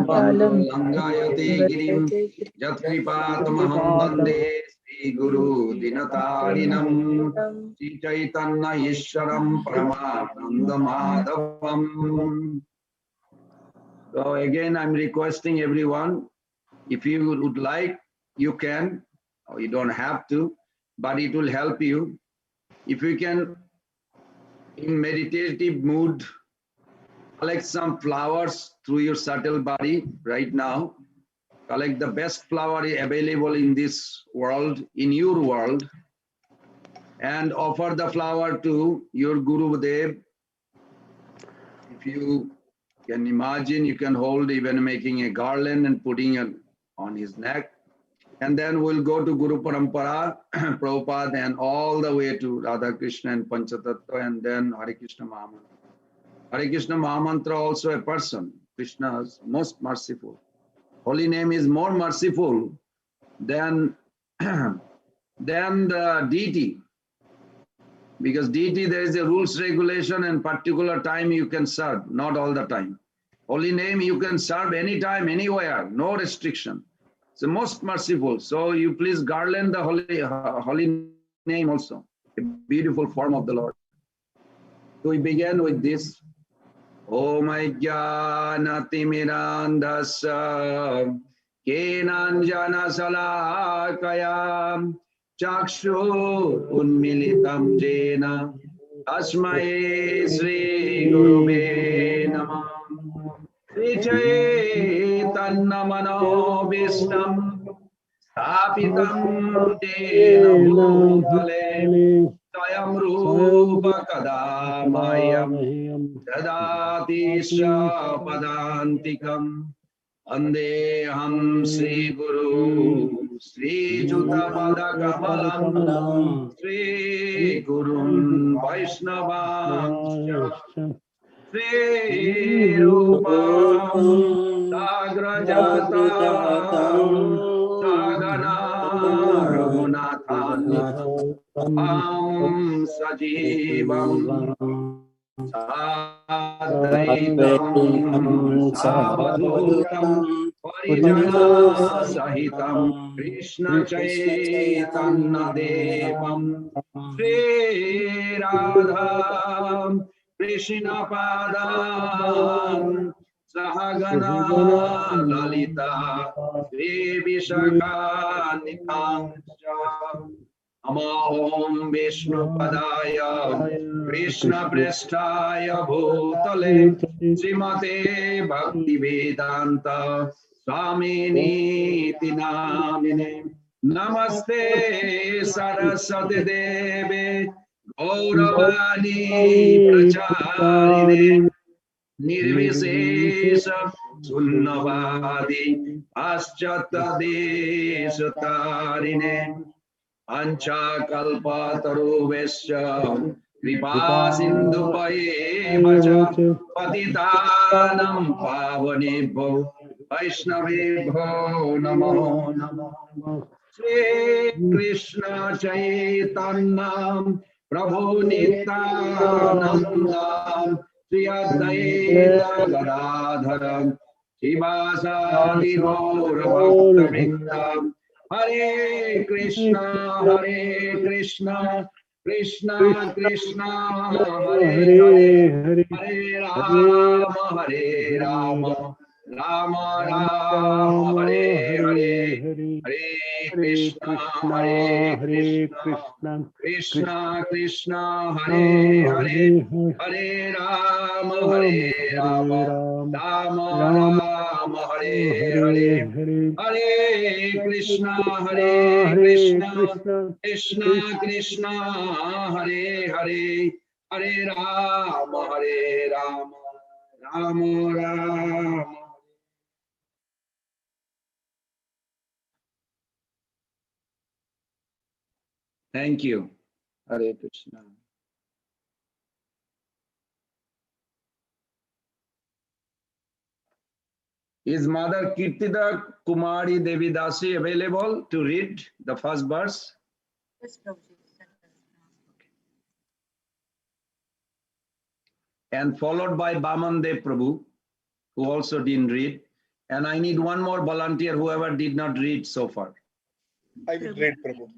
palam langayate girim yat kripatamaham vande Sri Guru Dinatarinam Sri Chaitanya Ishwaram Paramananda Madhavam. So again, I'm requesting everyone, if you would like, you can, or you don't have to, but it will help you. If you can, in meditative mood, collect some flowers through your subtle body right now. Collect the best flower available in this world, in your world, and offer the flower to your Guru Dev. If you can imagine, you can hold even making a garland and putting it on his neck. And then we'll go to Guru Parampara, Prabhupada, and all the way to Radha Krishna and Panchatattva, and then Hare Krishna Mahamantra. Hare Krishna Mahamantra also a person. Krishna is most merciful. Holy name is more merciful than, than the deity. Because deity, there is a rules, regulation, and particular time you can serve, not all the time. Holy name, you can serve anytime, anywhere, no restriction. It's the most merciful. So you please garland the holy name also, a beautiful form of the Lord. So we begin with this. Om Ajnanatirmirandhasya Kenanjana Salakaya Chakshu Unmilitam Jena Tasmai Sri Gurube Namah Sri Chaitanya Mano Vishnam Stapitam Jena Bhutale Swayam Rupa Kadamayam Dadati Padantikam Andeham Sri Guru Sri Juta Kamalam Sri Gurun Vaishnavam Sri Rupam Sagrajatam Sagana Raghunathan Am Sajivam Sadvaitam Savadhutam Parijana Sahitam Krishna Chaitanya Devam Sri Radha Krishna Padam Sahagana Lalita Sri Vishakha Nityancha Om Vishnu Padaya Krishna Prestaya Bhutale Srimate Bhakti Vedanta Swamini Tinamine Namaste Saraswati Deve Gauravani Pracharine Nirvishesha Sunnavadi Paschata Deshatarine Ancha kalpa taruvesya kripa sindhupaye vacha patitanam pavanebho vaishnavebho namo namo Sri Krishna Chaitanya Prabhu Nityananda Sri Advaita Gadadhara Srivasadi Gaura Bhakta Vrinda Hare Krishna, Krishna Krishna, Hare Hare, Hare Rama, Rama Rama, Hare Hare, Hare Krishna, Krishna Krishna, Hare Hare, Hare Rama, Rama Rama, Hare Hare. Hare Krishna, Krishna Krishna, Hare Hare, Hare Rama, Rama Rama. Thank you. Hare Krishna. Is Mother Kirtida Kumari Devi Dasi available to read the first verse? Yes, Prabhuji. And followed by Baman Dev Prabhu, who also didn't read. And I need one more volunteer, whoever did not read so far. I will read, Prabhu.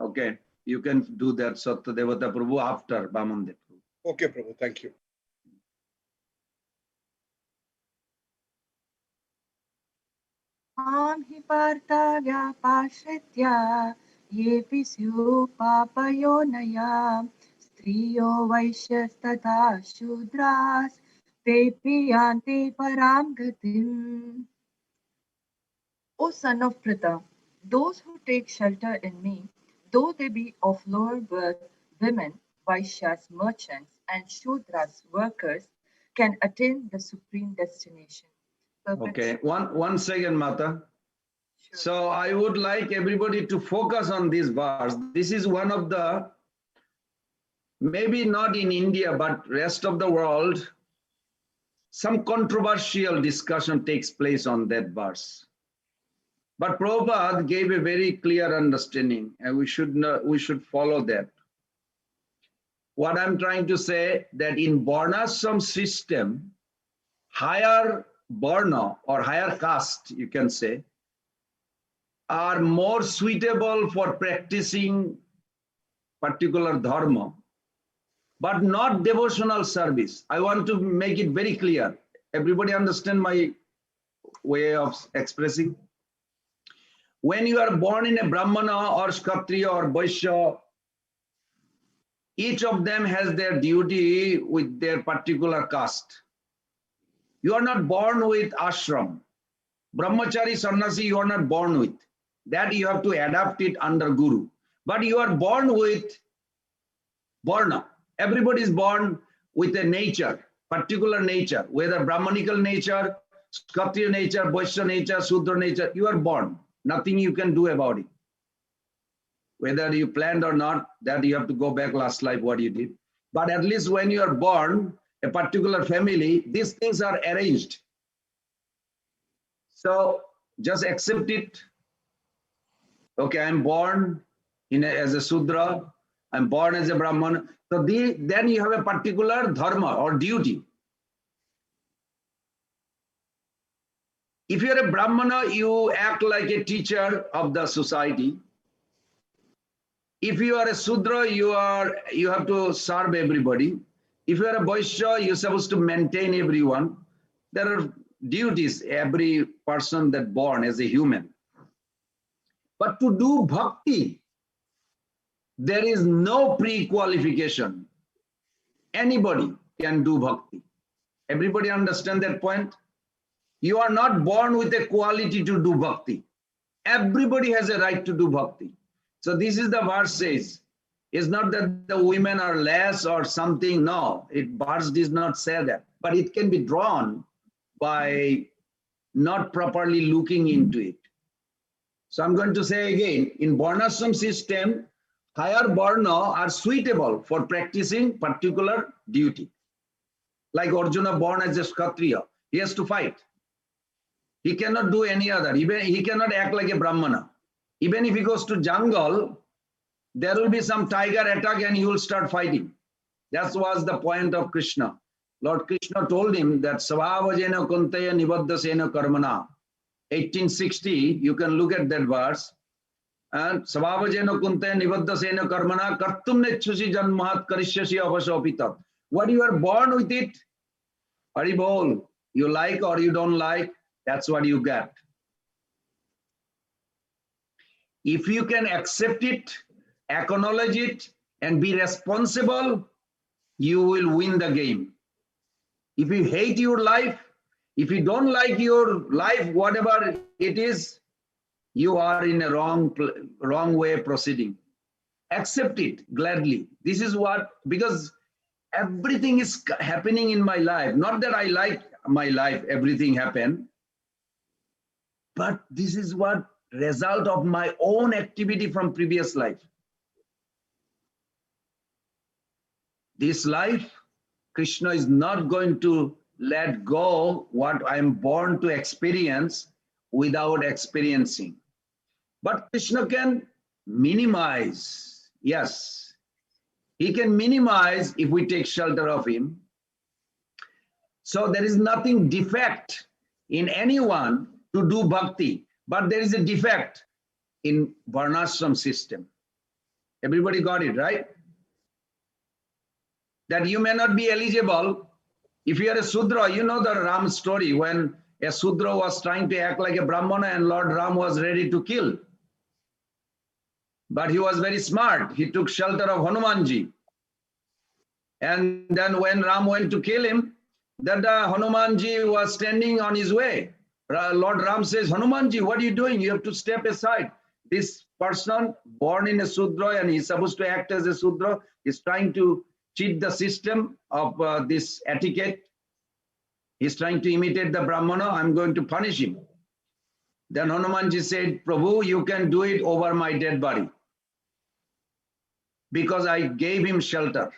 Okay, you can do that, Satya Devata Prabhu, after Bamandev. Okay, Prabhu, thank you. Mam hi partha vyapashritya yepi syu papayonaya striyo vaishyas tata shudras tepi yanti param gatim. O son of Pritha, those who take shelter in me, though they be of lower birth, women, Vaishyas, merchants, and Shudras, workers, can attain the supreme destination. Okay, one second, Mata. Sure. So I would like everybody to focus on this verse. This is one of the, maybe not in India, but rest of the world, some controversial discussion takes place on that verse. But Prabhupada gave a very clear understanding, and we should follow that. What I'm trying to say, that in Varnashram system, higher Varna or higher caste, you can say, are more suitable for practicing particular dharma, but not devotional service. I want to make it very clear. Everybody understand my way of expressing? When you are born in a Brahmana or Kshatriya or Vaishya, each of them has their duty with their particular caste. You are not born with ashram. Brahmachari, sannyasi, you are not born with. That you have to adapt it under Guru. But you are born with Varna. Everybody is born with a nature, particular nature, whether Brahmanical nature, Kshatriya nature, Vaishya nature, Sudra nature, you are born. Nothing you can do about it. Whether you planned or not, that you have to go back last life what you did. But at least when you are born, a particular family, these things are arranged. So just accept it. Okay, I'm born as a Sudra, I'm born as a Brahman. So then you have a particular dharma or duty. If you're a Brahmana, you act like a teacher of the society. If you are a Sudra, you have to serve everybody. If you are a Vaishya, you're supposed to maintain everyone. There are duties every person that born as a human. But to do bhakti, there is no pre-qualification. Anybody can do bhakti. Everybody understand that point? You are not born with a quality to do bhakti. Everybody has a right to do bhakti. So this is the verse says. It's not that the women are less or something. No, verse does not say that. But it can be drawn by not properly looking into it. So I'm going to say again, in Varnashram system, higher Varna are suitable for practicing particular duty. Like Arjuna born as a Kshatriya, he has to fight. He cannot do any other. Even he cannot act like a Brahmana. Even if he goes to jungle, there will be some tiger attack and he will start fighting. That was the point of Krishna. Lord Krishna told him that Savavajena Kuntaya Nibaddhasena Karmana. 1860, you can look at that verse. And Savavajena Kuntaya Nibaddhasena Karmana Kartum Nechusi Janmahat Karishyasi Avasopitat. What you are born with it, Haribol, you like or you don't like, that's what you get. If you can accept it, acknowledge it, and be responsible, you will win the game. If you hate your life, if you don't like your life, whatever it is, you are in a wrong way proceeding. Accept it gladly. This is what, because everything is happening in my life. Not that I like my life, everything happened, but this is what result of my own activity from previous life. This life, Krishna is not going to let go what I'm born to experience without experiencing. But Krishna can minimize. Yes, he can minimize if we take shelter of him. So there is nothing defect in anyone to do bhakti, but there is a defect in varnashram system. Everybody got it, right? That you may not be eligible if you are a Sudra. You know the Ram story when a Sudra was trying to act like a Brahmana and Lord Ram was ready to kill. But he was very smart. He took shelter of Hanumanji. And then when Ram went to kill him, that Hanumanji was standing on his way. Lord Ram says, Hanumanji, what are you doing? You have to step aside. This person born in a Sudra and he's supposed to act as a Sudra is trying to cheat the system of this etiquette. He's trying to imitate the Brahmana. I'm going to punish him. Then Hanumanji said, Prabhu, you can do it over my dead body because I gave him shelter.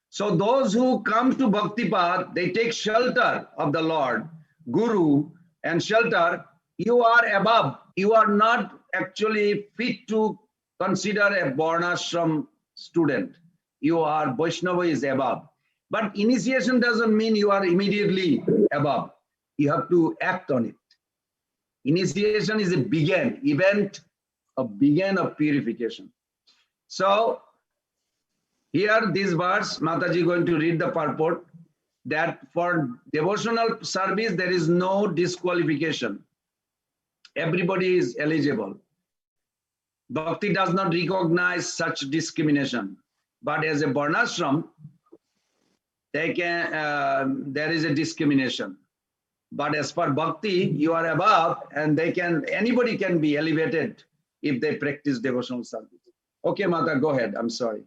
So those who come to Bhakti Path, they take shelter of the Lord, Guru, and shelter. You are above. You are not actually fit to consider a Varnashram student. You are, Vaishnava is above. But initiation doesn't mean you are immediately above. You have to act on it. Initiation is a event of purification. So here this verse, Mataji going to read the purport, that for devotional service there is no disqualification. Everybody is eligible. Bhakti does not recognize such discrimination. But as a Varnashram, they can, there is a discrimination. But as for Bhakti, you are above and anybody can be elevated if they practice devotional service. Okay, Mata, go ahead. I'm sorry.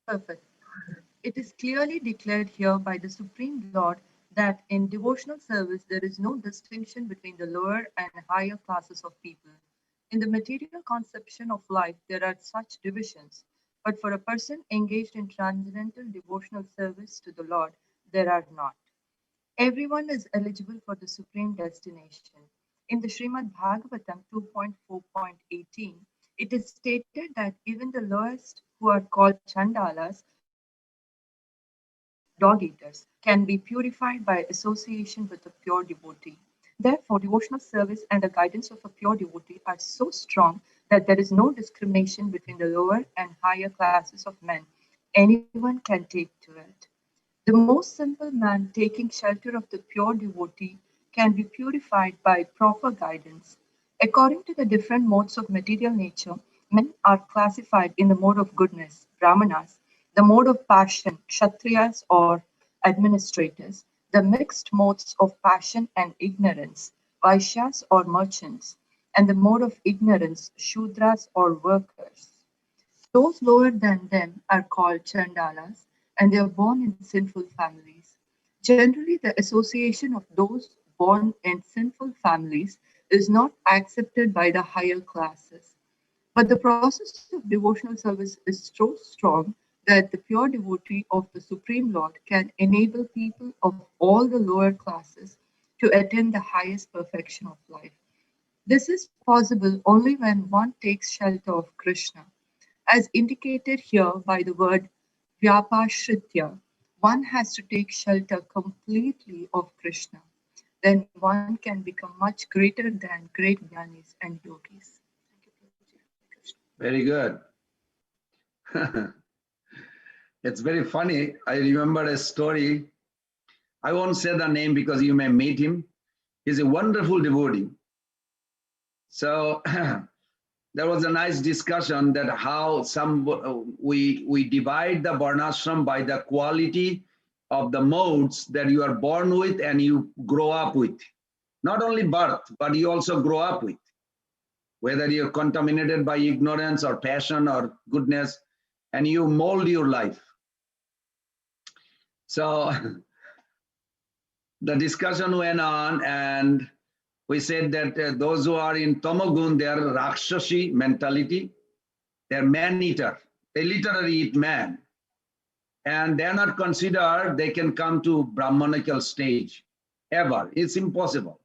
Perfect. It is clearly declared here by the Supreme Lord that in devotional service there is no distinction between the lower and higher classes of people. In the material conception of life, there are such divisions, but for a person engaged in transcendental devotional service to the Lord, there are not. Everyone is eligible for the supreme destination. In the Srimad Bhagavatam 2.4.18, it is stated that even the lowest, who are called Chandalas, dog eaters, can be purified by association with a pure devotee. Therefore, devotional service and the guidance of a pure devotee are so strong that there is no discrimination between the lower and higher classes of men. Anyone can take to it. The most simple man taking shelter of the pure devotee can be purified by proper guidance. According to the different modes of material nature, men are classified in the mode of goodness, Brahmanas, the mode of passion, Kshatriyas or administrators, the mixed modes of passion and ignorance, Vaishyas or merchants, and the mode of ignorance, Shudras or workers. Those lower than them are called Chandalas, and they are born in sinful families. Generally, the association of those born in sinful families is not accepted by the higher classes. But the process of devotional service is so strong that the pure devotee of the Supreme Lord can enable people of all the lower classes to attain the highest perfection of life. This is possible only when one takes shelter of Krishna. As indicated here by the word Vyapashritya, one has to take shelter completely of Krishna. Then one can become much greater than great jnanis and yogis. Very good. It's very funny. I remember a story. I won't say the name because you may meet him. He's a wonderful devotee. So there was a nice discussion that how we divide the varnashram by the quality of the modes that you are born with and you grow up with. Not only birth, but you also grow up with. Whether you're contaminated by ignorance or passion or goodness, and you mold your life. So the discussion went on, and we said that those who are in Tamagun, they are Rakshasi mentality. They're man-eater. They literally eat man. And they're not considered they can come to Brahmanical stage, ever. It's impossible.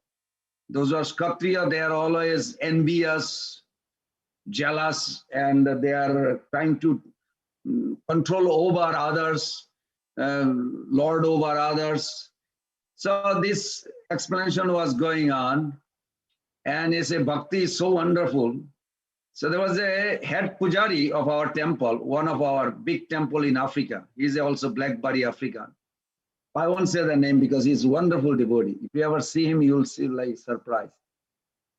Those who are Kshatriya, they are always envious, jealous, and they are trying to control over others, lord over others. So this explanation was going on, and he said, Bhakti is so wonderful. So there was a head pujari of our temple, one of our big temple in Africa. He's also Blackberry African. I won't say the name because he's a wonderful devotee. If you ever see him, you'll see like surprise.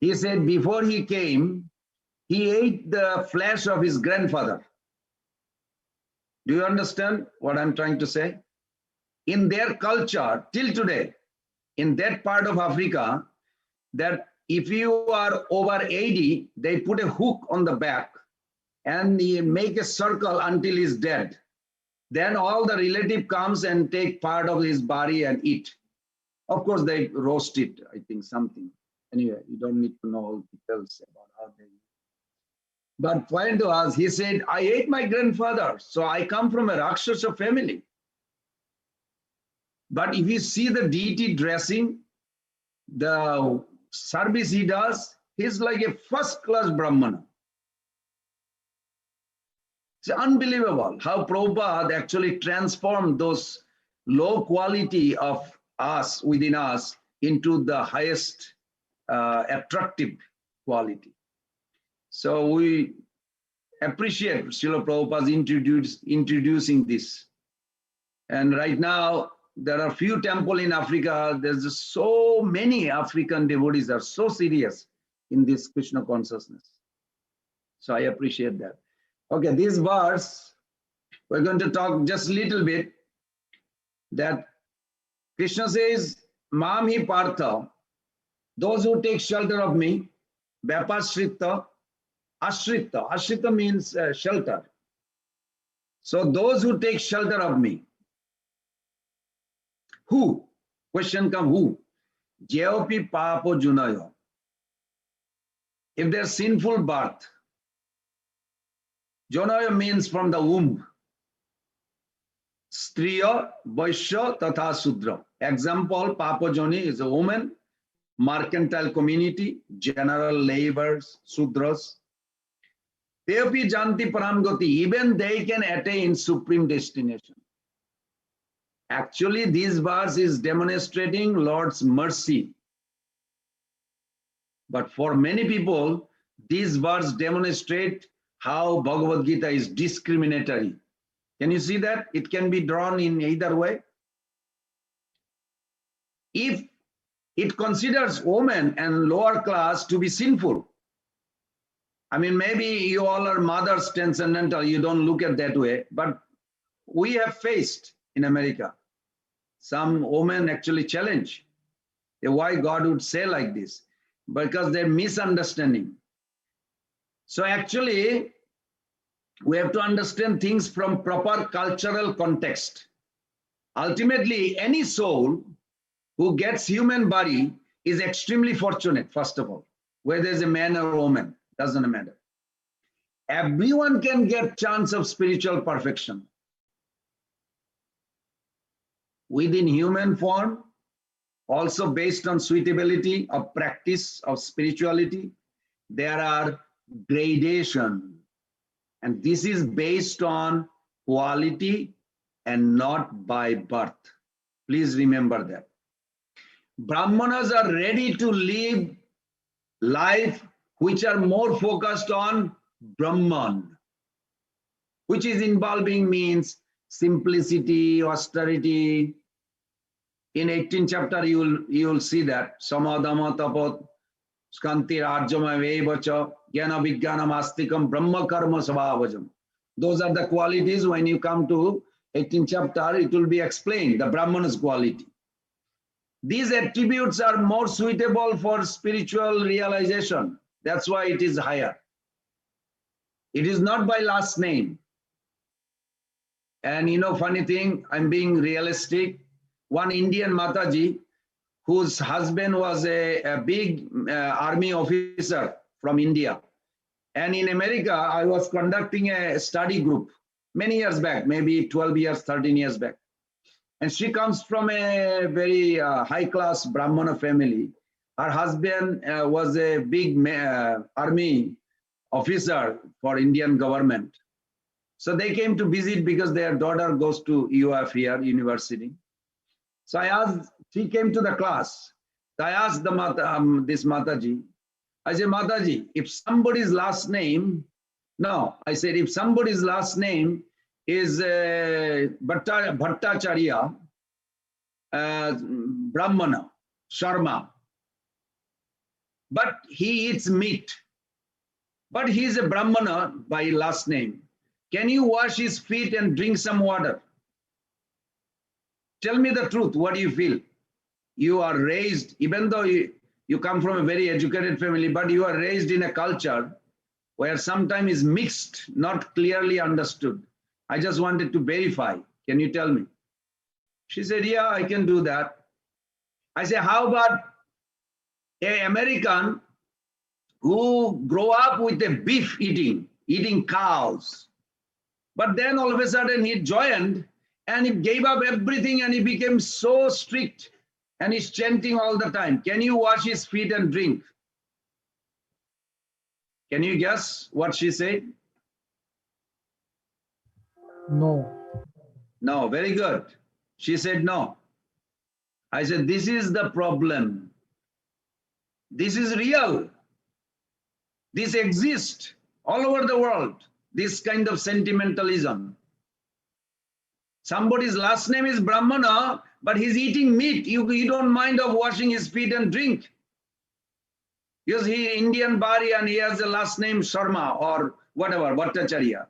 He said before he came, he ate the flesh of his grandfather. Do you understand what I'm trying to say? In their culture, till today, in that part of Africa, that if you are over 80, they put a hook on the back and he make a circle until he's dead. Then all the relative comes and take part of his body and eat. Of course, they roast it, I think, something. Anyway, you don't need to know all details about how they eat. But point to us, he said, I ate my grandfather, so I come from a Rakshasa family. But if you see the deity dressing, the service he does, he's like a first-class Brahmana. It's unbelievable how Prabhupada actually transformed those low quality of us, within us, into the highest attractive quality. So we appreciate Srila Prabhupada's introducing this. And right now, there are few temples in Africa. There's so many African devotees are so serious in this Krishna consciousness. So I appreciate that. Okay, this verse, we're going to talk just a little bit that Krishna says, Mam hi partha, those who take shelter of me, Vyapashrita, Ashrita. Ashrita means shelter. So those who take shelter of me, who? Question come who? Jeopi papo junayo. If there's sinful birth, junayo means from the womb. Striya, Vaishya, Tatha Sudra. Example, Papo Joni is a woman, mercantile community, general laborers, Sudras. Teopi Janti Paramgati, even they can attain supreme destination. Actually, this verse is demonstrating Lord's mercy. But for many people, this verse demonstrates how Bhagavad-Gita is discriminatory. Can you see that? It can be drawn in either way. If it considers women and lower class to be sinful, I mean, maybe you all are mothers transcendental, you don't look at that way, but we have faced in America some women actually challenge why God would say like this, because they're misunderstanding. So actually, we have to understand things from proper cultural context. Ultimately, any soul who gets human body is extremely fortunate, first of all, whether it's a man or a woman, doesn't matter. Everyone can get chance of spiritual perfection. Within human form, also based on suitability of practice of spirituality, there are gradation. And this is based on quality and not by birth. Please remember that. Brahmanas are ready to live life which are more focused on Brahman, which is involving means simplicity, austerity. In 18th chapter, you will see that. Samadama tapot skantir arjama vevacha jnana vijnanam astikam brahma karma svabhajam. Those are the qualities. When you come to 18th chapter, it will be explained, the Brahman's quality. These attributes are more suitable for spiritual realization. That's why it is higher. It is not by last name. And you know, funny thing, I'm being realistic. One Indian Mataji, whose husband was a big army officer from India. And in America, I was conducting a study group many years back, maybe 12 years, 13 years back. And she comes from a very high-class Brahmana family. Her husband was a big army officer for Indian government. So they came to visit because their daughter goes to UF here, university. So I asked She came to the class. I asked the this Mataji, I said, Mataji, if somebody's last name, no, I said, if somebody's last name is Bhattacharya, Brahmana, Sharma, but he eats meat, but he is a Brahmana by last name, can you wash his feet and drink some water? Tell me the truth, what do you feel? You are raised, even though you come from a very educated family, but you are raised in a culture where sometimes is mixed, not clearly understood. I just wanted to verify. Can you tell me? She said, yeah, I can do that. I said, how about an American who grew up with a beef eating cows, but then all of a sudden he joined and he gave up everything and he became so strict and he's chanting all the time. Can you wash his feet and drink? Can you guess what she said? No. No, very good. She said no. I said, this is the problem. This is real. This exists all over the world, this kind of sentimentalism. Somebody's last name is Brahmana, but he's eating meat. You don't mind of washing his feet and drink. Because he Indian Bari and he has the last name Sharma or whatever, Bhattacharya.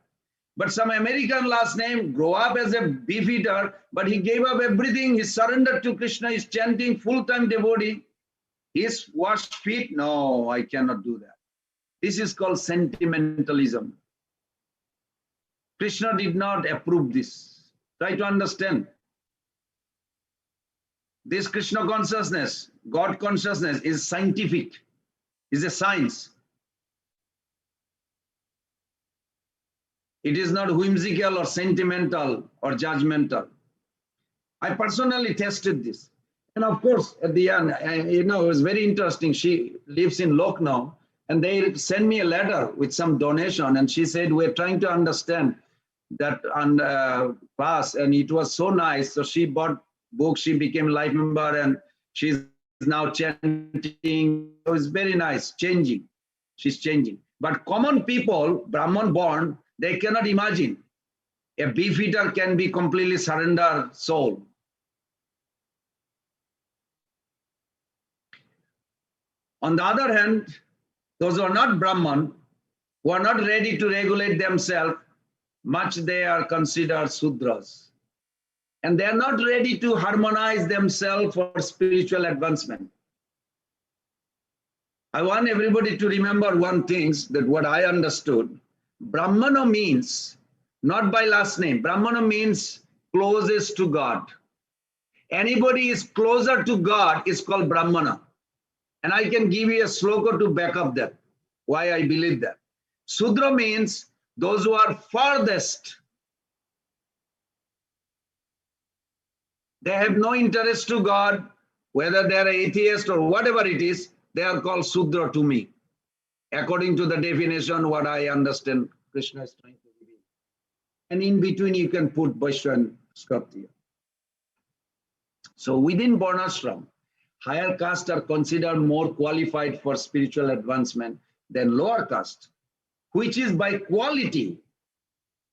But some American last name, grew up as a beef eater, but he gave up everything. He surrendered to Krishna. He's chanting, full-time devotee. His washed feet? No, I cannot do that. This is called sentimentalism. Krishna did not approve this. Try to understand. This Krishna consciousness, God consciousness is scientific, is a science. It is not whimsical or sentimental or judgmental. I personally tested this. And of course, at the end, it was very interesting. She lives in Lucknow and they sent me a letter with some donation. And she said, we're trying to understand that class. And it was so nice. So she bought books, she became life member and she's now chanting. It was very nice, changing. She's changing. But common people, Brahman born, they cannot imagine a beef eater can be completely surrendered soul. On the other hand, those who are not Brahman, who are not ready to regulate themselves, much they are considered Sudras. And they are not ready to harmonize themselves for spiritual advancement. I want everybody to remember one thing, that what I understood, Brahmana means, not by last name, Brahmana means closest to God. Anybody is closer to God is called Brahmana. And I can give you a sloka to back up that, why I believe that. Sudra means those who are farthest. They have no interest to God, whether they are atheist or whatever it is, they are called Sudra to me. According to the definition, what I understand, Krishna is trying to give. And in between, you can put Vaishya and Kshatriya. So within Varnashram, higher castes are considered more qualified for spiritual advancement than lower caste, which is by quality.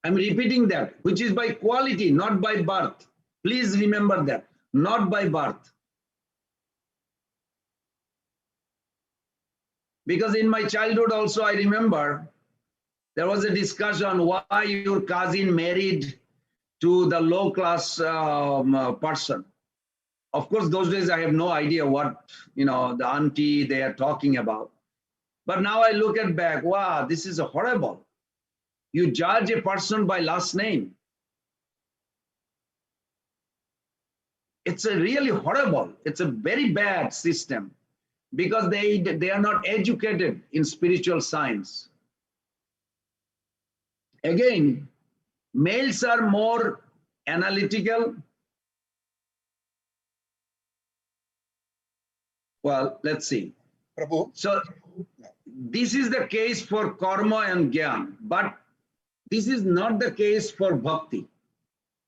I'm repeating that, which is by quality, not by birth. Please remember that, not by birth. Because in my childhood also, I remember there was a discussion why your cousin married to the low class person. Of course, those days I have no idea what, the auntie they are talking about. But now I look at back, wow, this is horrible. You judge a person by last name. It's a really horrible. It's a very bad system because they are not educated in spiritual science. Again, males are more analytical. Well, let's see. Prabhu. So this is the case for karma and gyan, but this is not the case for bhakti.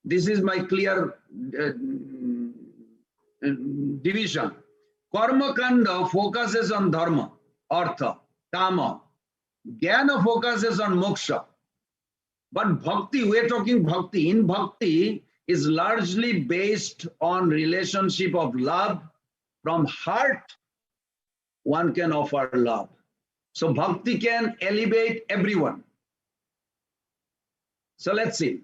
This is my clear division. Karma kanda focuses on dharma, artha, kama. Jnana focuses on moksha. But bhakti, we're talking bhakti. In bhakti is largely based on relationship of love. From heart, one can offer love. So bhakti can elevate everyone. So let's see.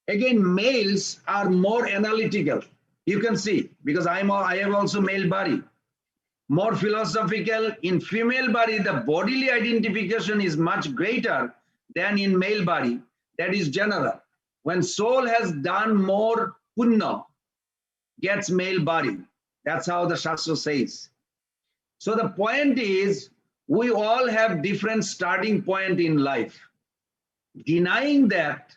Again, males are more analytical. You can see, because I have also male body. More philosophical. In female body, the bodily identification is much greater than in male body. That is general. When soul has done more punna, gets male body. That's how the Shastra says. So the point is, we all have different starting point in life. Denying that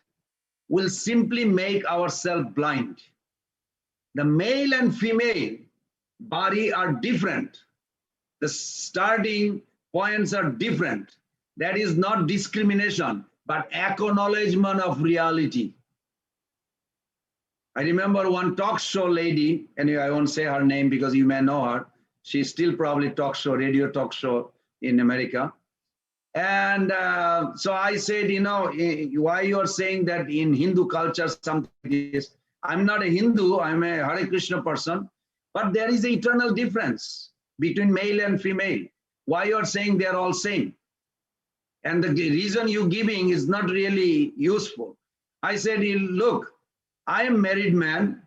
will simply make ourselves blind. The male and female body are different. The starting points are different. That is not discrimination, but acknowledgement of reality. I remember one talk show lady, anyway, I won't say her name because you may know her. She's still probably radio talk show in America. And so I said, you know, why you're saying that in Hindu culture something is, I'm not a Hindu, I'm a Hare Krishna person, but there is an eternal difference between male and female. Why you're saying they're all same? And the reason you're giving is not really useful. I said, look, I am a married man.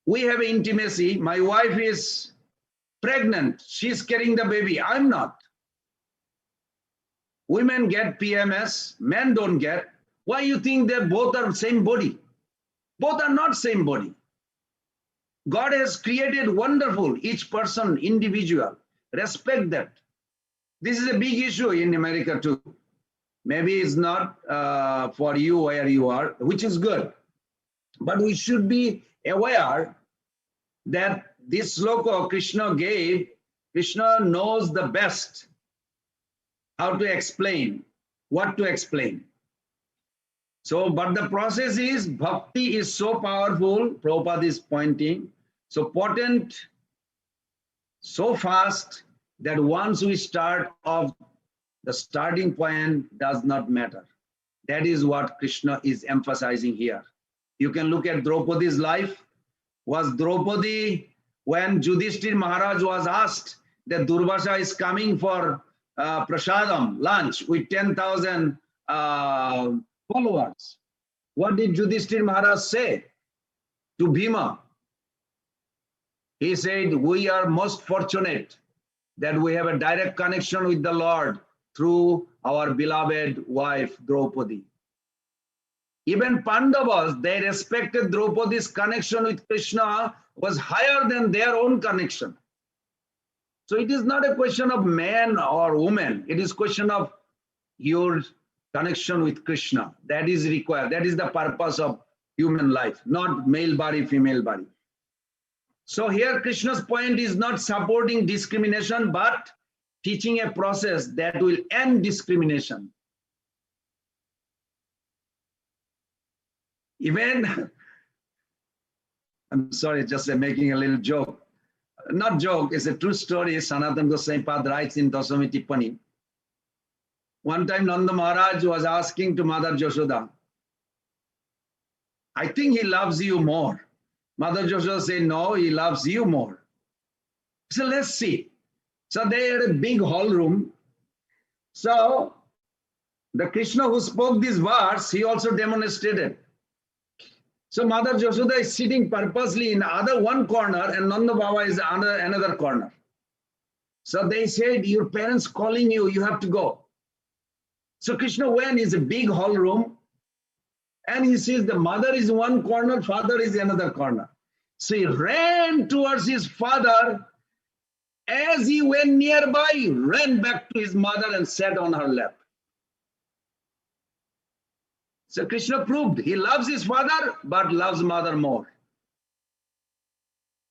We have intimacy. My wife is pregnant. She's carrying the baby. I'm not. Women get PMS, men don't get. Why you think they both are same body? Both are not same body. God has created wonderful, each person individual. Respect that. This is a big issue in America too. Maybe it's not for you where you are, which is good. But we should be aware that this sloka Krishna gave, Krishna knows the best how to explain, what to explain. So, but the process is, bhakti is so powerful, Prabhupada is pointing, so potent, so fast, that once we start off, the starting point does not matter. That is what Krishna is emphasizing here. You can look at Draupadi's life. Was Draupadi, when Yudhishthira Maharaj was asked that Durvasa is coming for prasadam, lunch, with 10,000 followers, what did Yudhishthira Maharaj say to Bhima? He said, we are most fortunate that we have a direct connection with the Lord through our beloved wife Draupadi. Even Pandavas, they respected Draupadi's connection with Krishna was higher than their own connection. So it is not a question of man or woman. It is a question of your connection with Krishna. That is required. That is the purpose of human life, not male body, female body. So here Krishna's point is not supporting discrimination, but teaching a process that will end discrimination. Even, I'm sorry, just making a little joke. Not joke, it's a true story. Sanatana Goswami Pad writes in Dasami Tippani. One time Nanda Maharaj was asking to Mother Yashoda, I think he loves you more. Mother Yashoda said, no, he loves you more. So let's see. So they had a big hall room. So the Krishna who spoke this verse, he also demonstrated. So Mother Yashoda is sitting purposely in other one corner and Nanda Baba is another corner. So they said, your parents calling you, you have to go. So Krishna went, is a big hall room, and he sees the mother is one corner, father is another corner. So he ran towards his father. As he went nearby, he ran back to his mother and sat on her lap. So Krishna proved he loves his father, but loves mother more.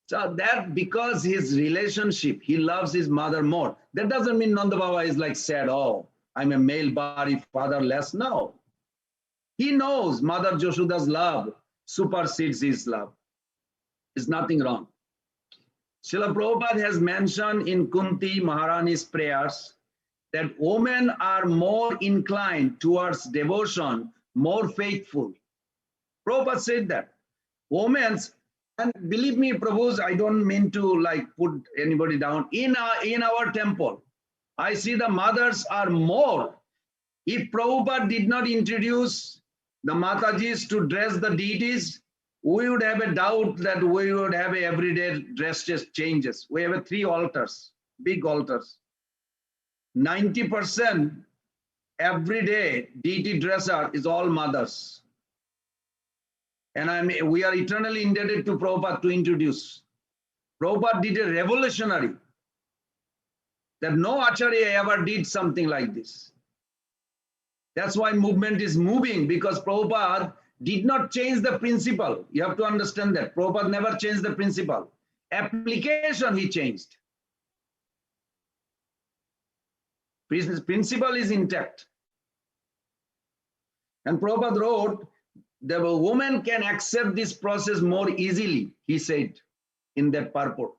So that because his relationship, he loves his mother more. That doesn't mean Nanda Baba is like sad, oh, I'm a male body, father less. No. He knows Mother Yashoda's love supersedes his love. There's nothing wrong. Srila Prabhupada has mentioned in Kunti Maharani's prayers that women are more inclined towards devotion, more faithful. Prabhupada said that. Women, and believe me, Prabhus, I don't mean to like put anybody down. In our temple, I see the mothers are more. If Prabhupada did not introduce the Matajis to dress the deities, we would have a doubt that we would have a everyday dress changes. We have 3 altars, big altars. 90% everyday deity dresser is all mothers. And we are eternally indebted to Prabhupada to introduce. Prabhupada did a revolutionary that no Acharya ever did something like this. That's why movement is moving, because Prabhupada did not change the principle. You have to understand that. Prabhupada never changed the principle. Application he changed. Principle is intact. And Prabhupada wrote, the woman can accept this process more easily, he said in that purport.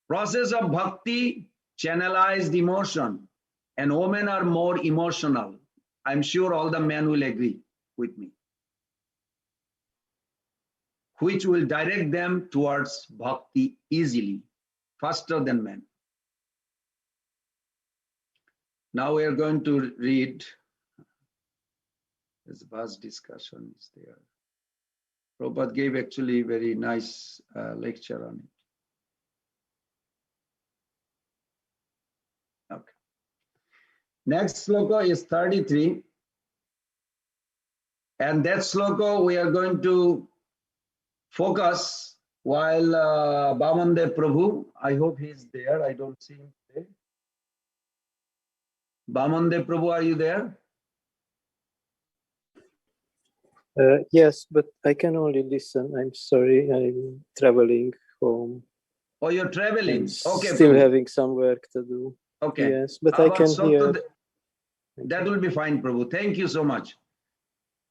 Process of bhakti, channelized emotion, and women are more emotional. I'm sure all the men will agree with me. Which will direct them towards bhakti easily, faster than men. Now we are going to read. This vast discussion is there. Prabhupada gave actually very nice lecture on it. Okay. Next sloka is 33. And that sloka we are going to focus while Bhamandev Prabhu, I hope he's there. I don't see him today. Bhamandev Prabhu, are you there? Yes, but I can only listen. I'm sorry, I'm traveling home. Oh, you're traveling. Okay. Still Prabhu. having some work to do. Okay. Yes, but I can hear. That will be fine, Prabhu. Thank you so much.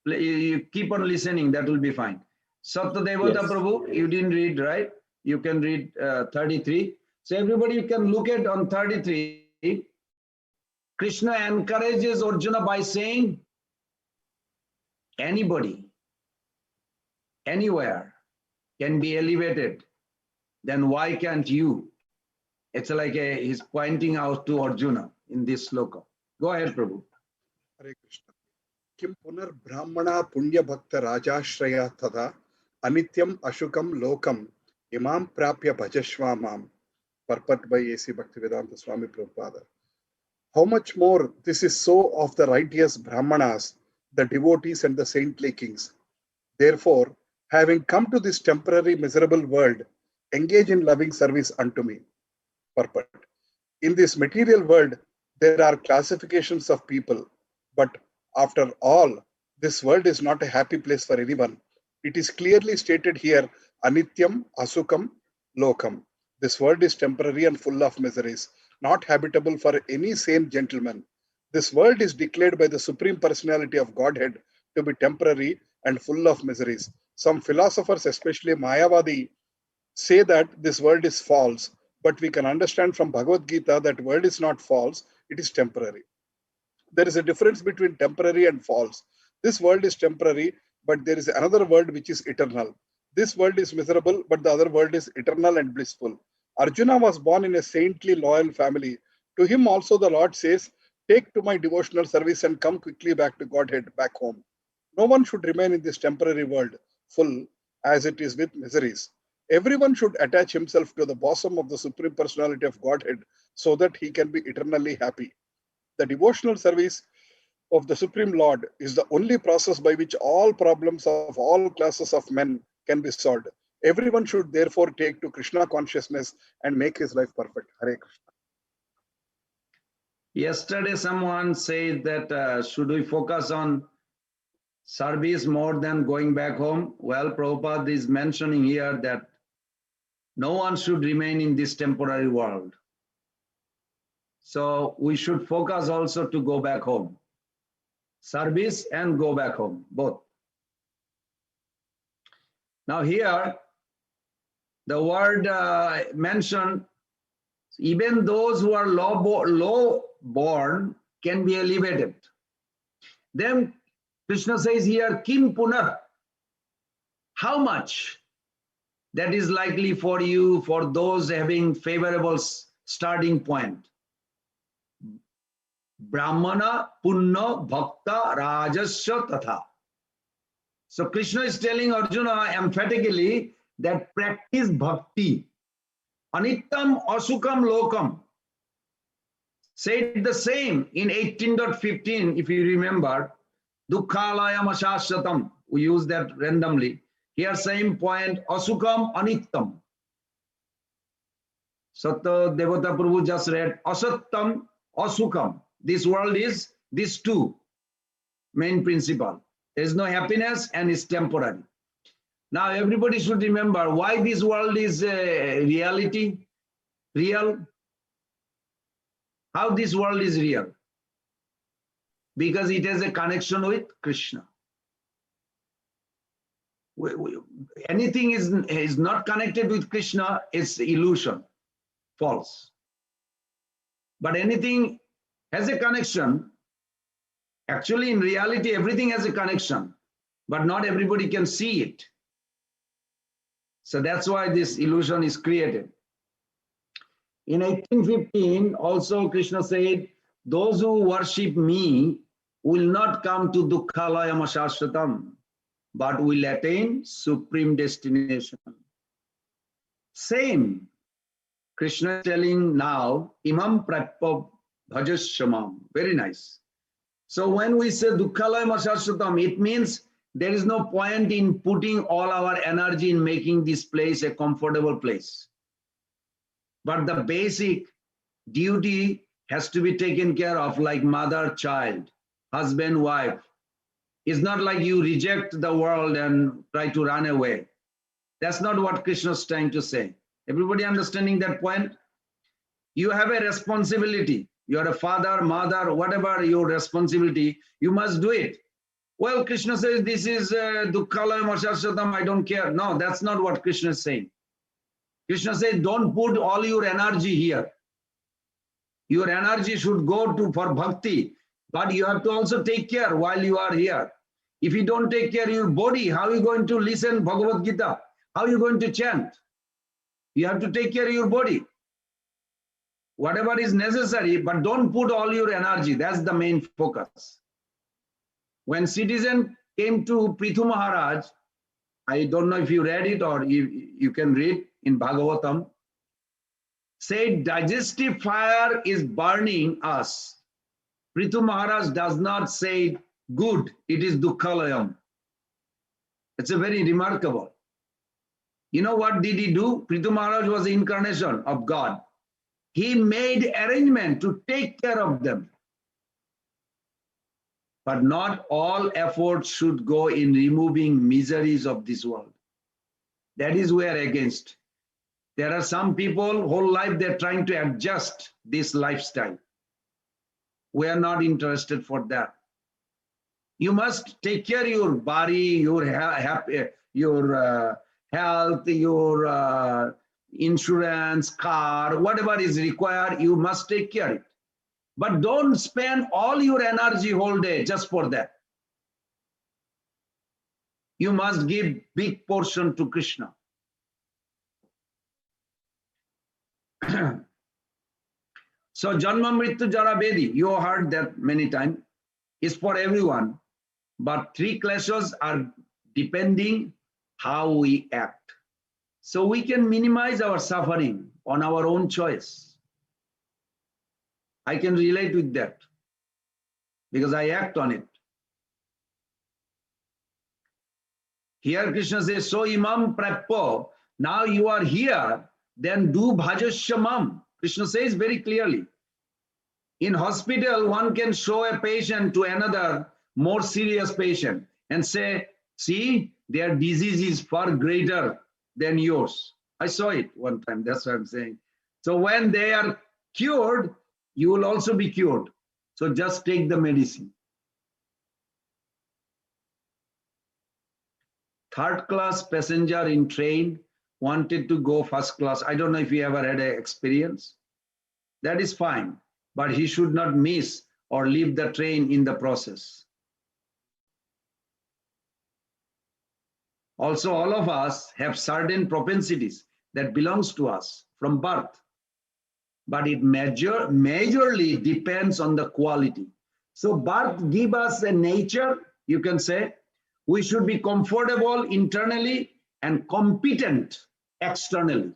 You keep on listening. That will be fine. Satyadevata Yes. Prabhu, you didn't read, right? You can read 33. So everybody, you can look at on 33. Krishna encourages Arjuna by saying, anybody, anywhere can be elevated. Then why can't you? It's like he's pointing out to Arjuna in this sloka. Go ahead, Prabhu. Hare Krishna. Kim punar brahmana punya bhakta rajashraya tada anityam ashukam lokam imam prapya bhajashva mam. Purport by A.C. Bhaktivedanta Swami Prabhupada. How much more this is so of the righteous brahmanas, the devotees and the saintly kings. Therefore, having come to this temporary miserable world, engage in loving service unto me. Purport. In this material world, there are classifications of people, but after all, this world is not a happy place for anyone. It is clearly stated here, Anityam, Asukam, Lokam. This world is temporary and full of miseries, not habitable for any sane gentleman. This world is declared by the Supreme Personality of Godhead to be temporary and full of miseries. Some philosophers, especially Mayavadi, say that this world is false, but we can understand from Bhagavad-Gita that world is not false, it is temporary. There is a difference between temporary and false. This world is temporary, but there is another world which is eternal. This world is miserable, but the other world is eternal and blissful. Arjuna was born in a saintly, loyal family. To him also the Lord says, take to my devotional service and come quickly back to Godhead, back home. No one should remain in this temporary world, full as it is with miseries. Everyone should attach himself to the bosom of the Supreme Personality of Godhead so that he can be eternally happy. The devotional service of the Supreme Lord is the only process by which all problems of all classes of men can be solved. Everyone should therefore take to Krishna consciousness and make his life perfect. Hare Krishna. Yesterday, someone said that should we focus on service more than going back home? Well, Prabhupada is mentioning here that no one should remain in this temporary world. So we should focus also to go back home. Service and go back home, both. Now here, The word mentioned, even those who are low born can be elevated. Then Krishna says here, Kim Punar, how much that is likely for you, for those having favorable starting point. Brahmana Punna Bhakta Rajasya Tatha. So Krishna is telling Arjuna emphatically that practice bhakti. Anittam Asukam Lokam. Said the same in 18.15, if you remember. Dukkhalayam Ashashyatam. We use that randomly. Here, same point, Asukam Anittam. Satta Devata Prabhu just read, Asattam Asukam. This world is these two main principle. There is no happiness and it's temporary. Now everybody should remember why this world is reality, real. How this world is real? Because it has a connection with Krishna. Anything is not connected with Krishna, it's illusion, false. But anything has a connection. Actually, in reality, everything has a connection, but not everybody can see it. So that's why this illusion is created. In 1815, also Krishna said, those who worship me will not come to Dukkhalayam Ashashvatam, but will attain supreme destination. Same, Krishna is telling now, Imam Prapya Bhajashamam. Very nice. So when we say Dukkhalayam Ashashvatam, it means there is no point in putting all our energy in making this place a comfortable place. But the basic duty has to be taken care of, like mother, child, husband, wife. It's not like you reject the world and try to run away. That's not what Krishna is trying to say. Everybody understanding that point? You have a responsibility. You are a father, mother, whatever your responsibility, you must do it. Well, Krishna says this is Dukkhalayam Ashashvatam, I don't care. No, that's not what Krishna is saying. Krishna says, don't put all your energy here. Your energy should go for bhakti, but you have to also take care while you are here. If you don't take care of your body, how are you going to listen Bhagavad-Gita? How are you going to chant? You have to take care of your body. Whatever is necessary, but don't put all your energy. That's the main focus. When citizen came to Prithu Maharaj, I don't know if you read it or you can read in Bhagavatam, said digestive fire is burning us. Prithu Maharaj does not say good, it is Dukkhalayam. It's a very remarkable. You know what did he do? Prithu Maharaj was the incarnation of God. He made arrangement to take care of them. But not all efforts should go in removing miseries of this world. That is we are against. There are some people, whole life they're trying to adjust this lifestyle. We are not interested for that. You must take care of your body, your health, your insurance, car, whatever is required, you must take care of it. But don't spend all your energy whole day just for that. You must give big portion to Krishna. So Janma Mrityu Jara Vedi, you heard that many times, is for everyone. But three clashes are depending how we act. So we can minimize our suffering on our own choice. I can relate with that because I act on it. Here Krishna says, so Imam Prapya, now you are here, then do Bhajashamam. Krishna says very clearly. In hospital, one can show a patient to another more serious patient and say, see, their disease is far greater than yours. I saw it one time, that's what I'm saying. So when they are cured, you will also be cured. So just take the medicine. Third class passenger in train wanted to go first class. I don't know if you ever had an experience. That is fine, but he should not miss or leave the train in the process. Also, all of us have certain propensities that belongs to us from birth, but it majorly depends on the quality. So birth gives us a nature, you can say. We should be comfortable internally and competent externally.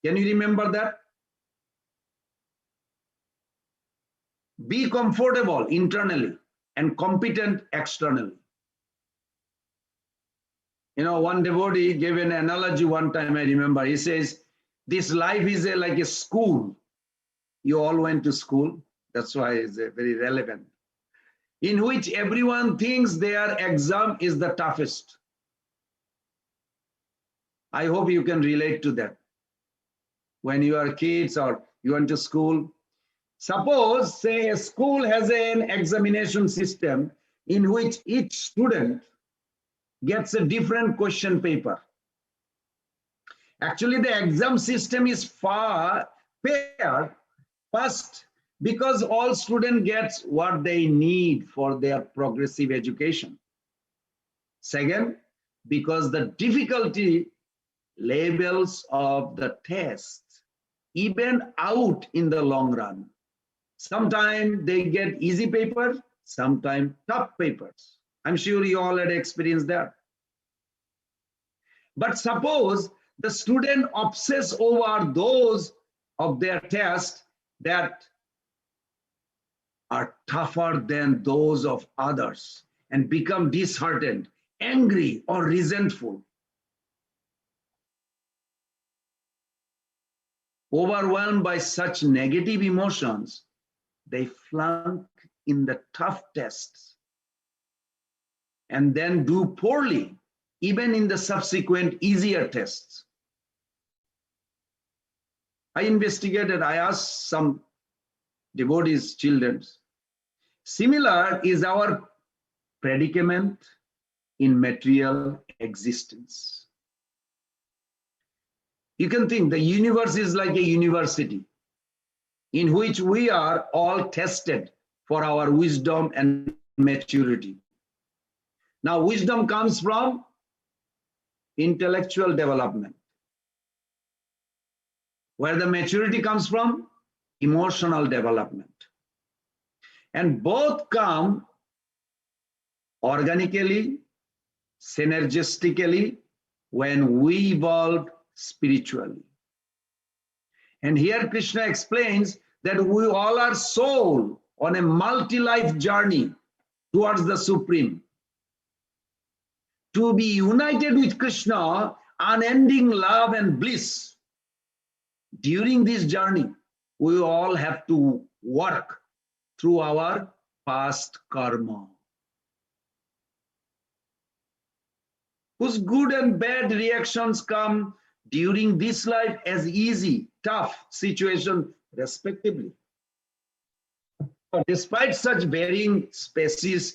Can you remember that? Be comfortable internally and competent externally. You know, one devotee gave an analogy one time, I remember. He says, this life is like a school. You all went to school. That's why it's very relevant. In which everyone thinks their exam is the toughest. I hope you can relate to that. When you are kids or you went to school, suppose, say, a school has an examination system in which each student gets a different question paper. Actually, the exam system is fair first because all students get what they need for their progressive education. Second, because the difficulty levels of the test even out in the long run. Sometimes they get easy papers, sometimes tough papers. I'm sure you all had experienced that. But suppose the student obsess over those of their test that are tougher than those of others and become disheartened, angry, or resentful. Overwhelmed by such negative emotions, they flunk in the tough tests and then do poorly even in the subsequent easier tests. I investigated, I asked some devotees' children, similar is our predicament in material existence. You can think the universe is like a university in which we are all tested for our wisdom and maturity. Now, wisdom comes from intellectual development, where the maturity comes from emotional development. And both come organically, synergistically, when we evolve spiritually. And here Krishna explains that we all are soul on a multi-life journey towards the Supreme. To be united with Krishna, unending love and bliss. During this journey, we all have to work through our past karma, whose good and bad reactions come during this life as easy, tough situation, respectively. But despite such varying specifics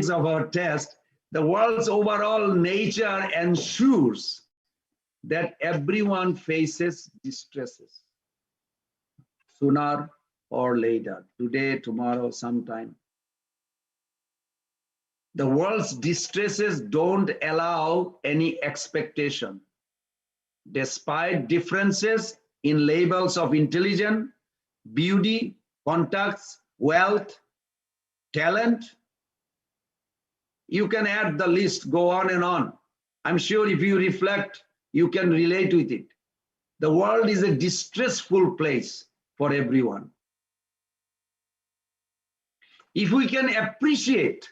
of our test, the world's overall nature ensures that everyone faces distresses sooner or later, today, tomorrow, sometime. The world's distresses don't allow any expectation. Despite differences in levels of intelligence, beauty, contacts, wealth, talent, you can add the list, go on and on. I'm sure if you reflect, you can relate with it. The world is a distressful place for everyone. If we can appreciate,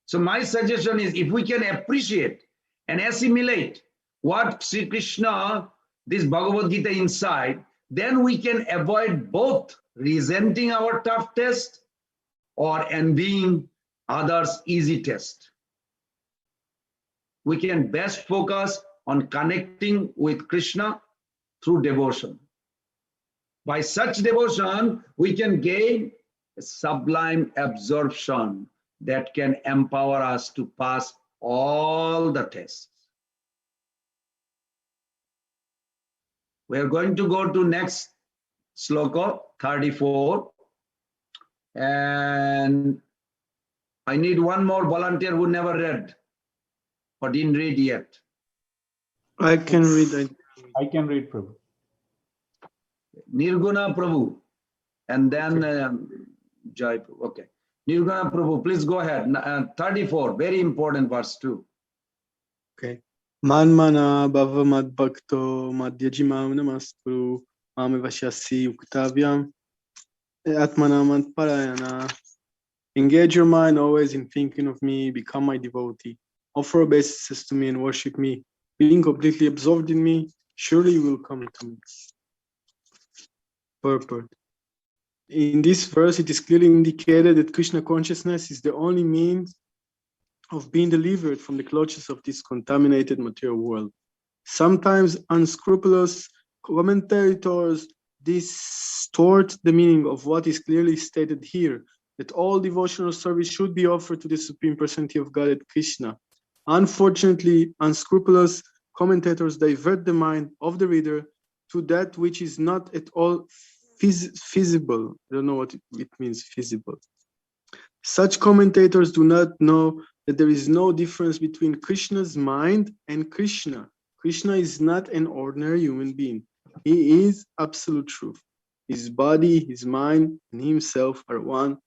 so my suggestion is if we can appreciate and assimilate what Sri Krishna, this Bhagavad-Gita inside, then we can avoid both resenting our tough test or envying others' easy test. We can best focus on connecting with Krishna through devotion. By such devotion, we can gain a sublime absorption that can empower us to pass all the tests. We are going to go to next sloka 34, and I need one more volunteer who never read or didn't read yet. I can read. I can read, Prabhu. Nirguna Prabhu, and then Jai Prabhu. Okay. Nirguna Prabhu, please go ahead. 34, very important verse too. Okay. Manmana bhava mad bhakto madhyajimam namaskuru amevashyasi uktavyam atmana mad parayana. Engage your mind always in thinking of me, become my devotee. Offer obeisances to me and worship me. Being completely absorbed in me, surely you will come to me. Purport. In this verse, it is clearly indicated that Krishna consciousness is the only means of being delivered from the clutches of this contaminated material world. Sometimes unscrupulous commentators distort the meaning of what is clearly stated here, that all devotional service should be offered to the Supreme Personality of Godhead Krishna. Unfortunately, unscrupulous commentators divert the mind of the reader to that which is not at all feasible. I don't know what it means, feasible. Such commentators do not know that there is no difference between Krishna's mind and Krishna. Krishna is not an ordinary human being. He is absolute truth. His body, his mind, and himself are one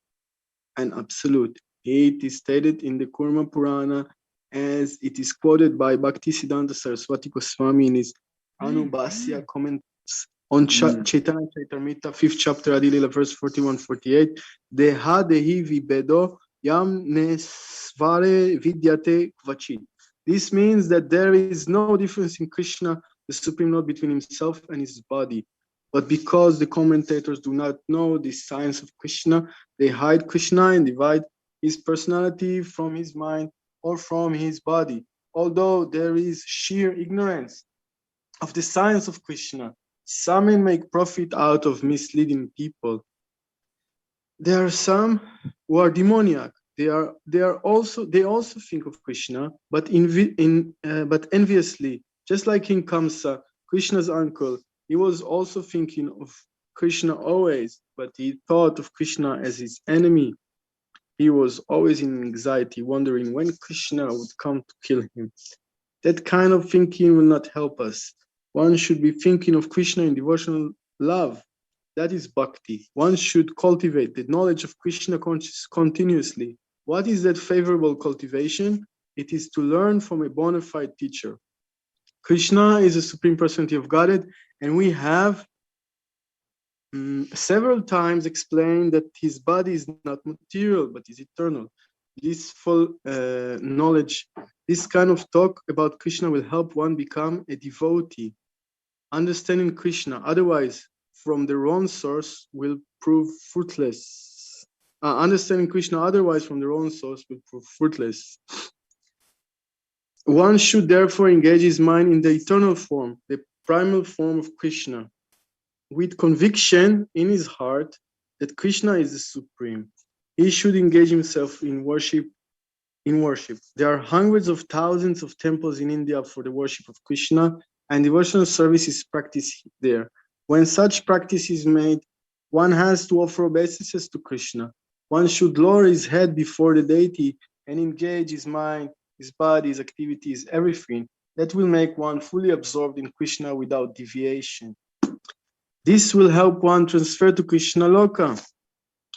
and absolute. It is stated in the Kurma Purana as it is quoted by Bhaktisiddhanta Saraswati Goswami in his Anubhasya comments on Chaitanya Chaitamrita, 5th chapter, Adilila, verse 41-48. Deha dehi vibedo yam nesvare vidyate kvachit. This means that there is no difference in Krishna, the Supreme Lord, between himself and his body. But because the commentators do not know the science of Krishna, they hide Krishna and divide his personality from his mind or from his body. Although there is sheer ignorance of the science of Krishna, some men make profit out of misleading people. There are some who are demoniac. They also think of Krishna, but enviously, just like King Kamsa, Krishna's uncle. He was also thinking of Krishna always, but he thought of Krishna as his enemy. He was always in anxiety, wondering when Krishna would come to kill him. That kind of thinking will not help us. One should be thinking of Krishna in devotional love. That is bhakti. One should cultivate the knowledge of Krishna continuously. What is that favorable cultivation? It is to learn from a bona fide teacher. Krishna is the Supreme Personality of Godhead, and we have several times explained that his body is not material, but is eternal. This full knowledge, this kind of talk about Krishna will help one become a devotee. Understanding Krishna, otherwise from the wrong source, will prove fruitless. Understanding Krishna, otherwise from the wrong source, will prove fruitless. One should therefore engage his mind in the eternal form, the primal form of Krishna, with conviction in his heart that Krishna is the Supreme. He should engage himself in worship. There are hundreds of thousands of temples in India for the worship of Krishna, and devotional service is practiced there. When such practice is made, one has to offer obeisances to Krishna. One should lower his head before the deity and engage his mind, his body, his activities, everything. That will make one fully absorbed in Krishna without deviation. This will help one transfer to Krishna Loka.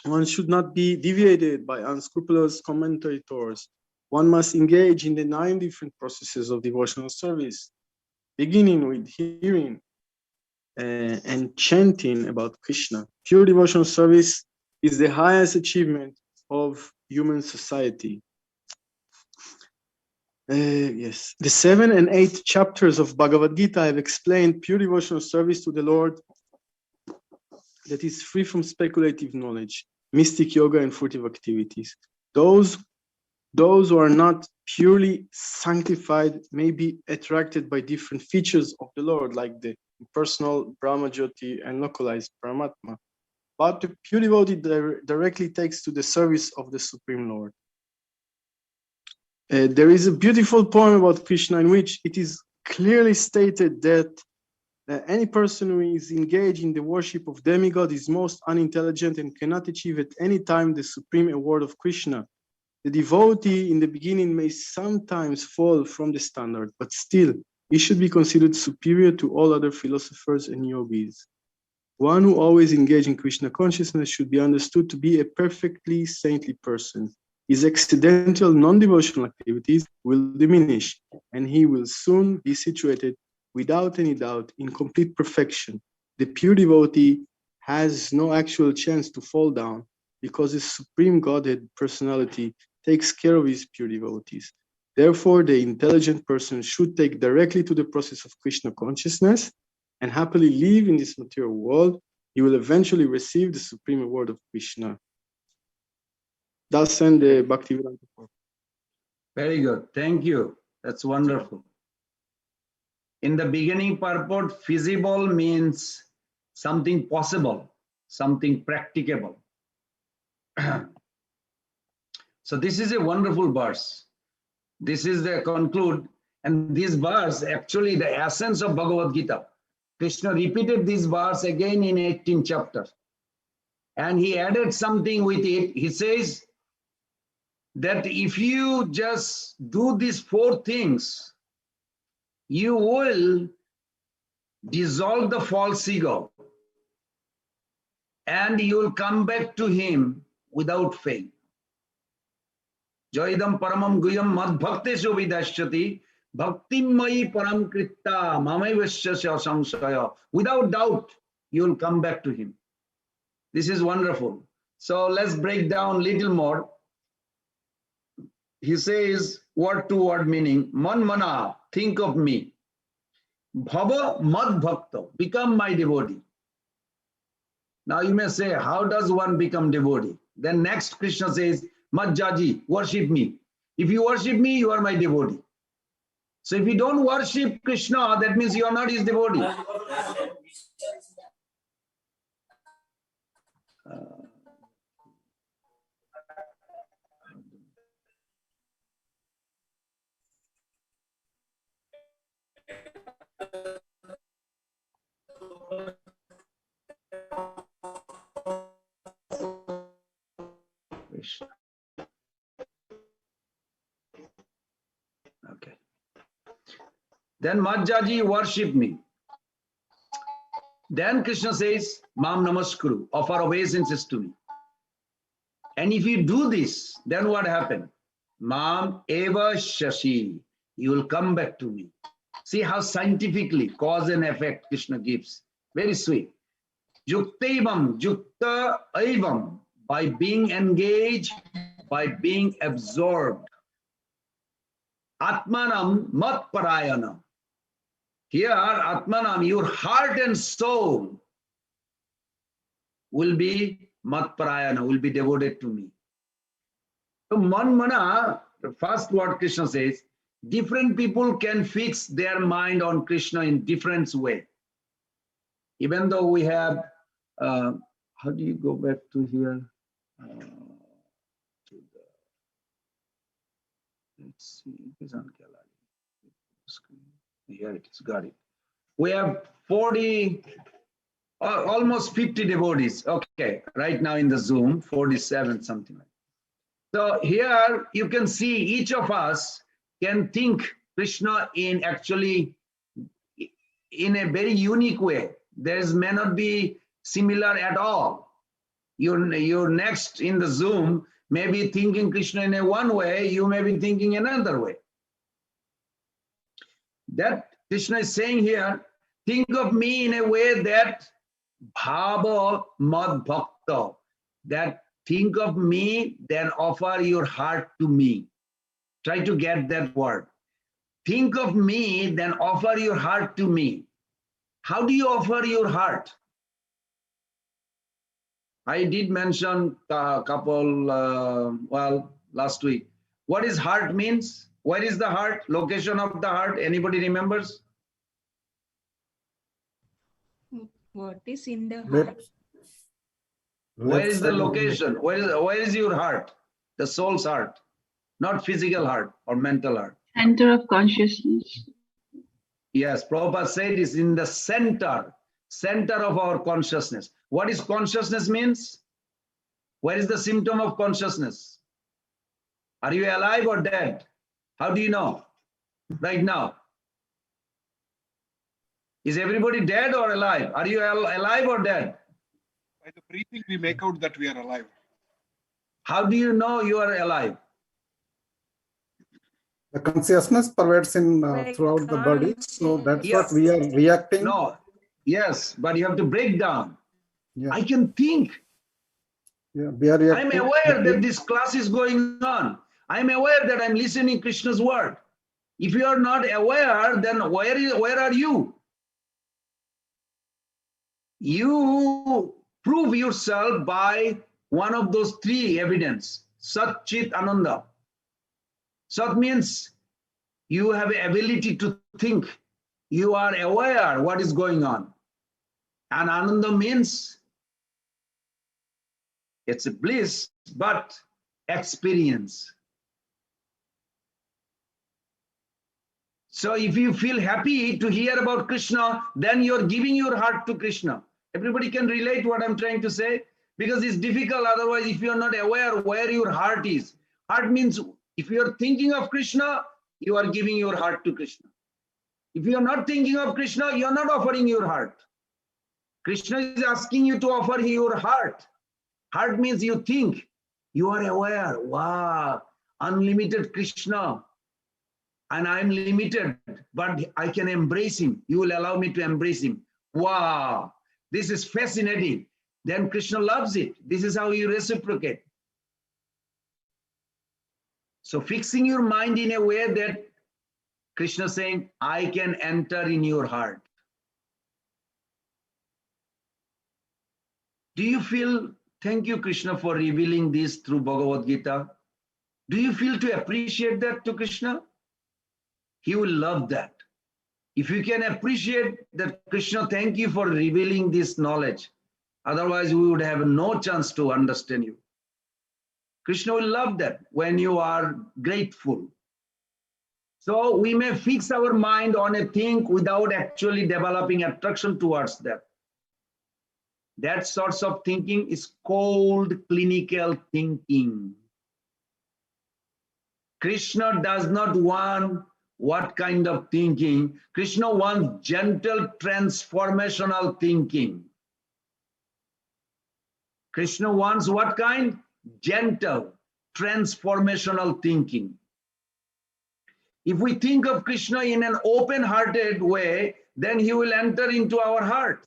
One should not be deviated by unscrupulous commentators. One must engage in the 9 different processes of devotional service, beginning with hearing and chanting about Krishna. Pure devotional service is the highest achievement of human society. Yes, the 7 and 8 chapters of Bhagavad-Gita have explained pure devotional service to the Lord that is free from speculative knowledge, mystic yoga, and furtive activities. Those who are not purely sanctified may be attracted by different features of the Lord, like the personal Brahma Jyoti and localized Paramatma. But the pure devotee directly takes to the service of the Supreme Lord. There is a beautiful poem about Krishna in which it is clearly stated that any person who is engaged in the worship of demigod is most unintelligent and cannot achieve at any time the supreme award of Krishna. The devotee in the beginning may sometimes fall from the standard, but still he should be considered superior to all other philosophers and yogis. One who always engaged in Krishna consciousness should be understood to be a perfectly saintly person. His accidental non-devotional activities will diminish, and he will soon be situated without any doubt in complete perfection. The pure devotee has no actual chance to fall down because the Supreme Godhead personality takes care of his pure devotees. Therefore, the intelligent person should take directly to the process of Krishna consciousness and happily live in this material world. He will eventually receive the supreme award of Krishna. Thus end the Bhaktivedanta. Very good. Thank you. That's wonderful. In the beginning purport, feasible means something possible, something practicable. So this is a wonderful verse. This is the conclude. And this verse, actually the essence of Bhagavad-Gita. Krishna repeated this verse again in 18th chapter. And he added something with it. He says that if you just do these 4 things, you will dissolve the false ego and you will come back to him without fail. Jaidam paramam guyam mad bhakteshu vidashyati bhaktimayi param kritta mamaivasya samsaya. Without doubt, you will come back to him. This is wonderful. So let's break down a little more. He says word to word meaning. Man mana, think of me. Bhava mad bhakta, become my devotee. Now you may say, how does one become devotee? Then next Krishna says, Majjaji, worship me. If you worship me, you are my devotee. So if you don't worship Krishna, that means you are not his devotee. Okay. Then Majjaji, worship me. Then Krishna says, Mam Namaskuru, offer obeisances to me. And if you do this, then what happened? Mam Eva Shashi, you will come back to me. See how scientifically cause and effect Krishna gives. Very sweet. Yuktaivam, Yukta Aivam, by being engaged, by being absorbed. Atmanam Mat Parayana. Here, Atmanam, your heart and soul will be Mat Parayana, will be devoted to me. So, Man Mana, the first word Krishna says, different people can fix their mind on Krishna in different way. Even though we have, how do you go back to here? Let's see, it is on gallery. Here it is, got it. We have 40, almost 50 devotees. Okay, right now in the Zoom, 47, something like that. So here you can see each of us can think Krishna in actually in a very unique way. There may not be similar at all. Your next in the Zoom may be thinking Krishna in a one way, you may be thinking another way. That Krishna is saying here, think of me in a way that bhava mad bhakta, that think of me, then offer your heart to me. Try to get that word. Think of me, then offer your heart to me. How do you offer your heart? I did mention a couple, well, last week. What is heart means? Where is the heart? Location of the heart? Anybody remembers? What is in the heart? Where is the location? Where is your heart? The soul's heart. not physical heart or mental heart. Center of consciousness. Yes, Prabhupada said it's in the center of our consciousness. What is consciousness means? Where is the symptom of consciousness? Are you alive or dead? How do you know right now? Is everybody dead or alive? Are you alive or dead? By the breathing, we make out that we are alive. How do you know you are alive? The consciousness pervades in throughout the body, so that's what we are reacting. No, yes, but you have to break down. Yeah. I can think. Yeah, we are I'm reacting. aware that this class is going on. I'm aware that I'm listening Krishna's word. If you are not aware, then where are you? You prove yourself by one of those three evidence. Sat, Chit, Ananda. Sat means you have the ability to think. You are aware what is going on. And Ananda means it's a bliss, but experience. So if you feel happy to hear about Krishna, then you're giving your heart to Krishna. Everybody can relate what I'm trying to say, because it's difficult otherwise if you're not aware where your heart is. Heart means if you're thinking of Krishna, you are giving your heart to Krishna. If you're not thinking of Krishna, you're not offering your heart. Krishna is asking you to offer your heart. Heart means you think, you are aware, wow, unlimited Krishna. And I'm limited, but I can embrace him. You will allow me to embrace him. Wow, this is fascinating. Then Krishna loves it. This is how you reciprocate. So fixing your mind in a way that Krishna saying, I can enter in your heart. Do you feel, thank you Krishna for revealing this through Bhagavad-Gita. Do you feel to appreciate that to Krishna? He will love that. If you can appreciate that, Krishna, thank you for revealing this knowledge. Otherwise, we would have no chance to understand you. Krishna will love that when you are grateful. So we may fix our mind on a thing without actually developing attraction towards that. That sorts of thinking is called clinical thinking. Krishna does not want what kind of thinking? Krishna wants gentle transformational thinking. Krishna wants what kind? Gentle transformational thinking. If we think of Krishna in an open-hearted way, then he will enter into our heart.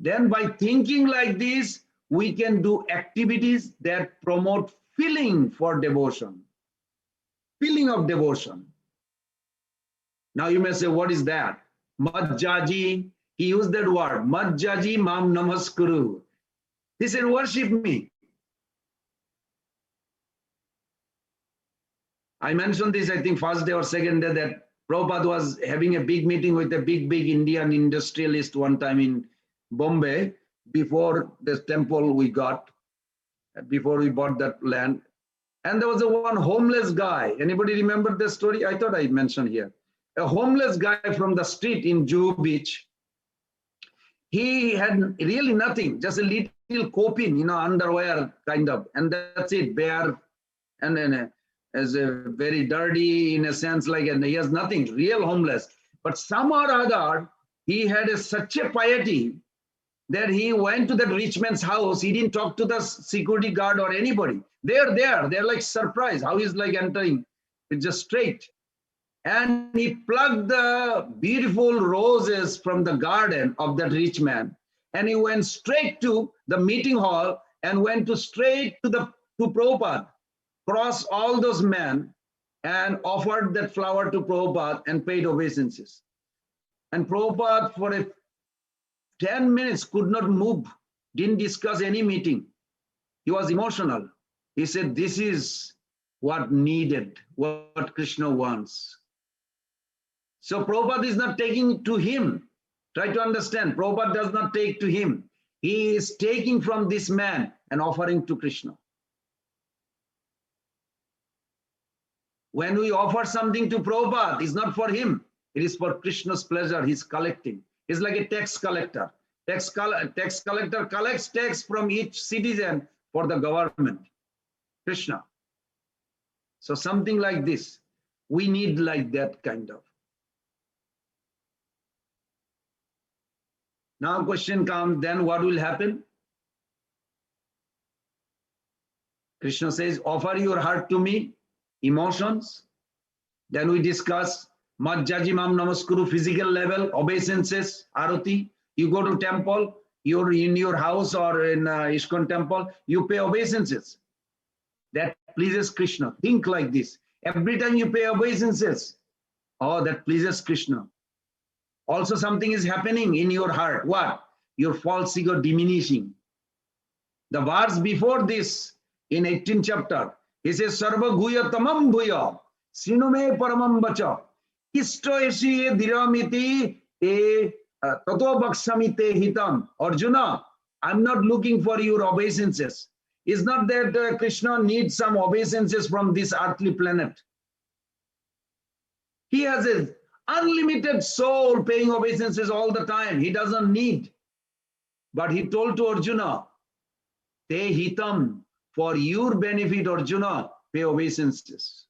Then by thinking like this, we can do activities that promote feeling for devotion, feeling of devotion. Now you may say, what is that? Majjaji, he used that word, Majjaji mam namaskuru. He said, worship me. I mentioned this, I think, first day or second day, that Prabhupada was having a big meeting with a big Indian industrialist one time in Bombay, before this temple we got, before we bought that land. And there was one homeless guy. Anybody remember this story? I thought I mentioned here. A homeless guy from the street in Juhu Beach. He had really nothing, just a little kopin, underwear kind of, and that's it, bare, and then as a very dirty in a sense, like, and he has nothing, real homeless. But somehow or other, he had such a piety that he went to that rich man's house. He didn't talk to the security guard or anybody. They're there. They're like surprised how he's like entering. It's just straight. And he plucked the beautiful roses from the garden of that rich man. And he went straight to the meeting hall and went straight to Prabhupada, crossed all those men and offered that flower to Prabhupada and paid obeisances. And Prabhupada for 10 minutes could not move, didn't discuss any meeting. He was emotional. He said, this is what needed, what Krishna wants. So Prabhupada is not taking to him. Try to understand, Prabhupada does not take to him. He is taking from this man an offering to Krishna. When we offer something to Prabhupada, it's not for him. It is for Krishna's pleasure. He's collecting. He's like a tax collector. Tax collector collects tax from each citizen for the government. Krishna. So something like this. We need like that kind of. Now question comes, then what will happen? Krishna says, offer your heart to me, emotions. Then we discuss Majjajimam Namaskuru, physical level, obeisances, arati. You go to temple, you're in your house or in ISKCON temple, you pay obeisances. That pleases Krishna. Think like this. Every time you pay obeisances, oh, that pleases Krishna. Also something is happening in your heart. What? Your false ego diminishing. The verse before this, in 18th chapter, he says, Sarva guya tamam bhuya, sinume paramam bacha, isto esi dhiramiti e tato bhaksamite hitam. Arjuna, I'm not looking for your obeisances. It's not that Krishna needs some obeisances from this earthly planet. He has a unlimited soul paying obeisances all the time. He doesn't need. But he told to Arjuna, Te hitam, for your benefit, Arjuna, pay obeisances.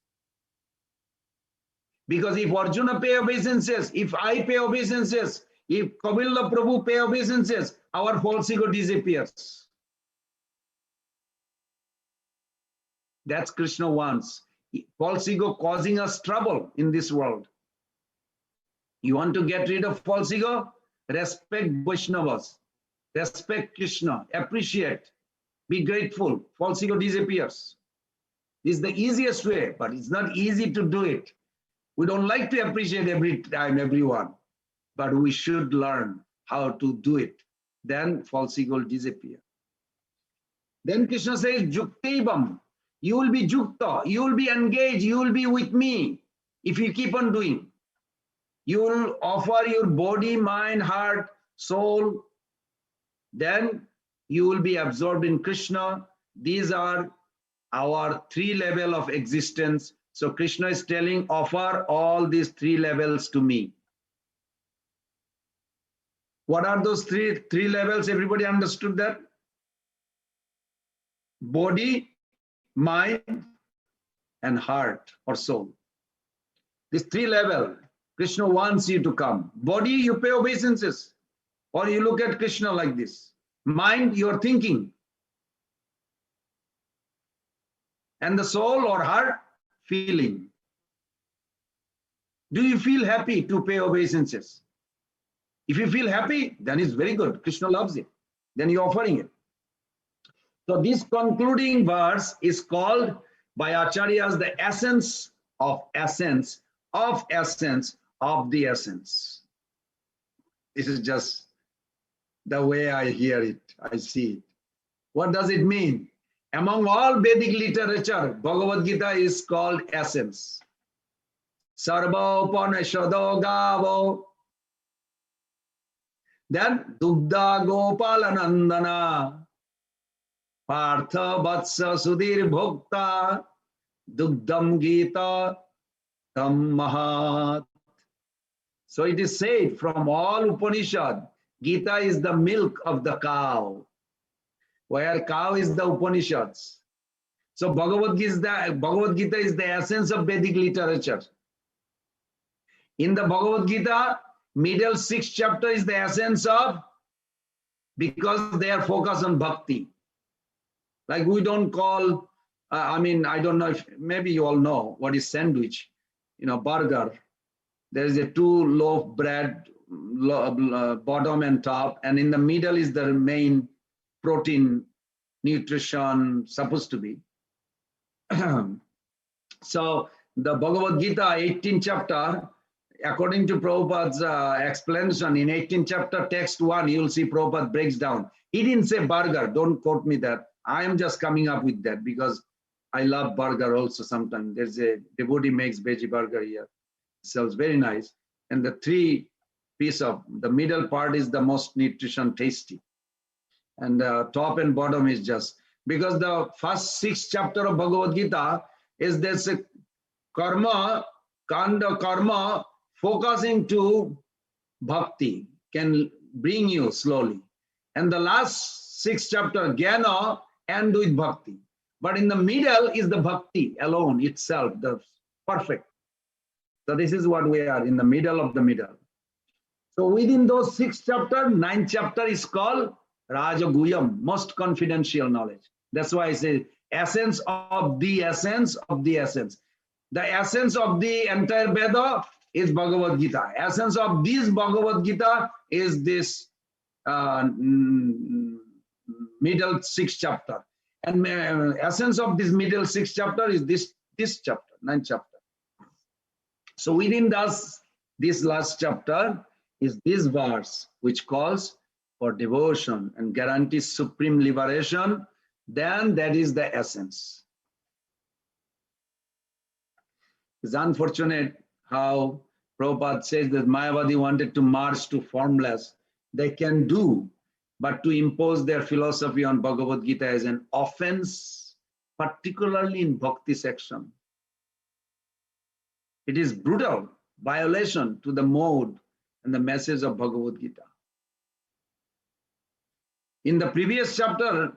Because if Arjuna pay obeisances, if I pay obeisances, if Kavilda Prabhu pay obeisances, our false ego disappears. That's Krishna wants. False ego causing us trouble in this world. You want to get rid of false ego? Respect Vaishnavas. Respect Krishna. Appreciate. Be grateful. False ego disappears. This is the easiest way, but it's not easy to do it. We don't like to appreciate every time everyone, but we should learn how to do it. Then false ego will disappear. Then Krishna says, Juktevam. You will be jukta. You will be engaged. You will be with me if you keep on doing. You will offer your body, mind, heart, soul. Then you will be absorbed in Krishna. These are our 3 levels of existence. So Krishna is telling, offer all these 3 levels to me. What are those three levels? Everybody understood that? Body, mind, and heart or soul. These 3 levels, Krishna wants you to come. Body, you pay obeisances. Or you look at Krishna like this. Mind, you are thinking. And the soul or heart, feeling. Do you feel happy to pay obeisances? If you feel happy, then it's very good. Krishna loves it. Then you're offering it. So this concluding verse is called by Acharyas the essence of essence of essence of the essence. This is just the way I hear it, I see it. What does it mean? Among all Vedic literature, Bhagavad-Gita is called essence. Sarva Upanishado Gavo. Then Dugdha Gopalanandana. Partha Vatsa Sudhir Bhokta. Dugdham Gita Tam Mahat. So it is said from all Upanishad, Gita is the milk of the cow, where cow is the Upanishads. So Bhagavad-Gita is the essence of Vedic literature. In the Bhagavad-Gita, middle 6th chapter is the essence of, because they are focused on bhakti. Like we don't call, I don't know if, maybe you all know what is sandwich, burger. There is a 2 loaf bread, bottom and top, and in the middle is the main protein, nutrition supposed to be. So the Bhagavad-Gita, 18th chapter, according to Prabhupada's explanation, in 18th chapter, text 1, you will see Prabhupada breaks down. He didn't say burger, don't quote me that. I am just coming up with that because I love burger also sometimes. There's a devotee makes veggie burger here. Sells very nice. And the 3 piece of the middle part is the most nutrition tasty. And top and bottom is just, Because the first 6 chapter of Bhagavad-Gita is this karma, kanda karma, focusing to bhakti, can bring you slowly. And the last 6 chapter, jnana, end with bhakti. But in the middle is the bhakti alone itself, the perfect. So this is what we are, in the middle of the middle. So within those 6 chapters, 9th chapter is called Raja Guyam, most confidential knowledge. That's why I say essence of the essence of the essence. The essence of the entire Veda is Bhagavad Gita. Essence of this Bhagavad Gita is this middle 6th chapter. And essence of this middle 6th chapter is this chapter, 9th chapter. So within this last chapter is this verse which calls for devotion and guarantees supreme liberation. Then that is the essence. It's unfortunate how Prabhupada says that Mayavadi wanted to march to formless. They can do, but to impose their philosophy on Bhagavad Gita is an offense, particularly in Bhakti section. It is brutal violation to the mode and the message of Bhagavad Gita. In the previous chapter,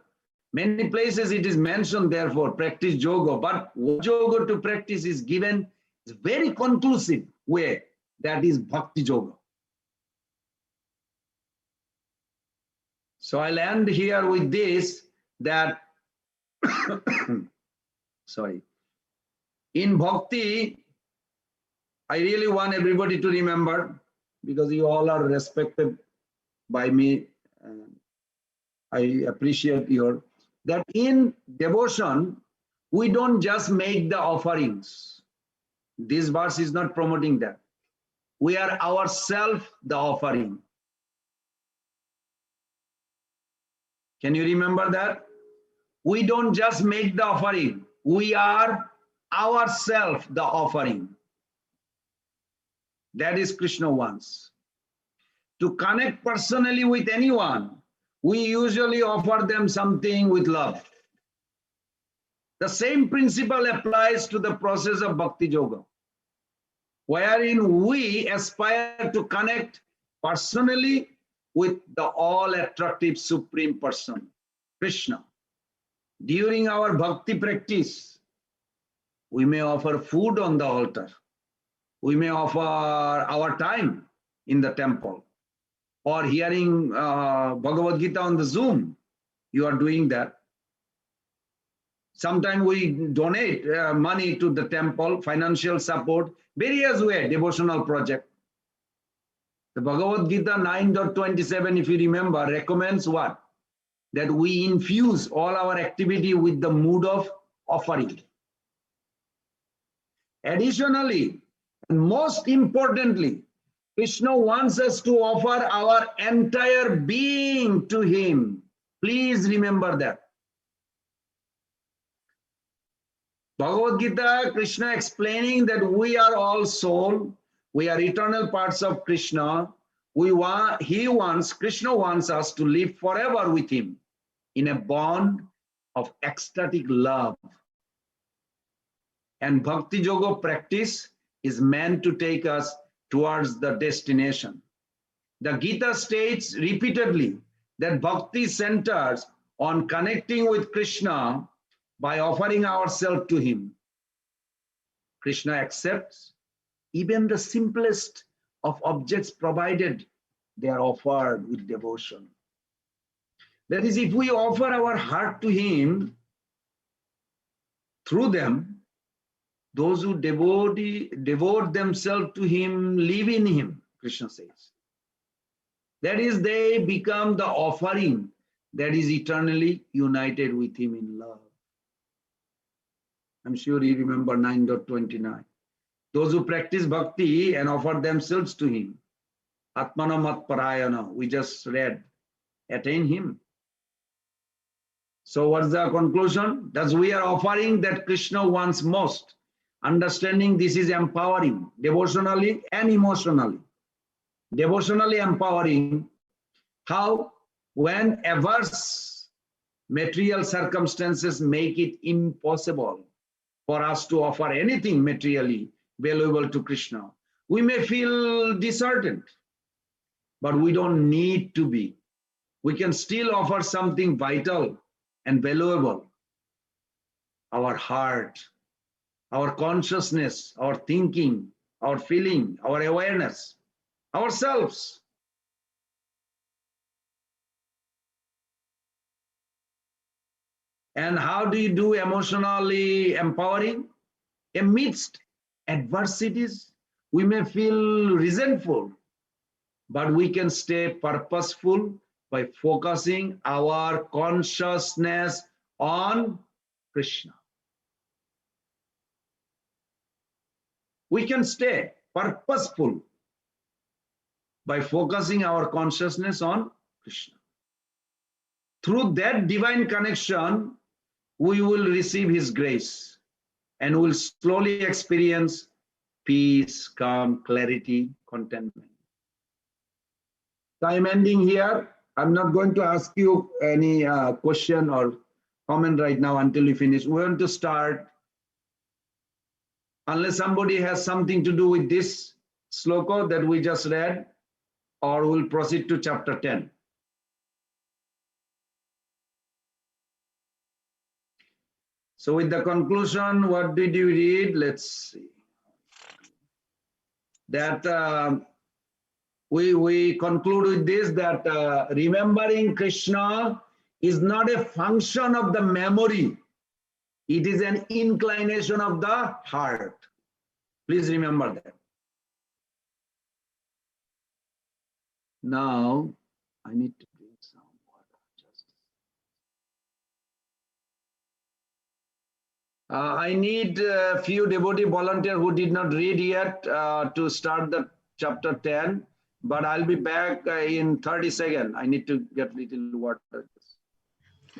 many places it is mentioned, therefore, practice yoga, but what yoga to practice is given is very conclusive way, that is bhakti yoga. So I'll end here with this, that, sorry, in bhakti, I really want everybody to remember, because you all are respected by me, I appreciate that in devotion, we don't just make the offerings. This verse is not promoting that. We are ourselves the offering. Can you remember that? We don't just make the offering. We are ourselves the offering. That is Krishna wants. To connect personally with anyone, we usually offer them something with love. The same principle applies to the process of Bhakti Yoga, wherein we aspire to connect personally with the all-attractive Supreme Person, Krishna. During our Bhakti practice, we may offer food on the altar. We may offer our time in the temple, or hearing Bhagavad-Gita on the Zoom. You are doing that. Sometimes we donate money to the temple, financial support, various ways, devotional project. The Bhagavad-Gita 9.27, if you remember, recommends what? That we infuse all our activity with the mood of offering. Additionally, and most importantly, Krishna wants us to offer our entire being to him. Please remember that. Bhagavad Gita, Krishna explaining that we are all soul, we are eternal parts of Krishna. Krishna wants us to live forever with him in a bond of ecstatic love. And Bhakti Yoga practice is meant to take us towards the destination. The Gita states repeatedly that Bhakti centers on connecting with Krishna by offering ourselves to him. Krishna accepts even the simplest of objects provided they are offered with devotion. That is, if we offer our heart to him, through them, those who devote themselves to him live in him, Krishna says. That is, they become the offering that is eternally united with him in love. I'm sure you remember 9.29. Those who practice bhakti and offer themselves to him, Atmana Mat Parayana, we just read, attain him. So what's the conclusion? That we are offering that Krishna wants most. Understanding this is empowering, devotionally and emotionally. Devotionally empowering, how when a verse Material circumstances make it impossible for us to offer anything materially valuable to Krishna. We may feel disheartened, but we don't need to be. We can still offer something vital and valuable. Our heart, our consciousness, our thinking, our feeling, our awareness, ourselves. And how do you do emotionally empowering? Amidst adversities, we may feel resentful, but we can stay purposeful by focusing our consciousness on Krishna. We can stay purposeful by focusing our consciousness on Krishna. Through that divine connection, we will receive his grace and will slowly experience peace, calm, clarity, contentment. So I'm ending here. I'm not going to ask you any question or comment right now until we finish. We want to start, unless somebody has something to do with this sloka that we just read, or we'll proceed to chapter 10. So with the conclusion, what did you read? Let's see. That we conclude with this, that remembering Krishna is not a function of the memory. It is an inclination of the heart. Please remember that. Now, I need to drink some water. I need a few devotee volunteers who did not read yet to start the chapter 10, but I'll be back in 30 seconds. I need to get little water.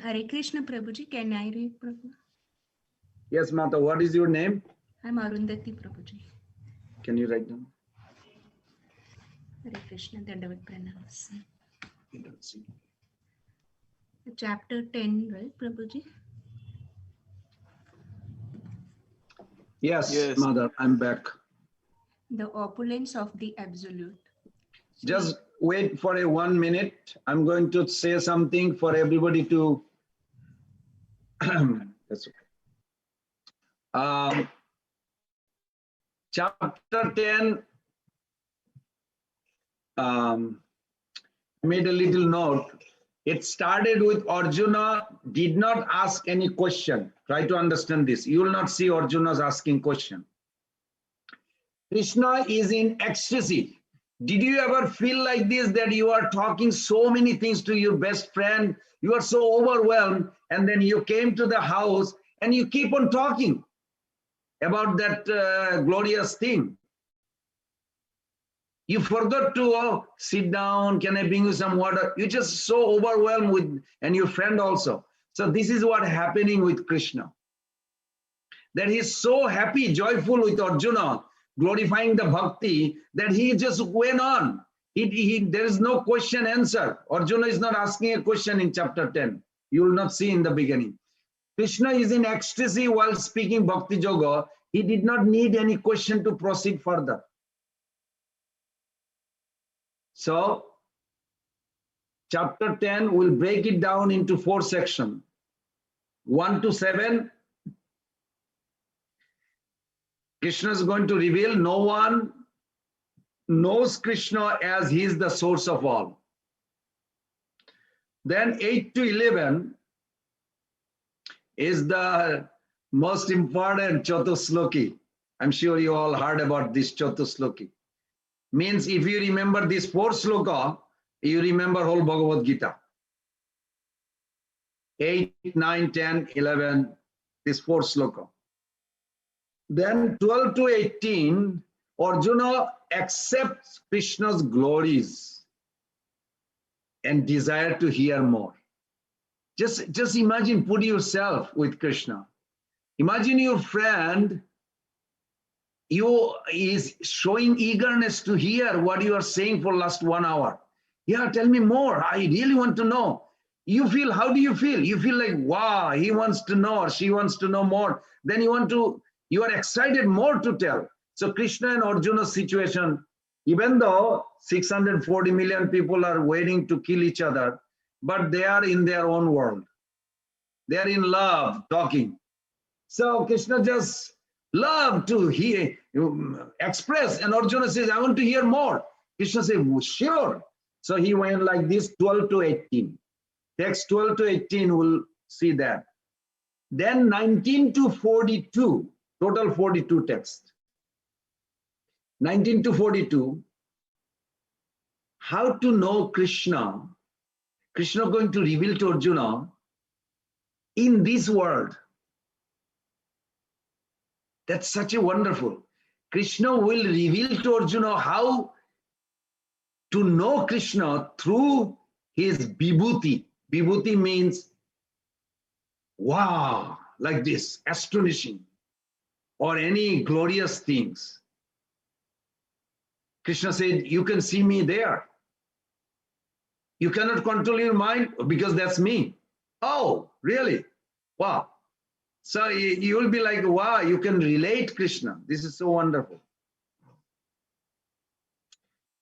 Hare Krishna Prabhuji, can I read Prabhu? Yes, Mata, what is your name? I'm Arundhati Prabhuji. Can you write down? Hare Krishna, Dandavat Pranams. You don't see. Chapter 10, right, Prabhuji? Yes, Mother, I'm back. The opulence of the Absolute. Just wait for a 1 minute. I'm going to say something for everybody to. That's okay. Chapter 10. Made a little note. It started with Arjuna did not ask any question. Try to understand this. You will not see Arjuna's asking question. Krishna is in ecstasy. Did you ever feel like this, that you are talking so many things to your best friend, you are so overwhelmed, and then you came to the house and you keep on talking about that glorious thing? You forgot to sit down, can I bring you some water? You're just so overwhelmed with, and your friend also. So this is what happening with Krishna. That he's so happy, joyful with Arjuna, glorifying the bhakti, that he just went on. There is no question answer. Arjuna is not asking a question in chapter 10. You will not see in the beginning. Krishna is in ecstasy while speaking Bhakti Yoga. He did not need any question to proceed further. So, chapter 10 will break it down into 4 sections. 1 to 7, Krishna is going to reveal no one knows Krishna as he is the source of all. Then 8 to 11 is the most important Chatusloki. I'm sure you all heard about this Chatusloki. Means if you remember this 4 sloka, you remember whole Bhagavad-Gita. 8, 9, 10, 11, this 4 sloka. Then 12 to 18, Arjuna accepts Krishna's glories and desire to hear more. Just imagine, put yourself with Krishna. Imagine your friend, is showing eagerness to hear what you are saying for last 1 hour. Yeah, tell me more. I really want to know. you feel, how do you feel? You feel like, wow, he wants to know or she wants to know more. Then you are excited more to tell. So Krishna and Arjuna's situation, even though 640 million people are waiting to kill each other, but they are in their own world. They are in love, talking. So Krishna just loved to hear, express, and Arjuna says, I want to hear more. Krishna says, sure. So he went like this, 12 to 18. Text 12 to 18, we'll see that. Then 19 to 42, total 42 text. 19 to 42, how to know Krishna. Krishna going to reveal to Arjuna in this world. That's such a wonderful. Krishna will reveal to Arjuna how to know Krishna through his vibhuti. Vibhuti means, wow, like this, astonishing, or any glorious things. Krishna said, you can see me there. You cannot control your mind because that's me. Oh, really? Wow. So you will be like, wow, you can relate Krishna. This is so wonderful.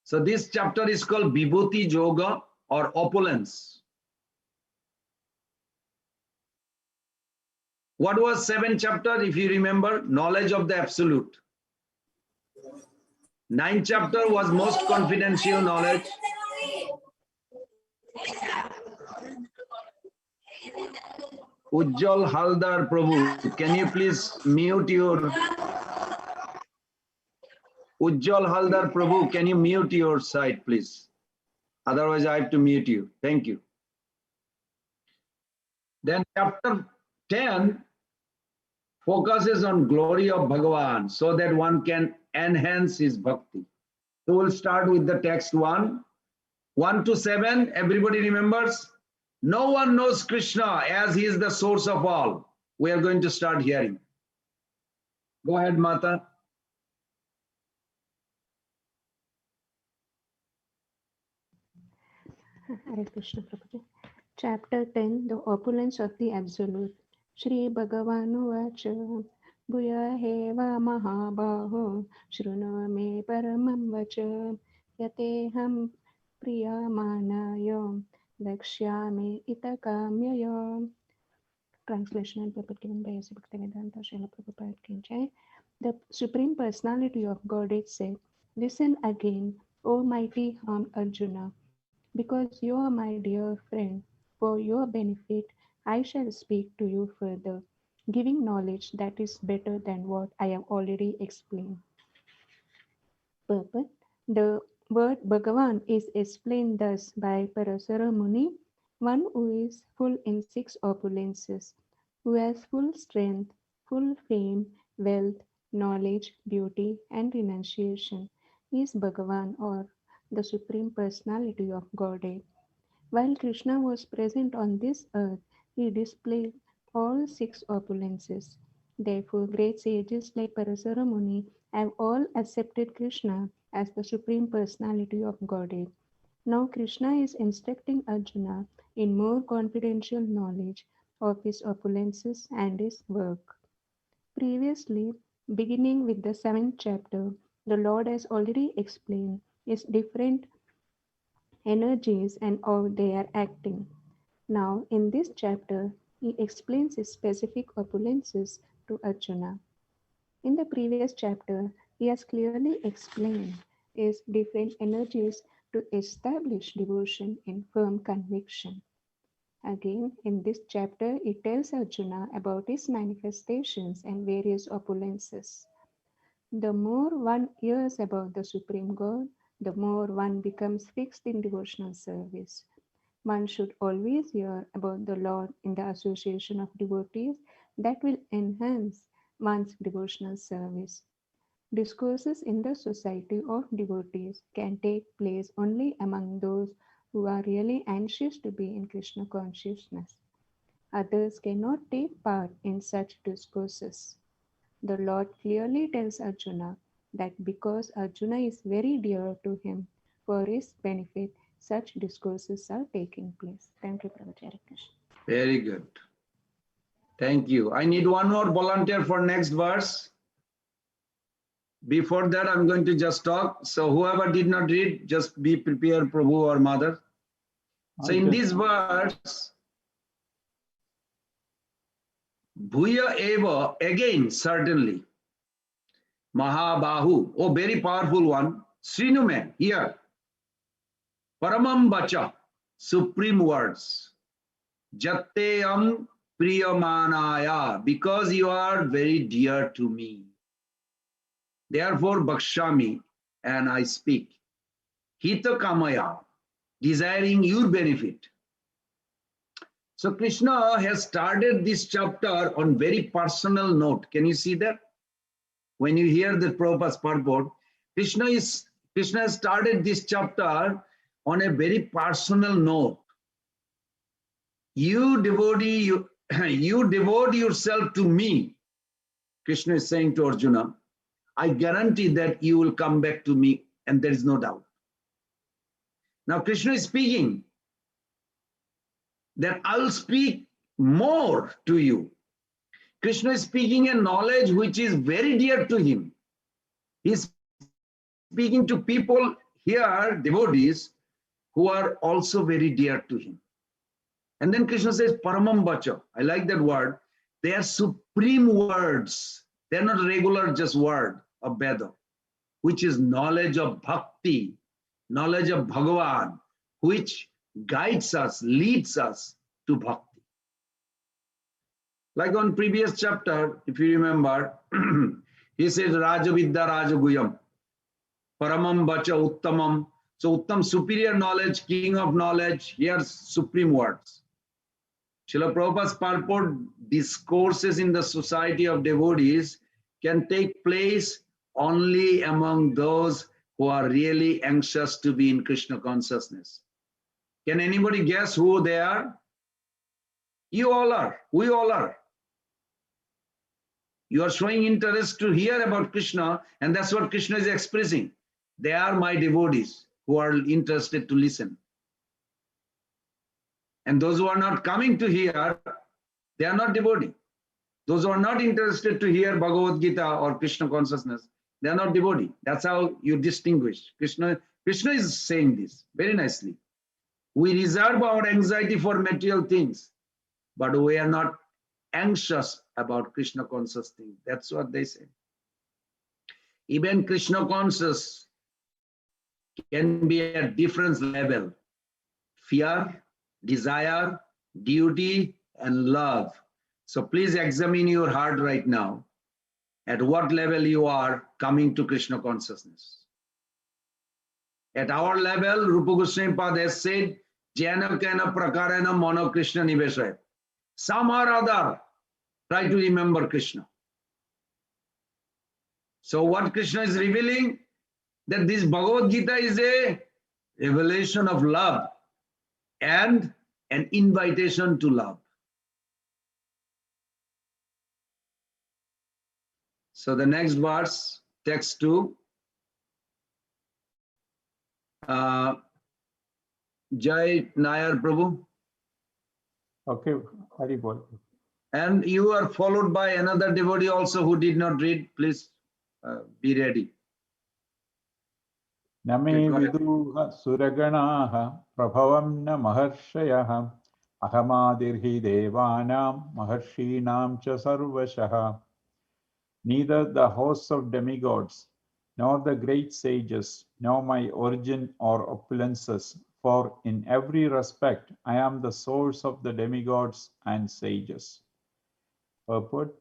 So this chapter is called Vibhuti Yoga or opulence. What was 7th chapter, if you remember? Knowledge of the absolute. 9th chapter was most confidential knowledge. Ujjal Haldar Prabhu, can you please mute your... Ujjal Haldar Prabhu, can you mute your side, please? Otherwise, I have to mute you. Thank you. Then chapter 10 focuses on glory of Bhagavan so that one can enhance his bhakti. So we'll start with the text 1. 1 to 7, everybody remembers? No one knows Krishna as he is the source of all. We are going to start hearing. Go ahead, Mata. Hare Krishna Prabhuji. Chapter 10, the opulence of the Absolute. Shri Bhagavanu Vacha Bhuya Heva Mahabaho Shruno Me Paramam Vacha Yateham Priyamanaya Lakshyami Itakamyaya. Translation and purport given by S. Bhaktivedanta Srila Prabhupada Ki Jai. The Supreme Personality of Godhead said, listen again, O mighty Arjuna, because you are my dear friend. For your benefit, I shall speak to you further, giving knowledge that is better than what I have already explained. Purport. The word Bhagavan is explained thus by Parasara Muni, one who is full in 6 opulences, who has full strength, full fame, wealth, knowledge, beauty, and renunciation, is Bhagavan or the Supreme Personality of Godhead. While Krishna was present on this earth, he displayed all 6 opulences. Therefore, great sages like Parasara Muni have all accepted Krishna as the Supreme Personality of Godhead. Now, Krishna is instructing Arjuna in more confidential knowledge of his opulences and his work. Previously, beginning with the 7th chapter, the Lord has already explained his different energies and how they are acting. Now, in this chapter, he explains his specific opulences to Arjuna. In the previous chapter, he has clearly explained his different energies to establish devotion in firm conviction. Again, in this chapter, he tells Arjuna about his manifestations and various opulences. The more one hears about the Supreme God, the more one becomes fixed in devotional service. One should always hear about the Lord in the association of devotees that will enhance one's devotional service. Discourses in the society of devotees can take place only among those who are really anxious to be in Krishna consciousness. Others cannot take part in such discourses. The Lord clearly tells Arjuna that because Arjuna is very dear to him, for his benefit, such discourses are taking place. Thank you, Prabhupada. Very good. Thank you. I need one more volunteer for next verse. Before that, I'm going to just talk. So whoever did not read, just be prepared, Prabhu or Mother. So in this verse, Bhuya Eva, again, certainly. Mahabahu, oh, very powerful one. Srinume, here. Paramam Bacha, supreme words. Jatteyam Priyamanaya, because you are very dear to me. Therefore, Bhakshami, and I speak. Hita Kamaya, desiring your benefit. So Krishna has started this chapter on very personal note. Can you see that? When you hear the Prabhupada's purport, Krishna has started this chapter on a very personal note. You devotee, you devote yourself to me. Krishna is saying to Arjuna, I guarantee that you will come back to me, and there is no doubt. Now Krishna is speaking that I'll speak more to you. Krishna is speaking a knowledge which is very dear to him. He's speaking to people here, devotees, who are also very dear to him. And then Krishna says, Paramam Bacha. I like that word. They are supreme words. They're not regular just word of Veda, which is knowledge of bhakti, knowledge of Bhagavan, which guides us, leads us to bhakti. Like on previous chapter, if you remember, he says, Rajavidya Rajaguyam, Paramam Bacha Uttamam. So Uttam, superior knowledge, king of knowledge, here's supreme words. Srila Prabhupada's purport, discourses in the society of devotees can take place only among those who are really anxious to be in Krishna consciousness. Can anybody guess who they are? You all are. We all are. You are showing interest to hear about Krishna, and that's what Krishna is expressing. They are my devotees who are interested to listen. And those who are not coming to hear, they are not devotee. Those who are not interested to hear Bhagavad-Gita or Krishna consciousness, they are not devotee. That's how you distinguish. Krishna is saying this very nicely. We reserve our anxiety for material things, but we are not anxious about Krishna conscious things. That's what they say. Even Krishna conscious can be at different level. Fear, desire, duty, and love. So please examine your heart right now. At what level you are coming to Krishna consciousness. At our level, Rupa Goswami Pad has said, Jana Kena Prakarana Mano Krishna Niveshay. Some or other, try to remember Krishna. So what Krishna is revealing? That this Bhagavad Gita is a revelation of love and an invitation to love. So the next verse, text 2. Jai Nayar Prabhu. Okay, Hari Bol. And you are followed by another devotee also who did not read. Please be ready. Name viduha suraganaha prabhavam na maharshayah ahamadirhi devanam maharshinam cha sarvashaha. Neither the hosts of demigods, nor the great sages, nor my origin or opulences, for in every respect I am the source of the demigods and sages. Purport,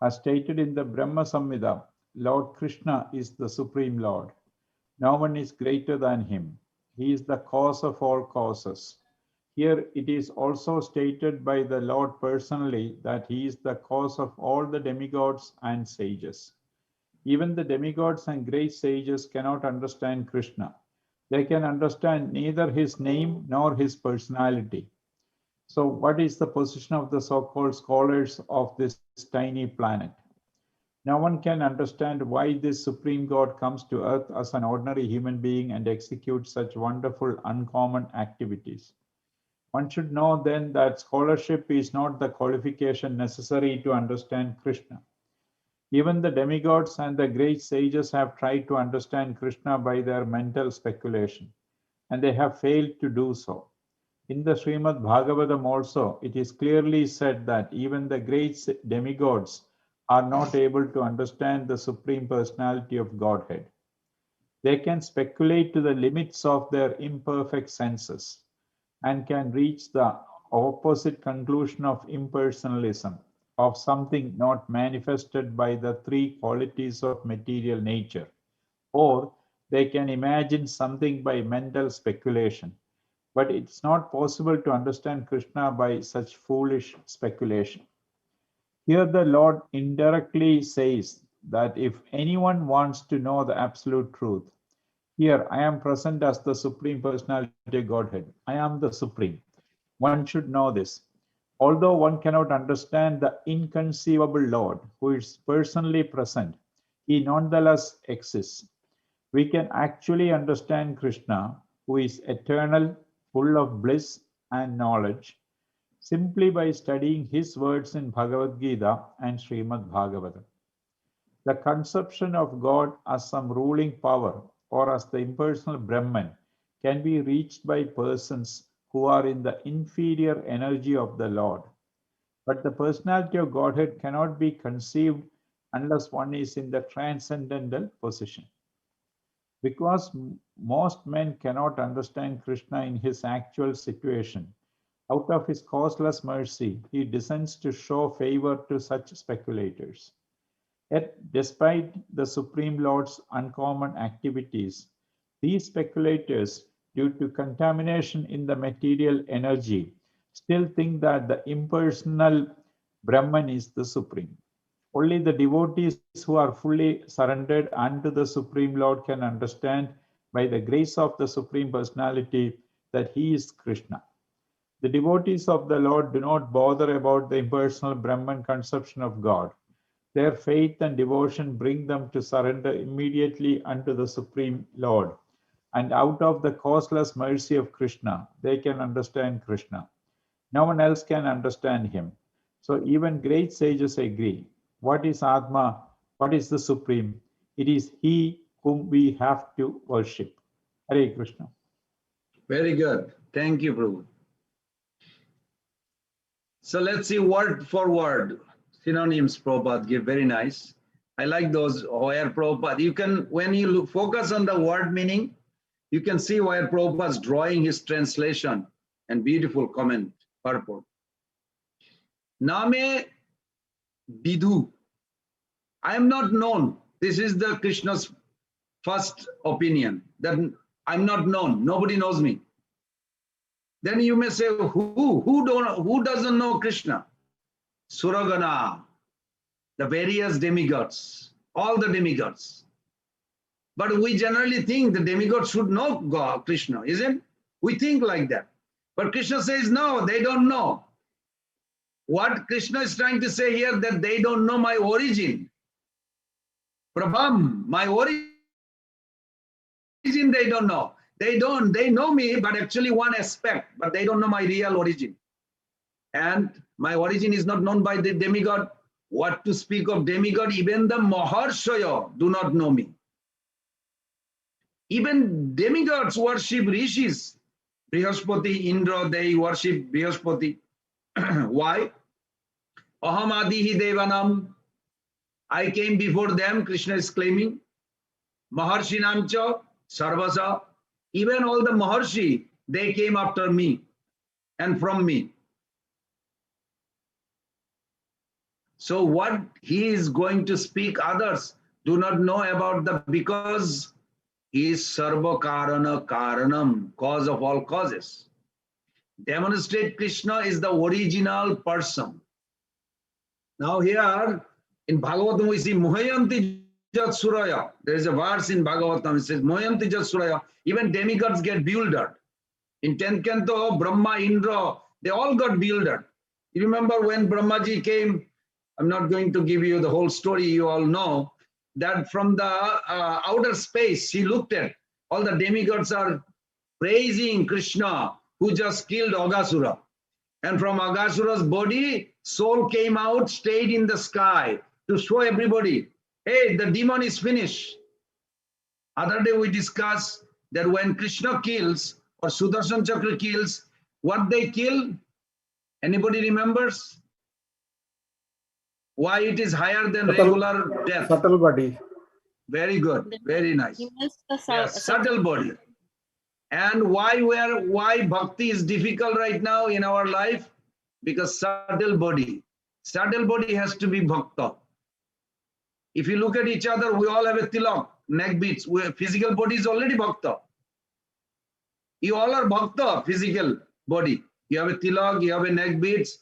as stated in the Brahma Samhita, Lord Krishna is the Supreme Lord. No one is greater than him. He is the cause of all causes. Here it is also stated by the Lord personally that he is the cause of all the demigods and sages. Even the demigods and great sages cannot understand Krishna. They can understand neither his name nor his personality. So what is the position of the so-called scholars of this tiny planet? No one can understand why this Supreme God comes to earth as an ordinary human being and executes such wonderful, uncommon activities. One should know then that scholarship is not the qualification necessary to understand Krishna. Even the demigods and the great sages have tried to understand Krishna by their mental speculation, and they have failed to do so. In the Srimad Bhagavatam also, it is clearly said that even the great demigods are not able to understand the Supreme Personality of Godhead. They can speculate to the limits of their imperfect senses and can reach the opposite conclusion of impersonalism, of something not manifested by the three qualities of material nature. Or they can imagine something by mental speculation. But it's not possible to understand Krishna by such foolish speculation. Here the Lord indirectly says that if anyone wants to know the absolute truth, here I am present as the Supreme Personality of Godhead. I am the Supreme. One should know this. Although one cannot understand the inconceivable Lord who is personally present, he nonetheless exists. We can actually understand Krishna, who is eternal, full of bliss and knowledge, simply by studying his words in Bhagavad-Gita and Srimad Bhagavatam. The conception of God as some ruling power or as the impersonal Brahman can be reached by persons who are in the inferior energy of the Lord. But the personality of Godhead cannot be conceived unless one is in the transcendental position. Because most men cannot understand Krishna in his actual situation, out of his causeless mercy, he descends to show favor to such speculators. Yet, despite the Supreme Lord's uncommon activities, these speculators, due to contamination in the material energy, still think that the impersonal Brahman is the Supreme. Only the devotees who are fully surrendered unto the Supreme Lord can understand by the grace of the Supreme Personality that he is Krishna. The devotees of the Lord do not bother about the impersonal Brahman conception of God. Their faith and devotion bring them to surrender immediately unto the Supreme Lord. And out of the causeless mercy of Krishna, they can understand Krishna. No one else can understand him. So even great sages agree. What is Atma? What is the Supreme? It is he whom we have to worship. Hare Krishna. Very good. Thank you, Prabhu. So let's see word for word. Synonyms Prabhupada give, very nice. I like those where Prabhupada, you can, when you look, focus on the word meaning, you can see where Prabhupada's drawing his translation and beautiful comment, purport. Name Bidhu. I am not known. This is the Krishna's first opinion, that I'm not known. Nobody knows me. Then you may say, who doesn't know Krishna? Suragana, the various demigods, all the demigods. But we generally think the demigods should know God, Krishna, isn't it? We think like that. But Krishna says, no, they don't know. What Krishna is trying to say here, that they don't know my origin. Prabham, my origin they don't know. They know me, but actually one aspect, but they don't know my real origin. And my origin is not known by the demigod. What to speak of demigod, even the Maharshaya do not know me. Even demigods worship rishis. Brihaspati, Indra, they worship Brihaspati. Why? Aham adihi devanam. I came before them, Krishna is claiming. Maharshinamcha sarvasa. Even all the Maharshi, they came after me and from me. So what he is going to speak, others do not know about the, because he is sarva karana karanam, cause of all causes. Demonstrate Krishna is the original person. Now here in Bhagavatam we see Mohayanti Jat Suraya. There is a verse in Bhagavatam, it says Mohayanti Jat Suraya. Even demigods get bewildered. In 10th canto, Brahma, Indra, they all got bewildered. You remember when Brahmaji came I'm not going to give you the whole story, you all know, that from the outer space, she looked at, all the demigods are praising Krishna, who just killed Aghasura. And from Aghasura's body, soul came out, stayed in the sky to show everybody, hey, the demon is finished. Other day we discussed that when Krishna kills or Sudarshan Chakra kills, what they kill? Anybody remembers? Why it is higher than regular death? Subtle body. Very good, very nice. Yes, subtle body. And why bhakti is difficult right now in our life? Because subtle body. Subtle body has to be bhakta. If you look at each other, we all have a tilak, neck beads. Physical body is already bhakta. You all are bhakta, physical body. You have a tilak, you have a neck beads.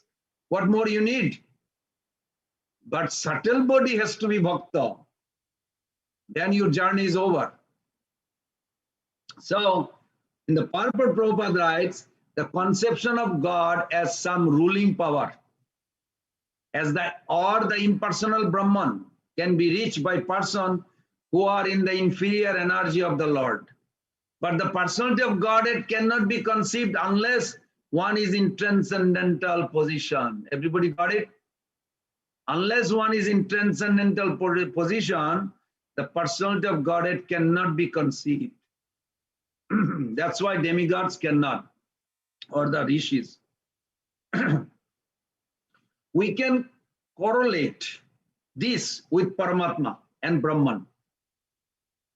What more you need? But subtle body has to be bhakta. Then your journey is over. So, in the purport, Prabhupada writes, the conception of God as some ruling power, as or the impersonal Brahman, can be reached by person who are in the inferior energy of the Lord. But the personality of Godhead cannot be conceived unless one is in transcendental position. Everybody got it? Unless one is in transcendental position, the personality of Godhead cannot be conceived. That's why demigods cannot, or the rishis. We can correlate this with Paramatma and Brahman.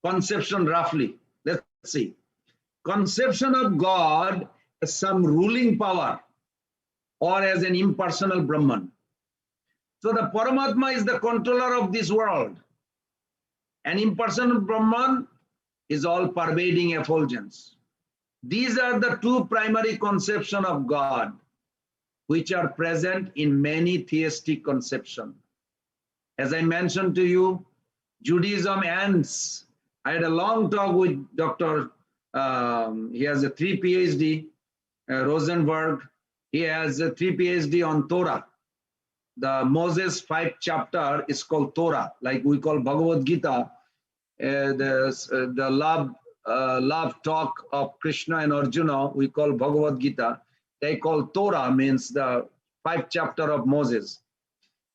Conception roughly. Let's see. Conception of God as some ruling power or as an impersonal Brahman. So the Paramatma is the controller of this world. An impersonal Brahman is all pervading effulgence. These are the two primary conceptions of God, which are present in many theistic conceptions. As I mentioned to you, Judaism ends. I had a long talk with Dr. He has a 3 PhD, Rosenberg. He has a 3 PhD on Torah. The Moses 5th chapter is called Torah, like we call Bhagavad-Gita. The love talk of Krishna and Arjuna, we call Bhagavad-Gita. They call Torah, means the 5th chapter of Moses.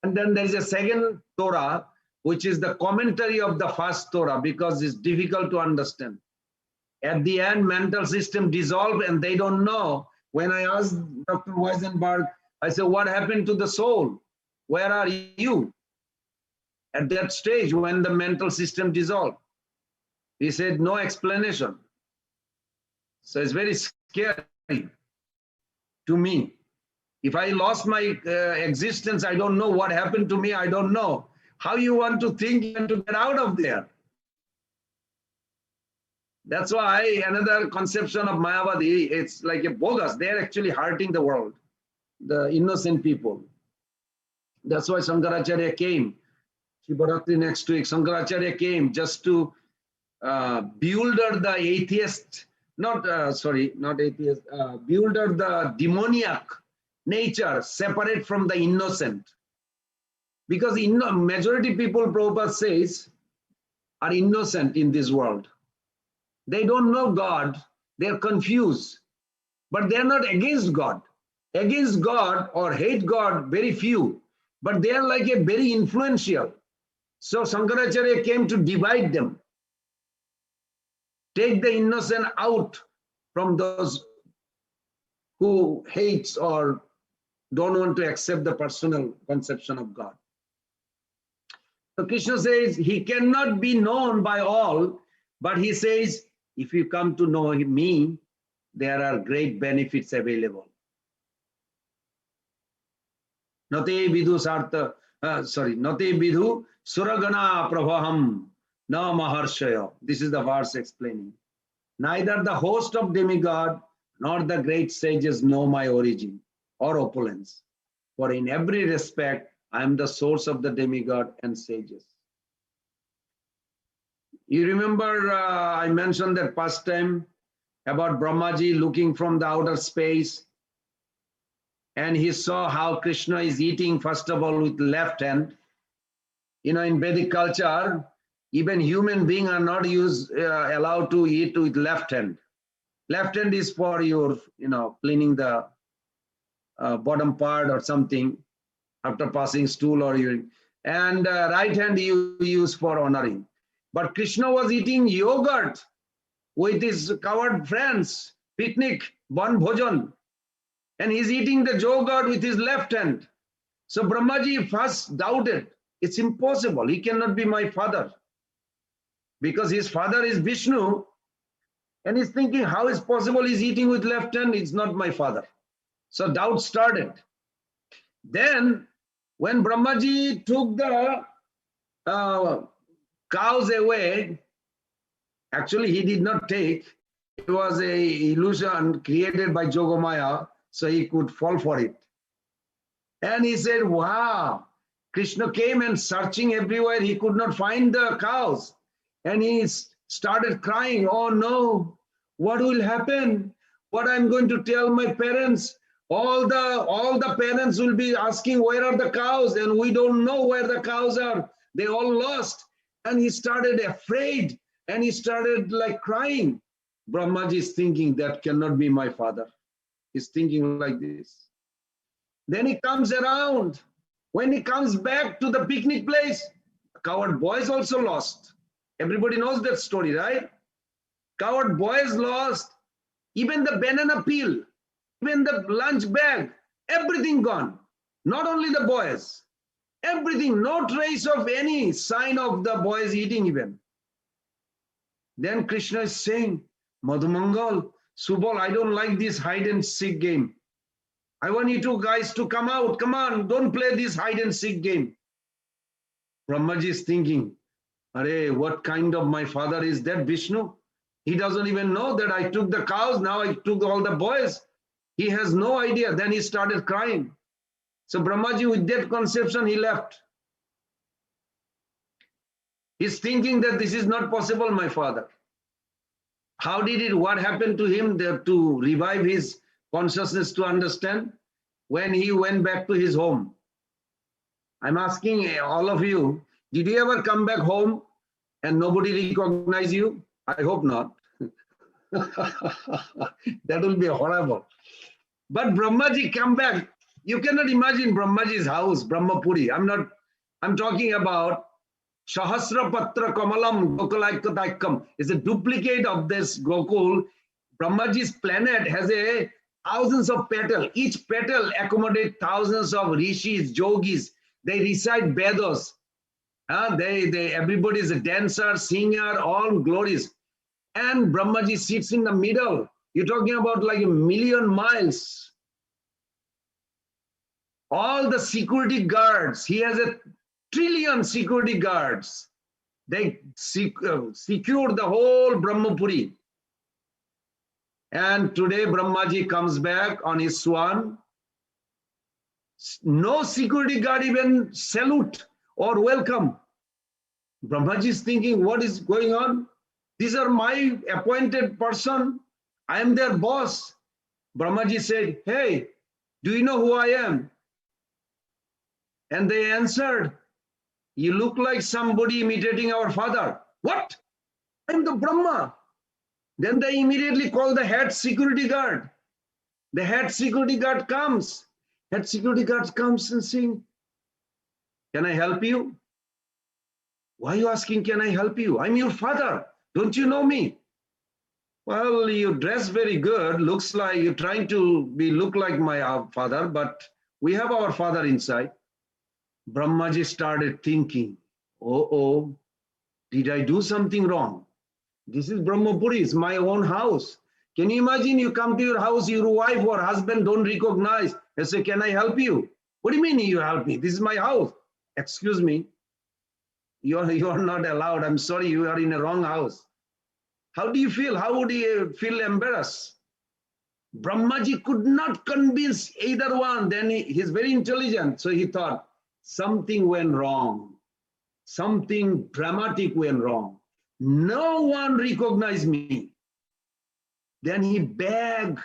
And then there is a second Torah, which is the commentary of the first Torah, because it's difficult to understand. At the end, mental system dissolved and they don't know. When I asked Dr. Weisenberg, I said, what happened to the soul? Where are you? At that stage, when the mental system dissolved. He said, no explanation. So it's very scary to me. If I lost my existence, I don't know what happened to me, I don't know. How you want to think and to get out of there? That's why another conception of Mayavadi, it's like a bogus. They're actually hurting the world, the innocent people. That's why Shankaracharya came. Shivaratri next week, Shankaracharya came just to bewilder the atheist, bewilder the demoniac nature, separate from the innocent. Because majority people, Prabhupada says, are innocent in this world. They don't know God, they're confused, but they're not against God. Against God or hate God, very few, but they're like a very influential. So Shankaracharya came to divide them. Take the innocent out from those who hates or don't want to accept the personal conception of God. So Krishna says he cannot be known by all, but he says, if you come to know me, there are great benefits available. Nate vidhu nate vidhu suragana prabhaham na maharshaya. This is the verse explaining. Neither the host of demigod nor the great sages know my origin or opulence. For in every respect, I am the source of the demigod and sages. You remember I mentioned that past time about Brahmaji looking from the outer space. and he saw how Krishna is eating, first of all, with left hand. You know, in Vedic culture, even human beings are not allowed to eat with left hand. Left hand is for your, cleaning the bottom part or something after passing stool or urine. And right hand you use for honoring. But Krishna was eating yogurt with his coward friends, picnic, Ban Bhojan. And he's eating the yogurt with his left hand. So Brahmaji first doubted, it's impossible, he cannot be my father. Because his father is Vishnu. And he's thinking, how is possible he's eating with left hand? It's not my father. So doubt started. Then when Brahmaji took the cows away, actually he did not take, it was an illusion created by Jogamaya, so he could fall for it. And he said, wow, Krishna came and searching everywhere, he could not find the cows. And he started crying, oh no, what will happen? What I'm going to tell my parents? All the parents will be asking, where are the cows? And we don't know where the cows are. They all lost. And he started afraid and he started like crying. Brahmaji is thinking, that cannot be my father. He's thinking like this. Then he comes around. When he comes back to the picnic place, coward boys also lost. Everybody knows that story, right? Coward boys lost. Even the banana peel, even the lunch bag, everything gone. Not only the boys, everything, no trace of any sign of the boys eating even. Then Krishna is saying, Madhumangal, Subal, I don't like this hide and seek game. I want you two guys to come out. Come on, don't play this hide and seek game. Brahmaji is thinking, Arey, what kind of my father is that, Vishnu? He doesn't even know that I took the cows, now I took all the boys. He has no idea. Then he started crying. So Brahmaji, with that conception, he left. He's thinking that this is not possible, my father. How did it, what happened to him to revive his consciousness to understand? When he went back to his home. I'm asking all of you, did you ever come back home and nobody recognize you? I hope not. That will be horrible. But Brahmaji come back. You cannot imagine Brahmaji's house, Brahmapuri. I'm talking about Sahasra Patra Kamalam Gokulaikataikam. It's a duplicate of this Gokul. Brahmaji's planet has thousands of petals. Each petal accommodates thousands of rishis, yogis. They recite Vedas. Everybody is a dancer, singer, all glories. And Brahmaji sits in the middle. You're talking about like 1,000,000 miles. All the security guards, he has 1 trillion security guards. They secure the whole Brahmapuri. And today Brahmaji comes back on his swan. No security guard even salute or welcome. Brahmaji is thinking, what is going on? These are my appointed person. I am their boss. Brahmaji said, hey, do you know who I am? And they answered, you look like somebody imitating our father. What? I'm the Brahma. Then they immediately call the head security guard. The head security guard comes. Head security guard comes and saying, can I help you? Why are you asking, can I help you? I'm your father. Don't you know me? Well, you dress very good. Looks like you're trying to look like my father, but we have our father inside. Brahmaji started thinking, oh, did I do something wrong? This is Brahmapuri, it's my own house. Can you imagine you come to your house, your wife or husband don't recognize and say, can I help you? What do you mean you help me? This is my house. Excuse me. You are not allowed. I'm sorry, you are in a wrong house. How do you feel? How would you feel embarrassed? Brahmaji could not convince either one. Then he's very intelligent. So he thought, something went wrong. Something dramatic went wrong. No one recognized me. Then he begged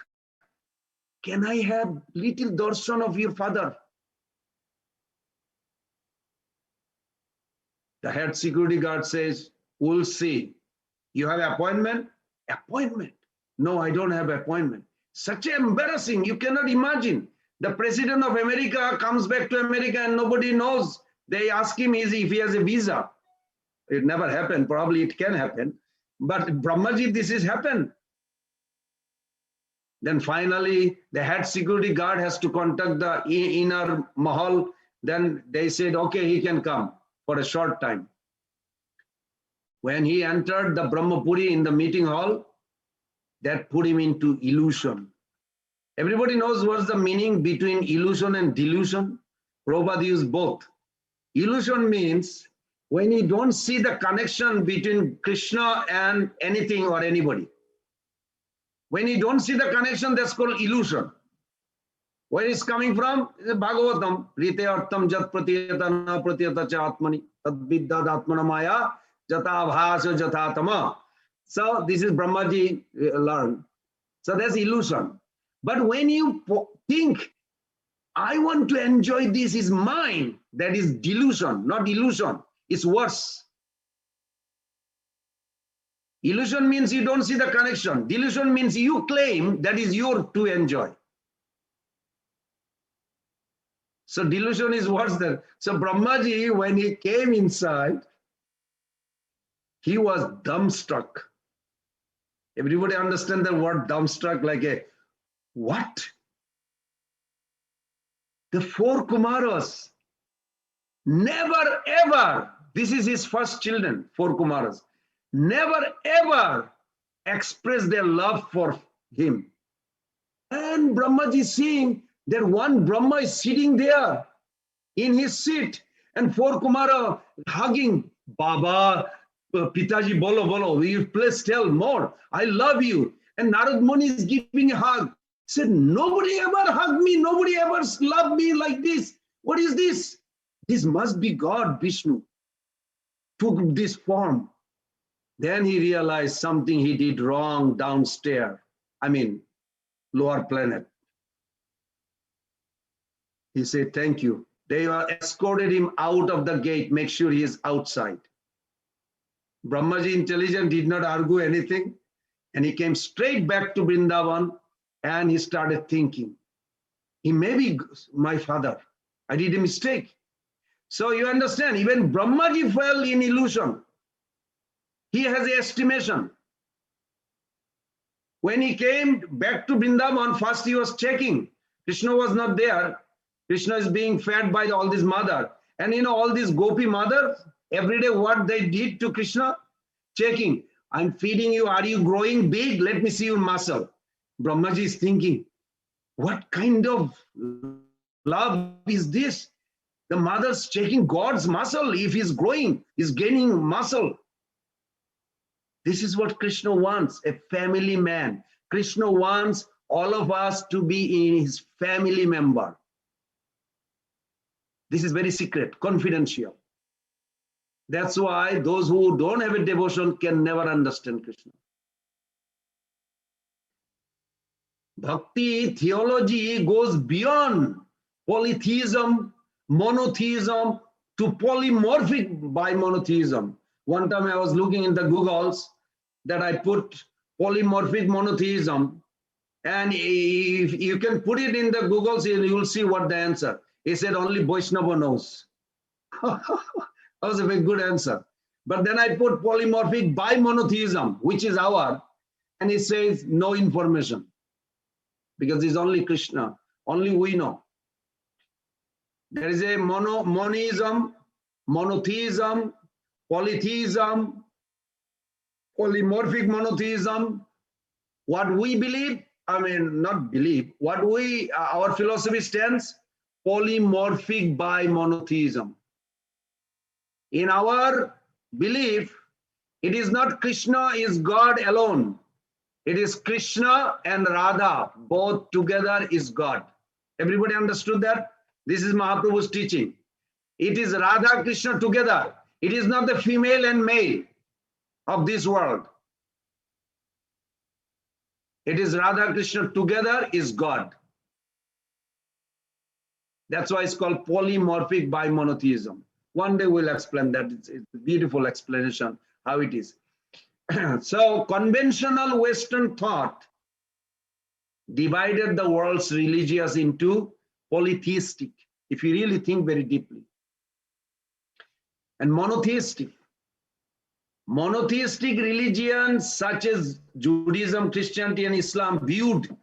can I have little darshan of your father? The head security guard says, we'll see. You have appointment? Appointment. No, I don't have appointment. Such embarrassing, you cannot imagine. The president of America comes back to America and nobody knows. They ask him if he has a visa. It never happened. Probably it can happen. But Brahmaji, this has happened. Then finally, the head security guard has to contact the inner mahal. Then they said, okay, he can come for a short time. When he entered the Brahmapuri in the meeting hall, that put him into illusion. Everybody knows what's the meaning between illusion and delusion. Prabhupada used both. Illusion means when you don't see the connection between Krishna and anything or anybody. When you don't see the connection, that's called illusion. Where is coming from? Bhagavatam. Rite artam jat pratiyata na pratiyata cha atmani. Tad viddad atmana maya jata bhasa jatatama. So this is Brahmaji learned. So that's illusion. But when you think, I want to enjoy this is mine, that is delusion, not illusion. It's worse. Illusion means you don't see the connection. Delusion means you claim that is yours to enjoy. So delusion is worse than. So Brahmaji, when he came inside, he was dumbstruck. Everybody understand the word dumbstruck like a what? The four Kumaras never ever, this is his first children, four Kumaras, never ever expressed their love for him. And Brahmaji seeing that one Brahma is sitting there in his seat and four Kumara hugging, Baba, Pitaji, bolo, bolo, you please tell more. I love you. And Narad Muni is giving a hug. He said, nobody ever hugged me. Nobody ever loved me like this. What is this? This must be God, Vishnu, took this form. Then he realized something he did wrong downstairs. I mean, lower planet. He said, thank you. They escorted him out of the gate, make sure he is outside. Brahmaji, intelligent, did not argue anything. And he came straight back to Vrindavan and he started thinking, he may be my father. I did a mistake. So you understand, even Brahmaji fell in illusion. He has an estimation. When he came back to Vrindavan, first he was checking. Krishna was not there. Krishna is being fed by all these mother. And you know, all these gopi mothers, every day what they did to Krishna? Checking. I'm feeding you. Are you growing big? Let me see your muscle. Brahmaji is thinking, what kind of love is this? The mother's checking God's muscle. If he's growing, he's gaining muscle. This is what Krishna wants, a family man. Krishna wants all of us to be in his family member. This is very secret, confidential. That's why those who don't have a devotion can never understand Krishna. Bhakti theology goes beyond polytheism, monotheism to polymorphic bimonotheism. One time I was looking in the Googles that I put polymorphic monotheism, and if you can put it in the Googles, you will see what the answer. He said only Vaishnava knows. That was a very good answer. But then I put polymorphic bimonotheism, which is our, and it says no information. Because it's only Krishna, only we know. There is a monism, monotheism, polytheism, polymorphic monotheism. What we believe, I mean, not believe, what we, our philosophy stands, polymorphic bimonotheism. In our belief, it is not Krishna is God alone. It is Krishna and Radha, both together is God. Everybody understood that? This is Mahaprabhu's teaching. It is Radha, Krishna together. It is not the female and male of this world. It is Radha, Krishna together is God. That's why it's called polymorphic bimonotheism. One day we'll explain that. It's a beautiful explanation how it is. So conventional Western thought divided the world's religions into polytheistic, if you really think very deeply, and monotheistic. Monotheistic religions such as Judaism, Christianity, and Islam viewed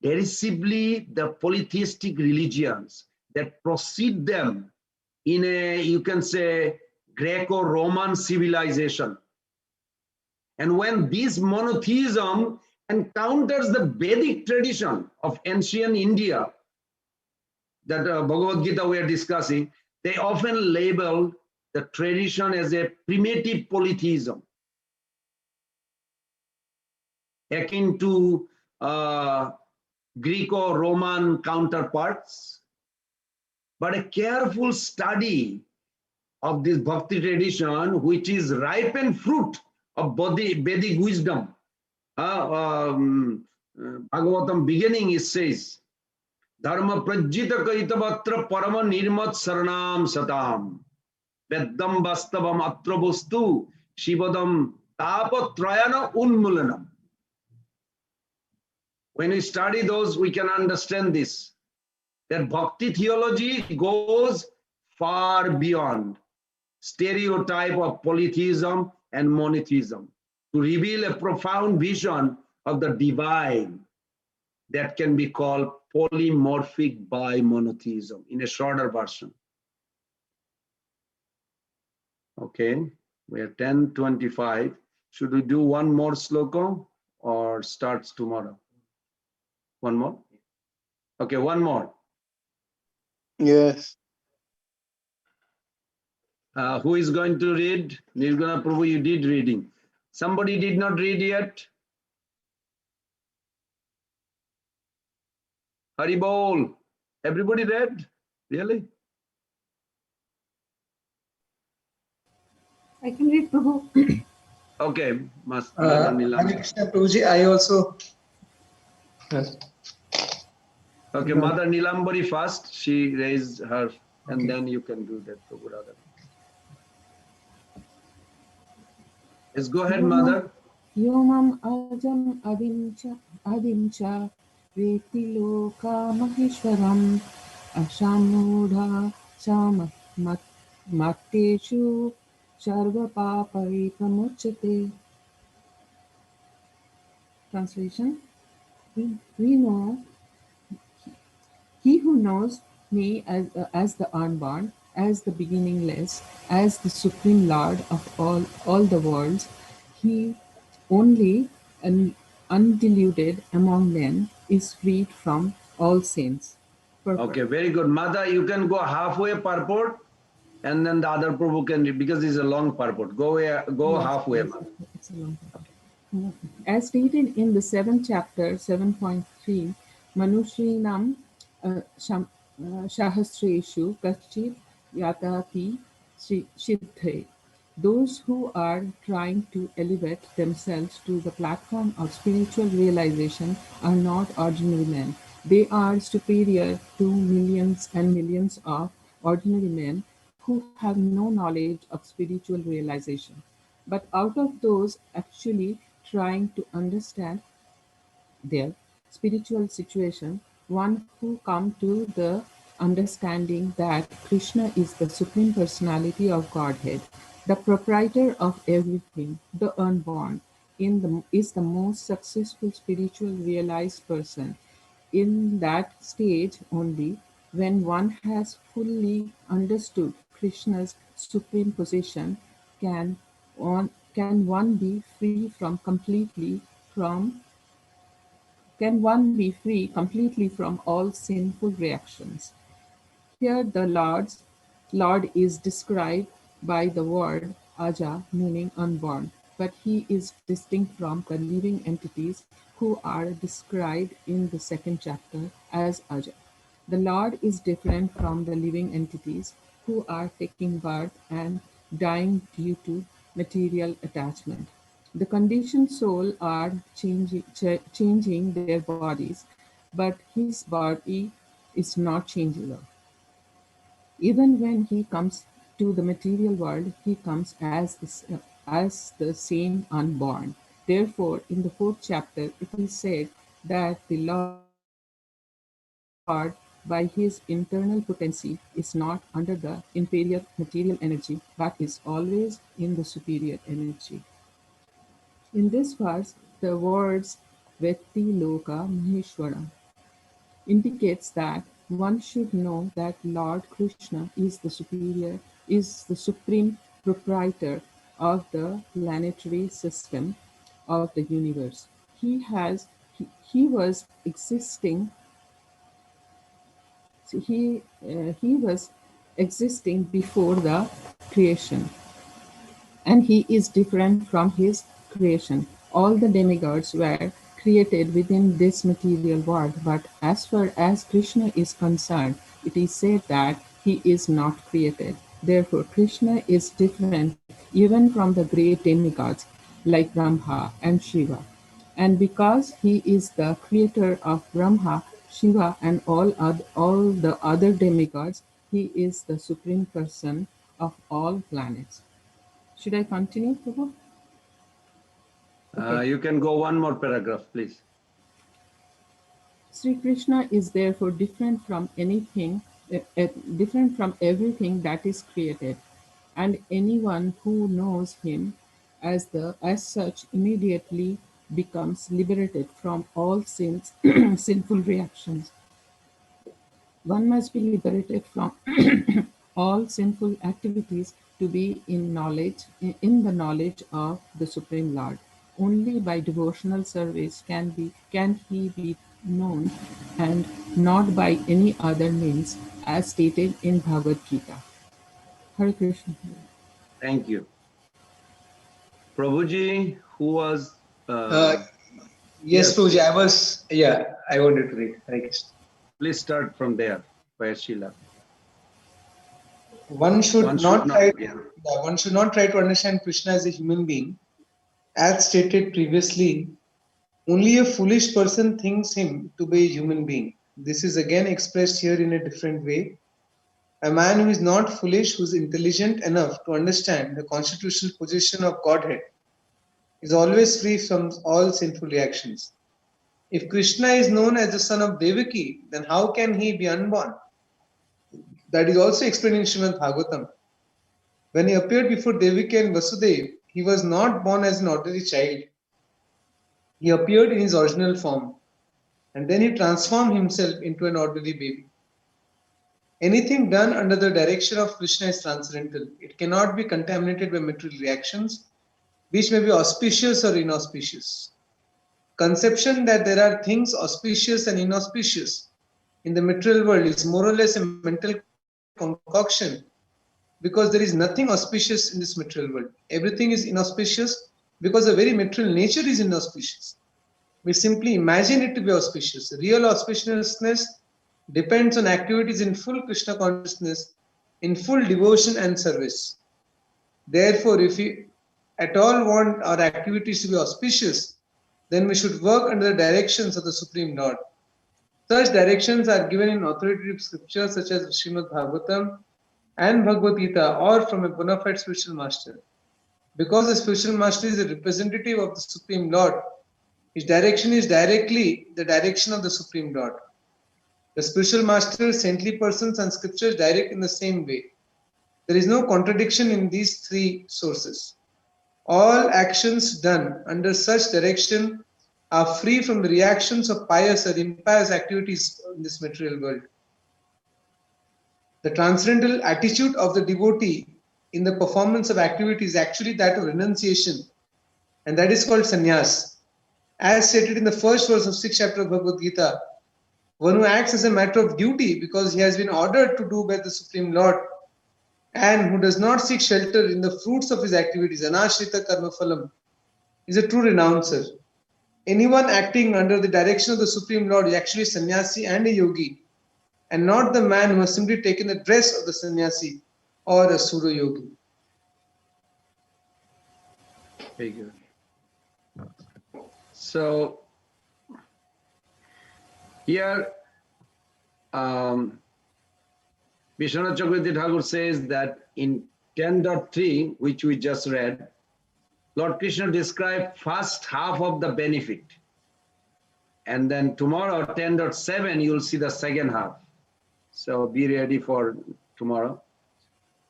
derisively the polytheistic religions that precede them in a, you can say, Greco-Roman civilization. And when this monotheism encounters the Vedic tradition of ancient India that Bhagavad-Gita we are discussing, they often label the tradition as a primitive polytheism, akin to Greco-Roman counterparts. But a careful study of this bhakti tradition, which is ripened fruit of Vedic wisdom. Bhagavatam beginning, it says, Dharma prajita kaitavatra parama nirmat saranam satam Veddam vastavam atrabustu shivadam tapatrayana unmulanam. When we study those, we can understand this, that bhakti theology goes far beyond stereotype of polytheism and monotheism to reveal a profound vision of the divine that can be called polymorphic bimonotheism in a shorter version. Okay, we are 10:25. Should we do one more sloka or starts tomorrow? One more? Okay, one more. Yes. Who is going to read? Nirguna Prabhu, you did reading. Somebody did not read yet? Haribol. Everybody read? Really? I can read, Prabhu. Okay, Mother Hare Nilam. Krishna Prabhuji, I also. Yes. Okay, Mother Nilambari first. She raised her, and then you can do that, Prabhu Radha. Yes, go ahead, Mother. Yomam ajam adimcha veti loka maheshwaram ashamudha sama mateshu sarva papai pramuchate. Translation: We know he who knows me as the unborn, as the beginningless, as the supreme Lord of all the worlds, he only and undiluted among them is freed from all sins. Purport. Okay, very good. Mother, you can go halfway purport, and then the other Prabhu can read, because it's a long purport. Go Yes, halfway, yes, Mother. it's a long purport. As stated in the 7th chapter, 7.3, Manushinam Shahasreshu Kachit Yatati Siddhe. Those who are trying to elevate themselves to the platform of spiritual realization are not ordinary men. They are superior to millions and millions of ordinary men who have no knowledge of spiritual realization. But out of those actually trying to understand their spiritual situation, one who come to the understanding that Krishna is the Supreme Personality of Godhead, the proprietor of everything, the unborn, is the most successful spiritual realized person. In that stage only, when one has fully understood Krishna's supreme position, can one be free completely from all sinful reactions. Here the Lord is described by the word Aja, meaning unborn, but he is distinct from the living entities who are described in the 2nd chapter as Aja. The Lord is different from the living entities who are taking birth and dying due to material attachment. The conditioned soul are changing their bodies, but his body is not changeable. Even when he comes to the material world, he comes as the same unborn. Therefore, in the fourth chapter, it is said that the Lord, by his internal potency, is not under the inferior material energy, but is always in the superior energy. In this verse, the words Vetti Loka Maheshwara indicates that one should know that Lord Krishna is the supreme proprietor of the planetary system of the universe. He was existing. He was existing before the creation, and he is different from his creation. All the demigods were created within this material world, but as far as Krishna is concerned, it is said that he is not created. Therefore, Krishna is different even from the great demigods like Brahma and Shiva. And because he is the creator of Brahma, Shiva, and all the other demigods, he is the supreme person of all planets. Should I continue, Prabhu? Okay. You can go one more paragraph, please. Sri Krishna is therefore different from different from everything that is created, and anyone who knows him as such immediately becomes liberated from all sins, sinful reactions. One must be liberated from all sinful activities to be in the knowledge of the Supreme Lord. Only by devotional service can he be known, and not by any other means, as stated in Bhagavad-Gita. Hare Krishna. Thank you. Prabhuji, who was... Yes, Prabhuji, I wanted to read. Hare Krishna. Please start from there, where she left. One should not try to understand Krishna as a human being. As stated previously, only a foolish person thinks him to be a human being. This is again expressed here in a different way. A man who is not foolish, who is intelligent enough to understand the constitutional position of Godhead, is always free from all sinful reactions. If Krishna is known as the son of Devaki, then how can he be unborn? That is also explained in Srimad Bhagavatam. When he appeared before Devaki and Vasudeva, he was not born as an ordinary child. He appeared in his original form, and then he transformed himself into an ordinary baby. Anything done under the direction of Krishna is transcendental. It cannot be contaminated by material reactions, which may be auspicious or inauspicious. Conception that there are things auspicious and inauspicious in the material world is more or less a mental concoction, because there is nothing auspicious in this material world. Everything is inauspicious because the very material nature is inauspicious. We simply imagine it to be auspicious. Real auspiciousness depends on activities in full Krishna consciousness, in full devotion and service. Therefore, if we at all want our activities to be auspicious, then we should work under the directions of the Supreme Lord. Such directions are given in authoritative scriptures such as Srimad Bhagavatam and Bhagavad-Gita, or from a bona fide spiritual master. Because the spiritual master is a representative of the Supreme Lord, his direction is directly the direction of the Supreme Lord. The spiritual master, saintly persons, and scriptures direct in the same way. There is no contradiction in these three sources. All actions done under such direction are free from the reactions of pious or impious activities in this material world. The transcendental attitude of the devotee in the performance of activity is actually that of renunciation, and that is called sannyas. As stated in the first verse of 6th chapter of Bhagavad-Gita, one who acts as a matter of duty because he has been ordered to do by the Supreme Lord, and who does not seek shelter in the fruits of his activities, anashrita karma phalam, is a true renouncer. Anyone acting under the direction of the Supreme Lord is actually a sannyasi and a yogi, and not the man who has simply taken the dress of the sannyasi or a pseudo yogi. Very good. So here Vishwanath Chakravarti Thakur says that in 10.3, which we just read, Lord Krishna described first half of the benefit. And then tomorrow, 10.7, you'll see the second half. So be ready for tomorrow.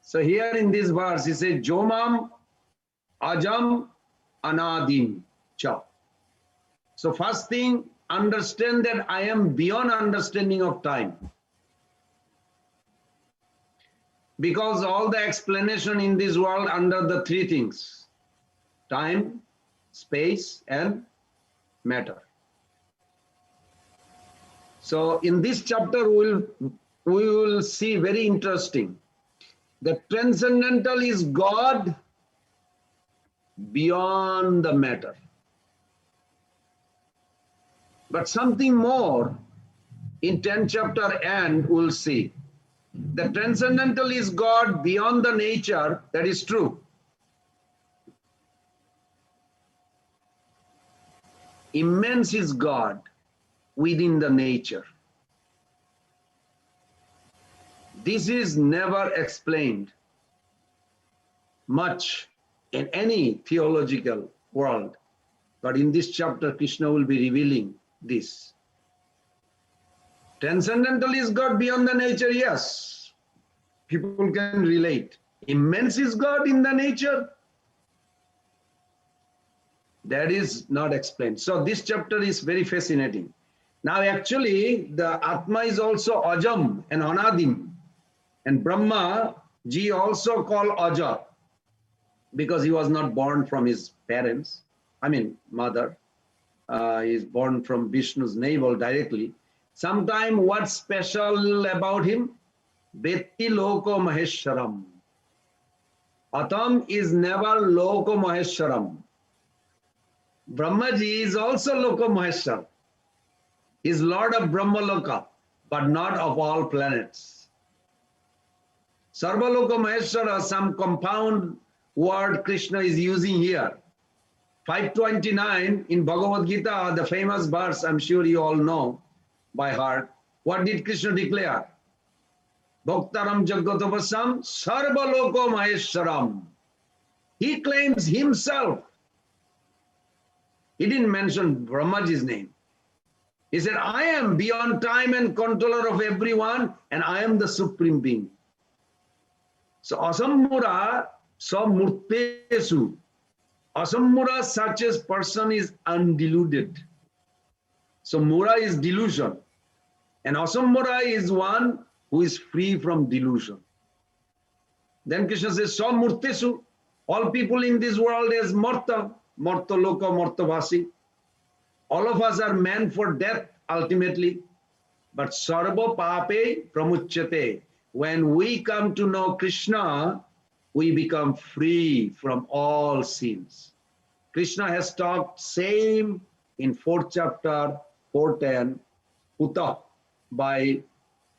So here in this verse, he says, Jomam Ajam Anadim Cha. So first thing, understand that I am beyond understanding of time. Because all the explanation in this world under the three things: time, space, and matter. So in this chapter, we will see very interesting. The transcendental is God beyond the matter. But something more in 10th chapter end we'll see. The transcendental is God beyond the nature, that is true. Immense is God within the nature. This is never explained much in any theological world. But in this chapter, Krishna will be revealing this. Transcendental is God beyond the nature, yes. People can relate. Immense is God in the nature. That is not explained. So this chapter is very fascinating. Now actually, the Atma is also Ajam and Anadim. And Brahma ji also called Aja, because he was not born from his parents, mother. He is born from Vishnu's navel directly. Sometime what's special about him? Vetti Loko Maheswaram. Atam is never Loko Maheswaram. Brahmaji is also Loko Maheshwar. He is Lord of Brahmaloka, but not of all planets. Sarva Loko Maheshwara, some compound word Krishna is using here. 529 in Bhagavad-Gita, the famous verse, I'm sure you all know by heart. What did Krishna declare? Bhaktaram Jagatavasam Sarva Loko Maheshwaram. He claims himself. He didn't mention Brahmaji's name. He said, I am beyond time and controller of everyone, and I am the supreme being. So Asammura Samurtesu. Asammura, such as person, is undeluded. So Mura is delusion. And Asammura is one who is free from delusion. Then Krishna says, Samurtesu. All people in this world is Marta. Marta Loka, Marta Vasi. All of us are meant for death ultimately. But Sarva Pape Pramuchyate. When we come to know Krishna, we become free from all sins. Krishna has talked same in 4th chapter, 410, Uta. By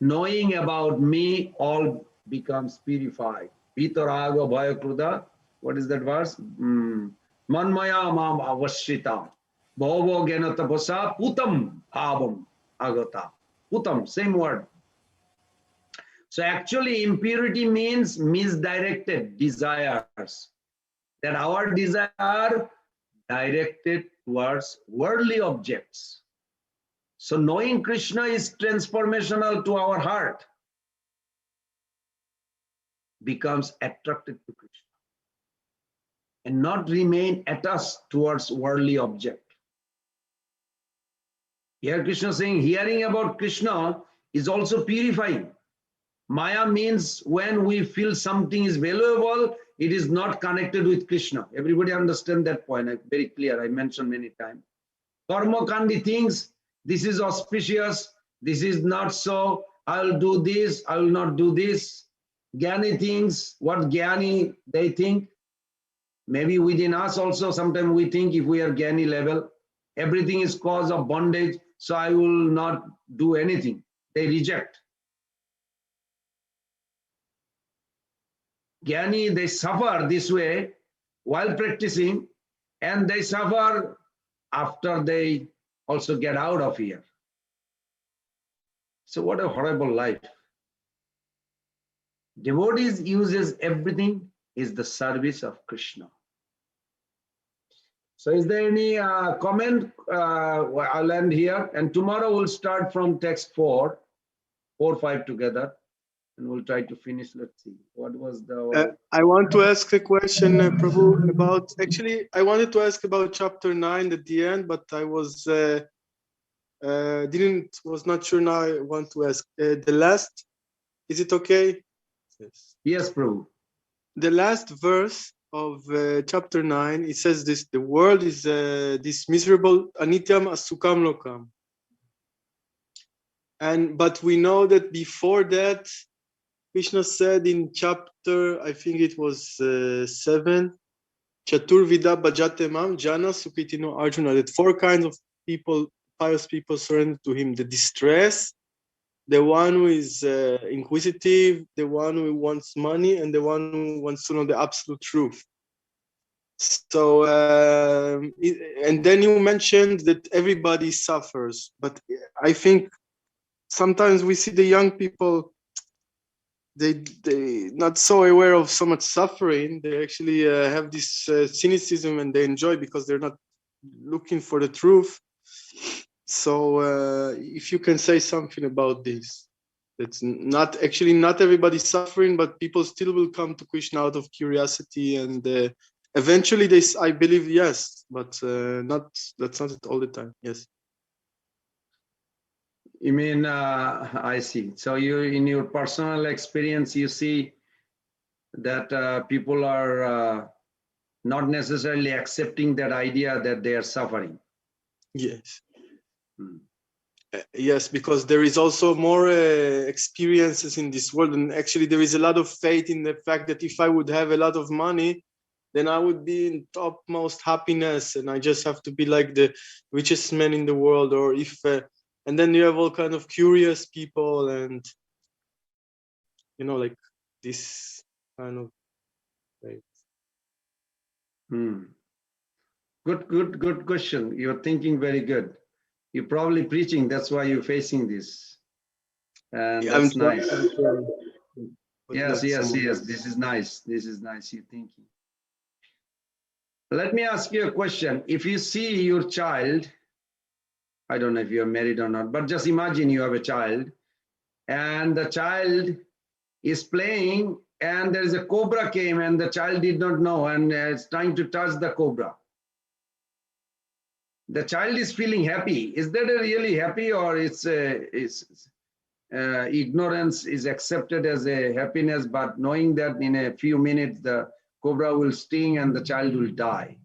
knowing about me, all becomes purified. Vitaraga Bhaya Kruda. What is that verse? Manmaya mam avashita. Bhava gena tapasa putam bhavam agata. Putam, same word. So actually impurity means misdirected desires. That our desire are directed towards worldly objects. So knowing Krishna is transformational to our heart. Becomes attracted to Krishna. And not remain attached towards worldly object. Here Krishna is saying, hearing about Krishna is also purifying. Maya means when we feel something is valuable, it is not connected with Krishna. Everybody understand that point, very clear, I mentioned many times. Karma kandi things, this is auspicious, this is not so, I will do this, I will not do this. Jnani things, what Jnani they think. Maybe within us also, sometimes we think if we are Jnani level, everything is cause of bondage, so I will not do anything. They reject. Jnani, they suffer this way while practicing, and they suffer after they also get out of here. So what a horrible life. Devotees uses everything is the service of Krishna. So is there any comment? I'll end here, and tomorrow we'll start from text 4, 5 together, and we'll try to finish. Let's see, what was the... I want to ask a question, Prabhu, about, actually, I wanted to ask about chapter 9 at the end, but I was not sure now. I want to ask the last, is it okay? Yes, Prabhu. The last verse of chapter 9, it says this: the world is this miserable anityam asukam lokam. But we know that before that, Krishna said in chapter, I think it was 7, Chaturvida Bhajatemam Jana Sukritino Arjuna, that 4 kinds of people, pious people, surrender to him: the distress, the one who is inquisitive, the one who wants money, and the one who wants to know the absolute truth. So, and then you mentioned that everybody suffers, but I think sometimes we see the young people, they not so aware of so much suffering. They actually have this cynicism, and they enjoy because they're not looking for the truth. So if you can say something about this, that's not everybody suffering, but people still will come to Krishna out of curiosity, and eventually I believe, yes, but that's not all the time. Yes. You mean, I see. So you, in your personal experience, you see that people are not necessarily accepting that idea that they are suffering. Yes. Yes, because there is also more experiences in this world, and actually there is a lot of faith in the fact that if I would have a lot of money, then I would be in topmost happiness, and I just have to be like the richest man in the world. Or if, and then you have all kind of curious people, and like this kind of faith. Good question. You're thinking very good. You're probably preaching, that's why you're facing this. And that's nice. Yes. This is nice. This is nice, you're thinking. Let me ask you a question. If you see your child, I don't know if you're married or not, but just imagine you have a child, and the child is playing, and there is a cobra came, and the child did not know, and is trying to touch the cobra. The child is feeling happy. Is that a really happy, or it's ignorance is accepted as a happiness, but knowing that in a few minutes the cobra will sting and the child will die?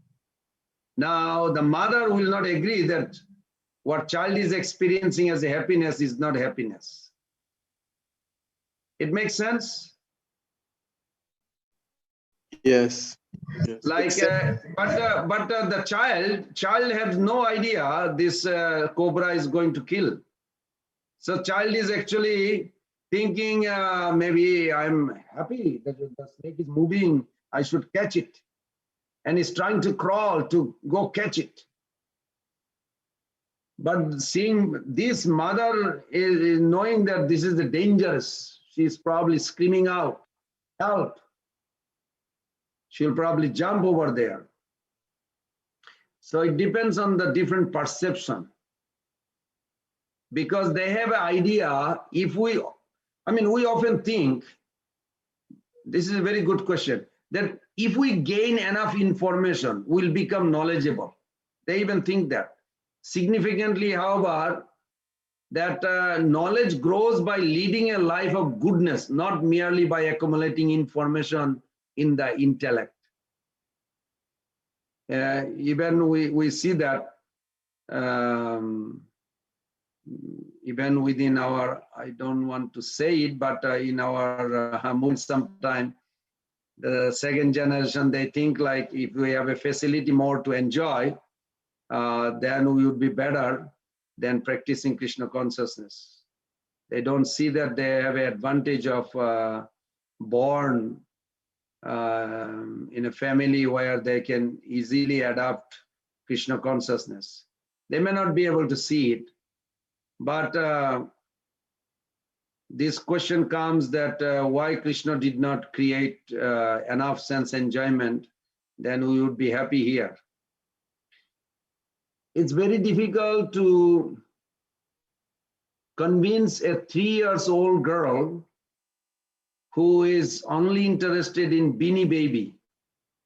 Now the mother will not agree that what child is experiencing as a happiness is not happiness. It makes sense? Yes. Like, but the child has no idea this cobra is going to kill. So child is actually thinking, maybe I'm happy that the snake is moving, I should catch it. And is trying to crawl to go catch it. But seeing this mother is knowing that this is the dangerous, she's probably screaming out, help. She'll probably jump over there. So it depends on the different perception. Because they have an idea, we often think, this is a very good question, that if we gain enough information, we'll become knowledgeable. They even think that. Significantly, however, that knowledge grows by leading a life of goodness, not merely by accumulating information in the intellect. Even we see that even within our, I don't want to say it, but in our movement sometime, the second generation, they think like if we have a facility more to enjoy, then we would be better than practicing Krishna consciousness. They don't see that they have an advantage of born in a family where they can easily adopt Krishna consciousness. They may not be able to see it, but this question comes that why Krishna did not create enough sense enjoyment, then we would be happy here. It's very difficult to convince a 3-year-old girl who is only interested in Beanie Baby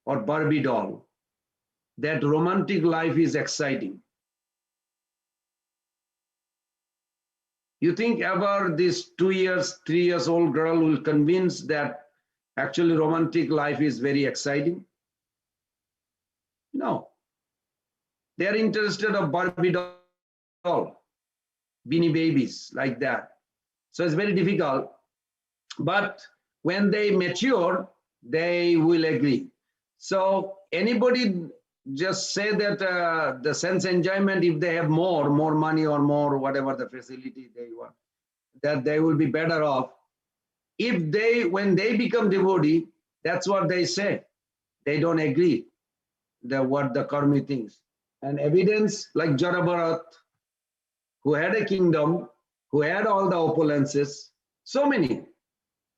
or Barbie doll that romantic life is exciting. You think ever this 3-year-old girl will convince that actually romantic life is very exciting? No. They are interested in Barbie doll, Beanie Babies, like that. So it's very difficult. But when they mature, they will agree. So anybody just say that the sense enjoyment, if they have more money or more whatever the facility they want, that they will be better off. If they, when they become devotee, that's what they say. They don't agree what the karmi thinks. And evidence like Jara, who had a kingdom, who had all the opulences, so many.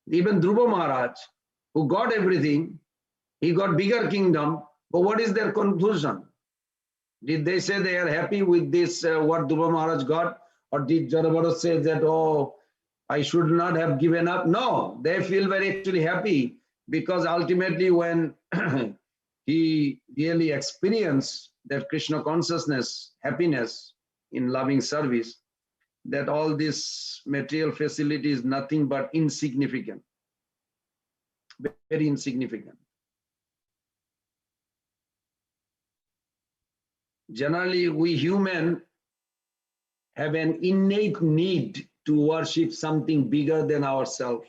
Even Dhruva Maharaj, who got everything, he got bigger kingdom, but what is their conclusion? Did they say they are happy with this, what Dhruva Maharaj got? Or did Jara say that, oh, I should not have given up? No, they feel very actually happy because ultimately when he really experienced that Krishna consciousness, happiness in loving service, that all this material facility is nothing but insignificant, very insignificant. Generally, we human have an innate need to worship something bigger than ourselves.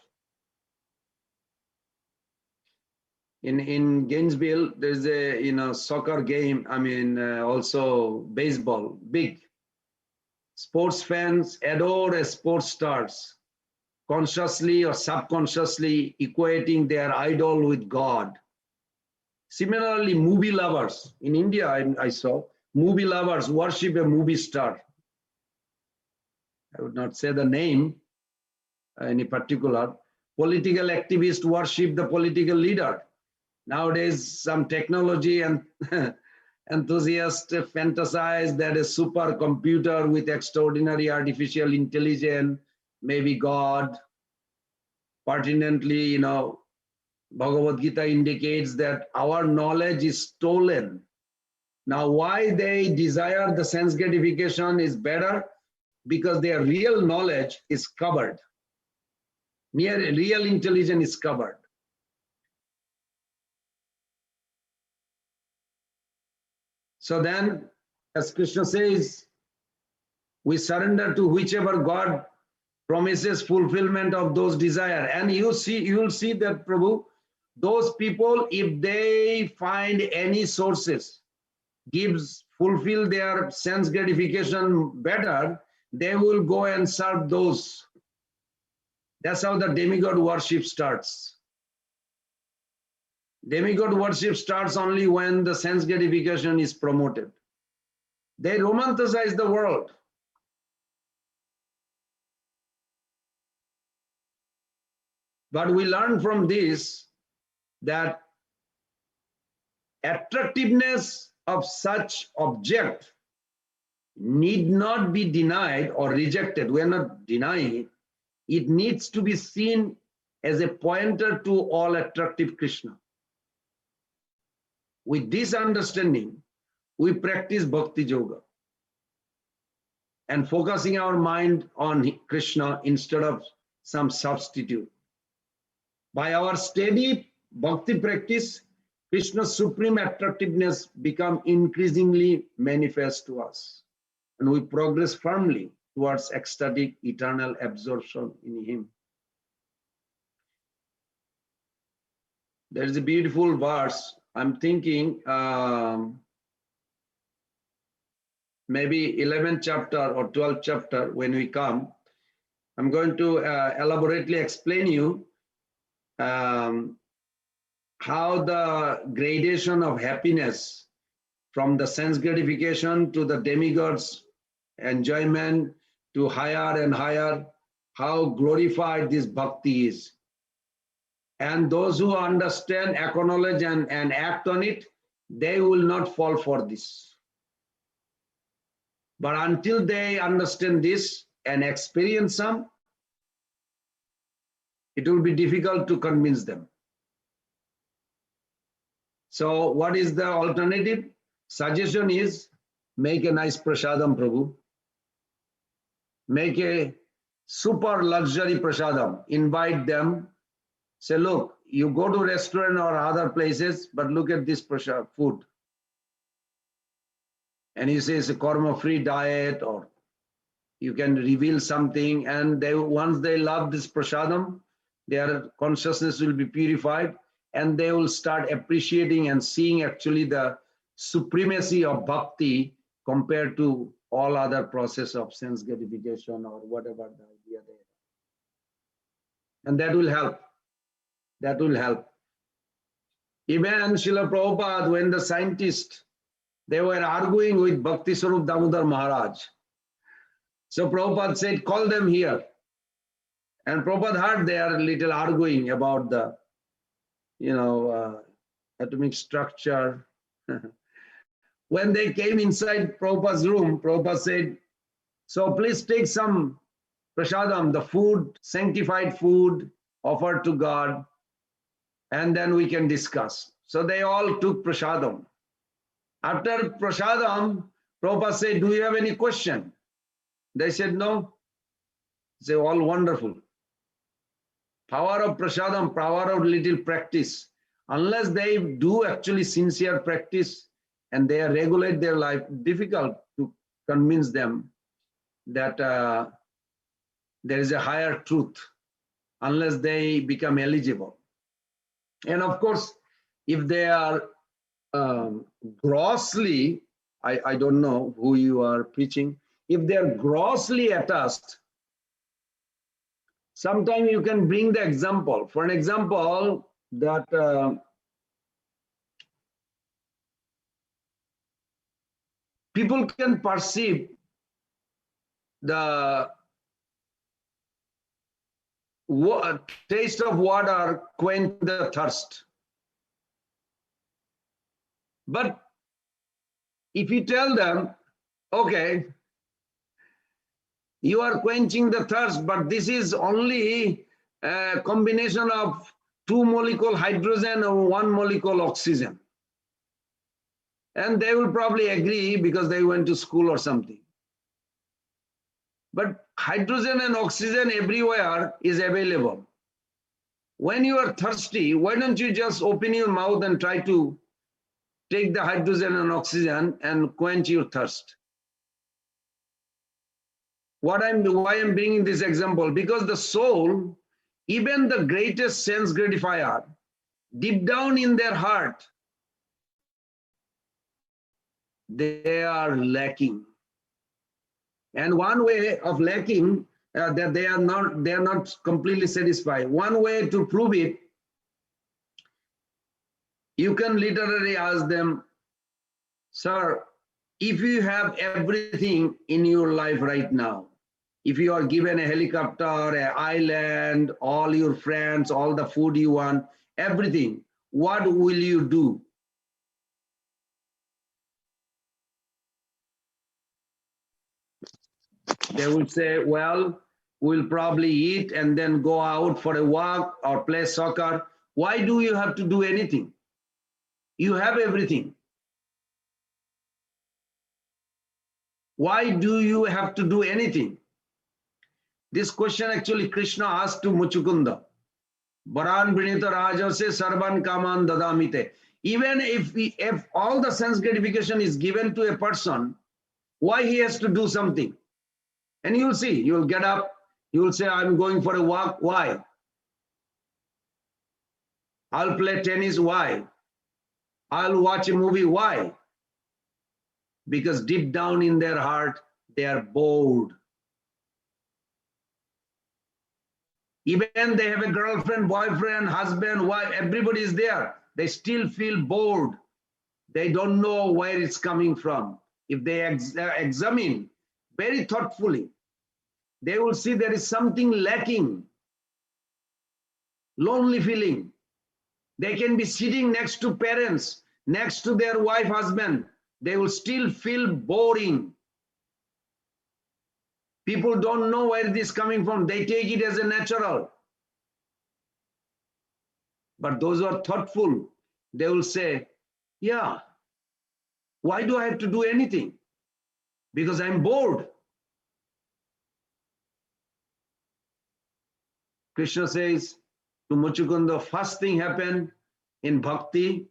In Gainesville, there's a soccer game. I mean, also baseball, big. Sports fans adore a sports stars, consciously or subconsciously equating their idol with God. Similarly, movie lovers in India, I saw movie lovers worship a movie star. I would not say the name, any particular. Political activists worship the political leader. Nowadays, some technology and enthusiasts fantasize that a supercomputer with extraordinary artificial intelligence, maybe God. Pertinently, Bhagavad-Gita indicates that our knowledge is stolen. Now, why they desire the sense gratification is better? Because their real knowledge is covered. Real intelligence is covered. So then, as Krishna says, we surrender to whichever God promises fulfillment of those desires. And you'll see that, Prabhu, those people, if they find any sources, fulfill their sense gratification better, they will go and serve those. That's how the demigod worship starts. Demigod worship starts only when the sense gratification is promoted. They romanticize the world. But we learn from this that attractiveness of such object need not be denied or rejected. We are not denying it. It needs to be seen as a pointer to all attractive Krishna. With this understanding, we practice Bhakti Yoga and focusing our mind on Krishna instead of some substitute. By our steady Bhakti practice, Krishna's supreme attractiveness becomes increasingly manifest to us, and we progress firmly towards ecstatic eternal absorption in Him. There is a beautiful verse. I'm thinking maybe 11th chapter or 12th chapter when we come. I'm going to elaborately explain you how the gradation of happiness from the sense gratification to the demigod's enjoyment to higher and higher, how glorified this bhakti is. And those who understand, acknowledge, and act on it, they will not fall for this. But until they understand this and experience some, it will be difficult to convince them. So what is the alternative? Suggestion is, make a nice prasadam, Prabhu. Make a super luxury prasadam. Invite them. Say, look, you go to restaurant or other places, but look at this food. And you say it's a karma-free diet, or you can reveal something, and they, once they love this prasadam, their consciousness will be purified, and they will start appreciating and seeing actually the supremacy of bhakti compared to all other process of sense gratification or whatever the idea they have. And that will help. That will help. Even Srila Prabhupada, when the scientists, they were arguing with Bhakti Swarup Damodar Maharaj. So Prabhupada said, call them here. And Prabhupada heard they are little arguing about the, atomic structure. When they came inside Prabhupada's room, Prabhupada said, so please take some prasadam, the food, sanctified food offered to God, and then we can discuss. So they all took prasadam. After prasadam, Prabhupada said, do you have any question? They said, no. They all wonderful. Power of prasadam, power of little practice. Unless they do actually sincere practice and they regulate their life, difficult to convince them that there is a higher truth, unless they become eligible. And of course, if they are grossly, I don't know who you are preaching, if they are grossly attached, sometimes you can bring the example. For an example, that people can perceive the taste of water quench the thirst. But if you tell them, okay, you are quenching the thirst, but this is only a combination of 2 molecule hydrogen and 1 molecule oxygen. And they will probably agree because they went to school or something. But hydrogen and oxygen everywhere is available. When you are thirsty, why don't you just open your mouth and try to take the hydrogen and oxygen and quench your thirst? Why I'm bringing this example? Because the soul, even the greatest sense gratifier, deep down in their heart, they are lacking. And one way of lacking, that they are not completely satisfied. One way to prove it, you can literally ask them, sir, if you have everything in your life right now, if you are given a helicopter, an island, all your friends, all the food you want, everything, what will you do? They will say, well, we'll probably eat and then go out for a walk or play soccer. Why do you have to do anything? You have everything. Why do you have to do anything? This question actually Krishna asked to Muchukunda. Varan Brinita Raja se Sarvan Kaman Dadamite. Even if all the sense gratification is given to a person, why he has to do something? And you'll see, you'll get up, you'll say, I'm going for a walk. Why? I'll play tennis. Why? I'll watch a movie. Why? Because deep down in their heart, they are bored. Even they have a girlfriend, boyfriend, husband, wife, everybody is there. They still feel bored. They don't know where it's coming from. If they examine very thoughtfully, they will see there is something lacking, lonely feeling. They can be sitting next to parents, next to their wife, husband. They will still feel boring. People don't know where this is coming from. They take it as a natural. But those who are thoughtful, they will say, yeah, why do I have to do anything? Because I'm bored. Krishna says to Muchukunda, first thing happened in bhakti,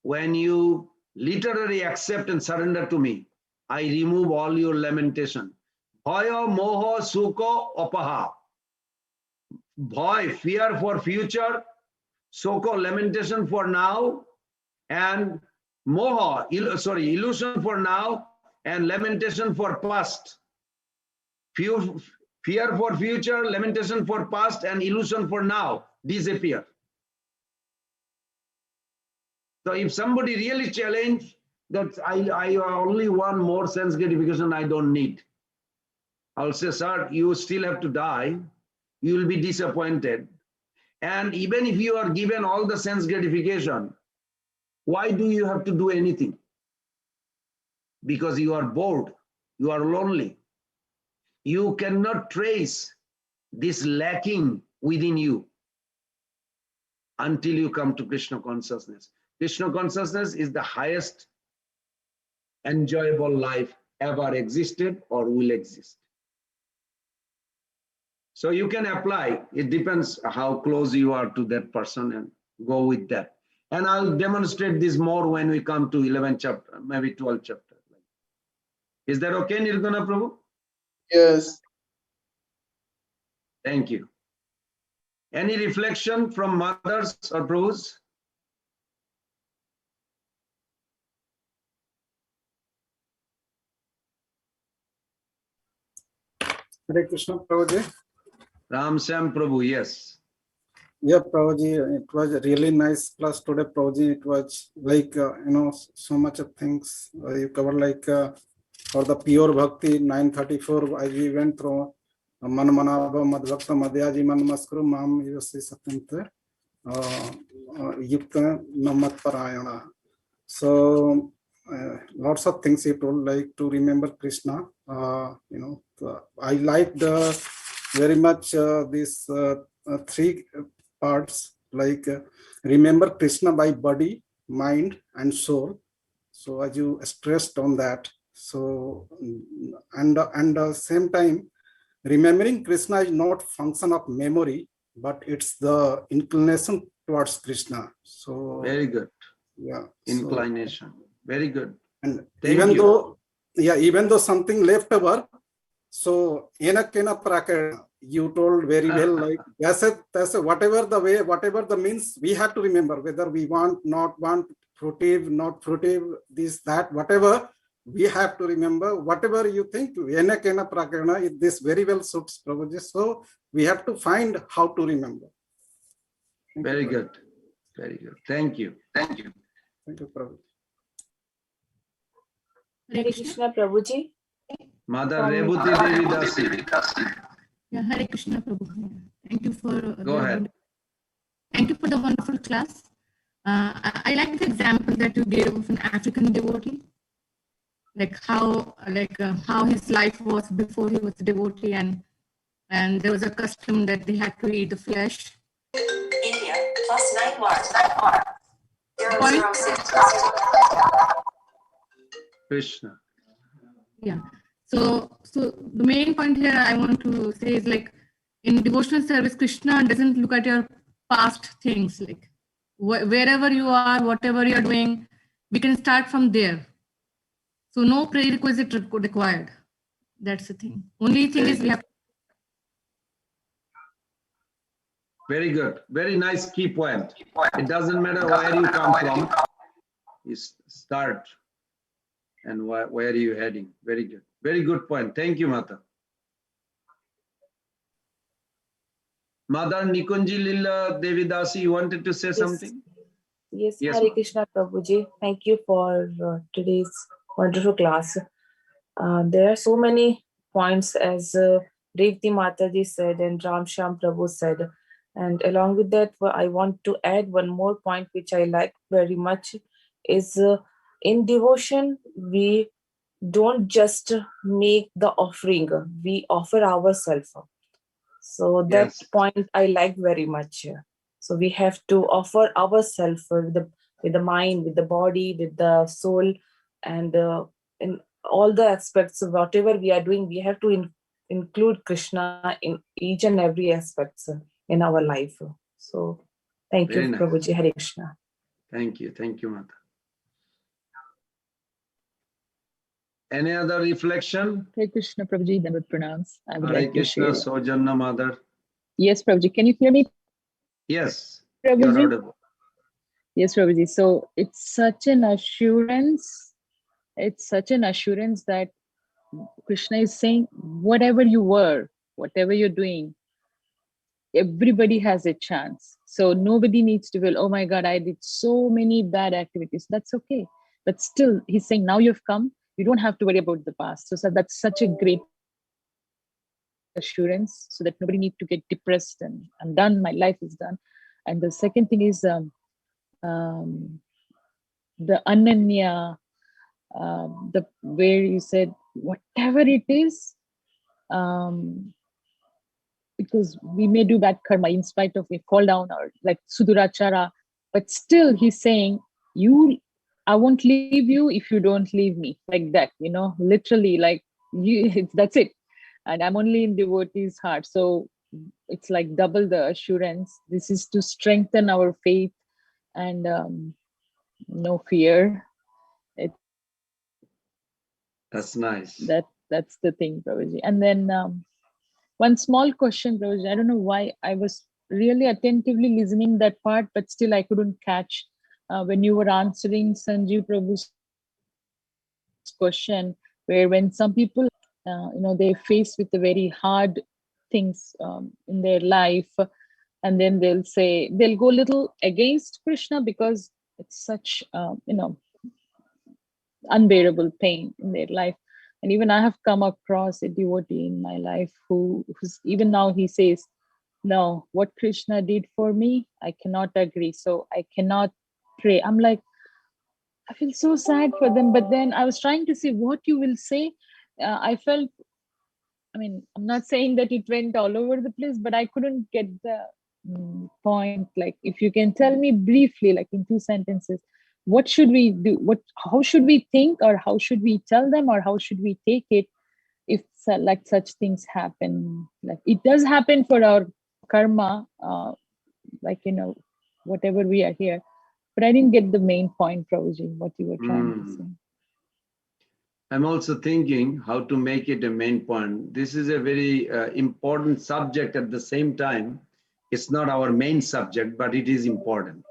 when you literally accept and surrender to me, I remove all your lamentation. Bhaya, moha, sukha, apaha. Bhaya, fear for future, sukha, lamentation for now, and moha, illusion for now, and lamentation for past. Fear for future, lamentation for past, and illusion for now disappear. So if somebody really challenge that I only want more sense gratification, I don't need. I'll say, sir, you still have to die. You will be disappointed. And even if you are given all the sense gratification, why do you have to do anything? Because you are bored, you are lonely. You cannot trace this lacking within you until you come to Krishna consciousness. Krishna consciousness is the highest enjoyable life ever existed or will exist. So you can apply, it depends how close you are to that person and go with that. And I'll demonstrate this more when we come to 11th chapter, maybe 12th chapter. Is that okay, Nirguna Prabhu? Yes. Thank you. Any reflection from mothers or Prabhus? Hare Krishna, Prabhuji. Ram Sam Prabhu, yes. Yeah, Prabhuji, it was really nice class today, Prabhuji. It was like, so much of things you covered, like for the pure bhakti, 934, as we went through, Man Manabha Madhvakta Madhyaji Man Maskuru Mam Yosi Satyante Yukta Namat Parayana. So, lots of things he told, like to remember Krishna. I liked very much these three parts, like remember Krishna by body, mind, and soul. So as you stressed on that, so and same time, remembering Krishna is not function of memory, but it's the inclination towards Krishna. So very good. Yeah, inclination. So, very good. And even though something left over, so enakena prakara, you told very well, like that's whatever the way, whatever the means, we have to remember whether we want, not want, fruitive, not fruitive, this, that, whatever, we have to remember. Whatever you think, enakena prakara, this very well suits Prabhuji. So we have to find how to remember. Very good. Very good. Thank you. Thank you. Thank you, Prabhuji. Hare Krishna, Prabhuji. Mother Rebuti Devi Dasi. Yeah, Hare Krishna, Prabhu. Thank you for. Go ahead. Thank you for the wonderful class. I like the example that you gave of an African devotee, like how his life was before he was a devotee, and there was a custom that they had to eat the flesh. India +9 Mars 006. Krishna. Yeah. So the main point here I want to say is, like, in devotional service, Krishna doesn't look at your past things. Like wherever you are, whatever you're doing, we can start from there. So no prerequisite required. That's the thing. Only thing is we have. Very good. Very nice key point. It doesn't matter where you come from. You start and where are you heading. Very good. Very good point. Thank you, Mata. Mother Nikunji Lila Devidasi, you wanted to say something? Yes, Hare Krishna, Prabhuji. Thank you for today's wonderful class. There are so many points as Revati Mataji said and Ram Sham Prabhu said. And along with that, I want to add one more point which I like very much is in devotion, we don't just make the offering, we offer ourselves. So that Yes. point I like very much. So we have to offer ourselves with the mind, with the body, with the soul, and in all the aspects of whatever we are doing, we have to include Krishna in each and every aspects in our life. So thank you, Very nice. Prabhuji. Hare Krishna. Thank you, Mata. Any other reflection? Hare Krishna, Prabhuji, then would pronounce. I would Hare like to Krishna, share. Sojanna Mother. Yes, Prabhuji. Can you hear me? Yes, you're Prabhuji? audible. Yes, Prabhuji. So it's such an assurance. It's such an assurance that Krishna is saying, whatever you were, whatever you're doing, everybody has a chance. So nobody needs to feel, oh my God, I did so many bad activities. That's okay. But still, he's saying, now you've come, you don't have to worry about the past. So that's such a great assurance, so that nobody need to get depressed and I'm done, my life is done. And the second thing is the ananya, the where you said whatever it is, because we may do bad karma in spite of we fall down or like sudurachara, but still he's saying, I won't leave you if you don't leave me, like that, literally, like that's it. And I'm only in devotee's heart. So it's like double the assurance. This is to strengthen our faith and no fear. That's nice. That's the thing, Prabhuji. And then one small question, Prabhuji. I don't know why I was really attentively listening that part, but still I couldn't catch when you were answering Sanjeev Prabhu's question, where when some people, they're faced with the very hard things in their life, and then they'll go a little against Krishna because it's such, unbearable pain in their life. And even I have come across a devotee in my life who's even now he says, no, what Krishna did for me, I cannot agree. So I cannot pray. I'm like, I feel so sad for them. But then I was trying to see what you will say. I felt, I'm not saying that it went all over the place, but I couldn't get the point. Like, if you can tell me briefly, like in 2 sentences, what should we do? How should we think, or how should we tell them, or how should we take it if like such things happen? Like it does happen for our karma, whatever we are here. But I didn't get the main point, Prabhuji, what you were trying to say. I'm also thinking how to make it a main point. This is a very important subject at the same time. It's not our main subject, but it is important.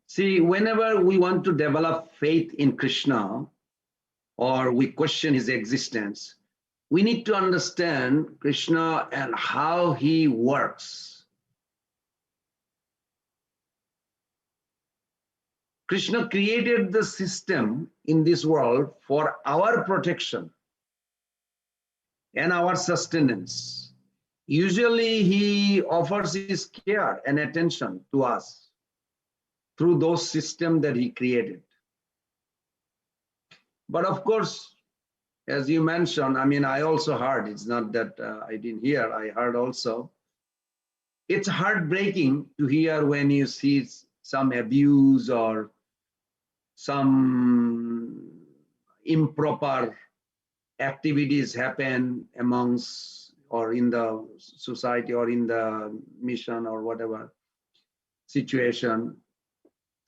See, whenever we want to develop faith in Krishna, or we question his existence, we need to understand Krishna and how he works. Krishna created the system in this world for our protection and our sustenance. Usually he offers his care and attention to us through those systems that he created. But of course, as you mentioned, I also heard, it's not that I didn't hear, I heard also. It's heartbreaking to hear when you see some abuse or some improper activities happen amongst or in the society or in the mission or whatever situation.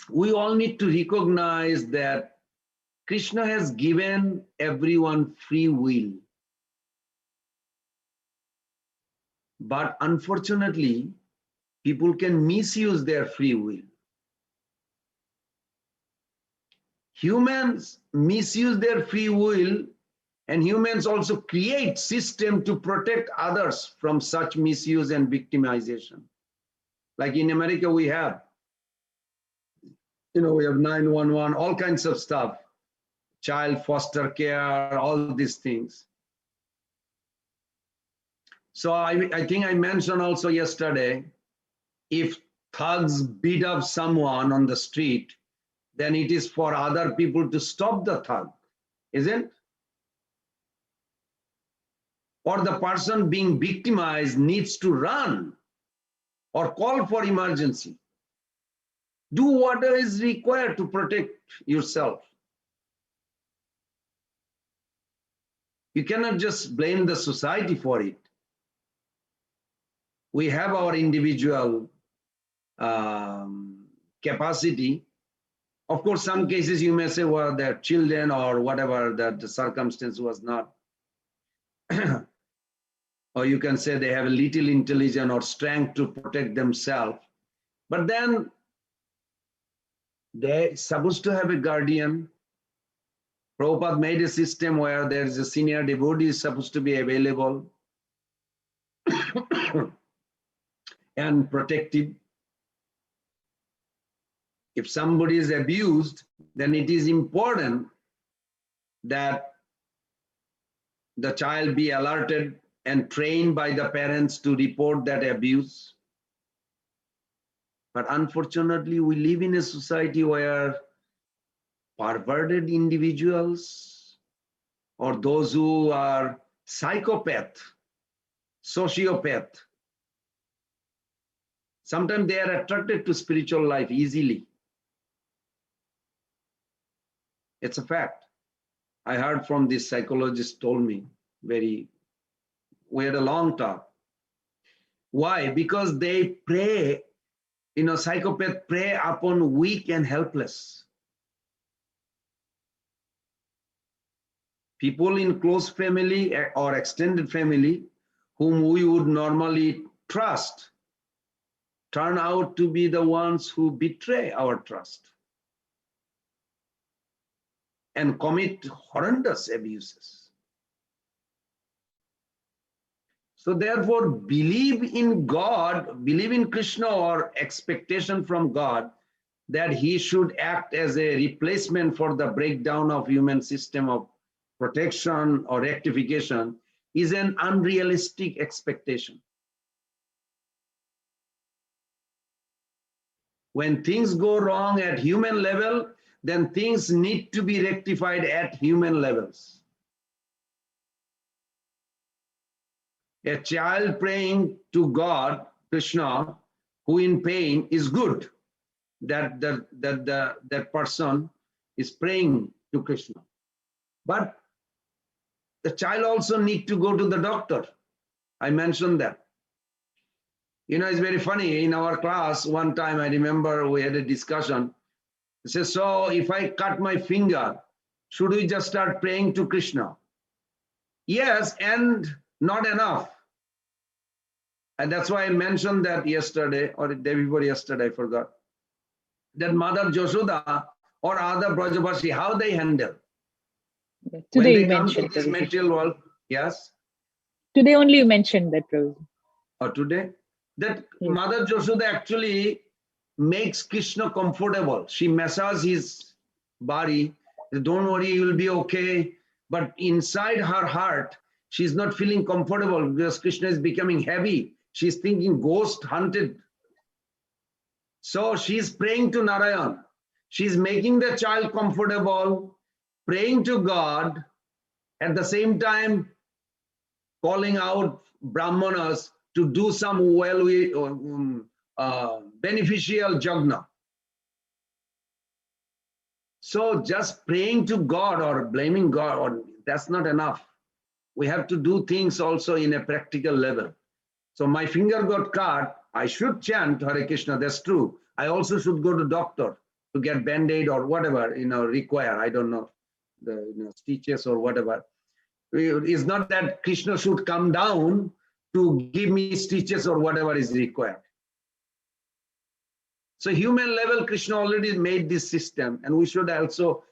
We all need to recognize that Krishna has given everyone free will. But unfortunately, people can misuse their free will. Humans misuse their free will, and humans also create system to protect others from such misuse and victimization. Like in America, we have We have 911, all kinds of stuff, child foster care, all these things. So I think I mentioned also yesterday, if thugs beat up someone on the street, then it is for other people to stop the thug, isn't? Or the person being victimized needs to run or call for emergency. Do whatever is required to protect yourself. You cannot just blame the society for it. We have our individual capacity. Of course, some cases you may say, well, they're children or whatever, that the circumstance was not. Or you can say they have a little intelligence or strength to protect themselves. But then they're supposed to have a guardian. Prabhupada made a system where there is a senior devotee is supposed to be available and protected. If somebody is abused, then it is important that the child be alerted and trained by the parents to report that abuse. But unfortunately, we live in a society where perverted individuals or those who are psychopath, sociopath, sometimes they are attracted to spiritual life easily. It's a fact. I heard from this psychologist told me, we had a long talk. Why? Because they prey, psychopath prey upon weak and helpless. People in close family or extended family whom we would normally trust turn out to be the ones who betray our trust and commit horrendous abuses. So therefore, believe in God, believe in Krishna or expectation from God that he should act as a replacement for the breakdown of human system of protection or rectification is an unrealistic expectation. When things go wrong at human level, then things need to be rectified at human levels. A child praying to God, Krishna, who in pain is good, that person is praying to Krishna. But the child also need to go to the doctor. I mentioned that. It's very funny. In our class, one time I remember we had a discussion. He says, so if I cut my finger, should we just start praying to Krishna? Yes, and not enough. And that's why I mentioned that yesterday or the day before yesterday, I forgot. That Mother Joshoda or other Brajavashi, how they handle. Today when you they come mentioned to this material world. Yes? Today only you mentioned that, Prabhu. Or today? That Mother Joshoda actually makes Krishna comfortable. She massages his body. Don't worry, you will be okay. But inside her heart, she's not feeling comfortable because Krishna is becoming heavy. She's thinking ghost hunted. So she's praying to Narayan. She's making the child comfortable, praying to God, at the same time calling out Brahmanas to do some beneficial jagna. So just praying to God or blaming God, that's not enough. We have to do things also in a practical level. So my finger got cut, I should chant Hare Krishna, that's true. I also should go to doctor to get band-aid or whatever, require, I don't know, the stitches or whatever. It's not that Krishna should come down to give me stitches or whatever is required. So human level, Krishna already made this system, and we should also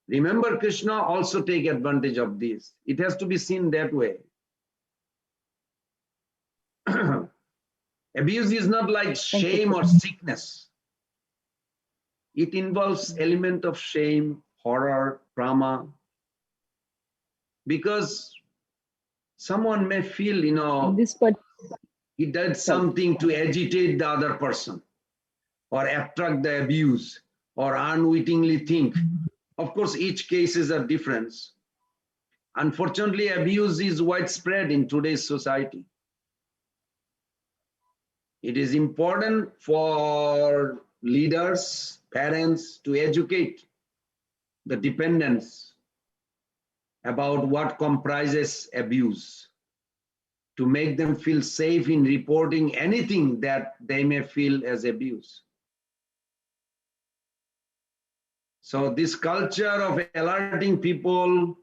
remember Krishna, also take advantage of this. It has to be seen that way. Abuse is not like shame or sickness. It involves element of shame, horror, trauma, because someone may feel, he did something to agitate the other person or attract the abuse or unwittingly think. Of course, each case is a difference. Unfortunately, abuse is widespread in today's society. It is important for leaders, parents to educate the dependents about what comprises abuse, to make them feel safe in reporting anything that they may feel as abuse. So this culture of alerting people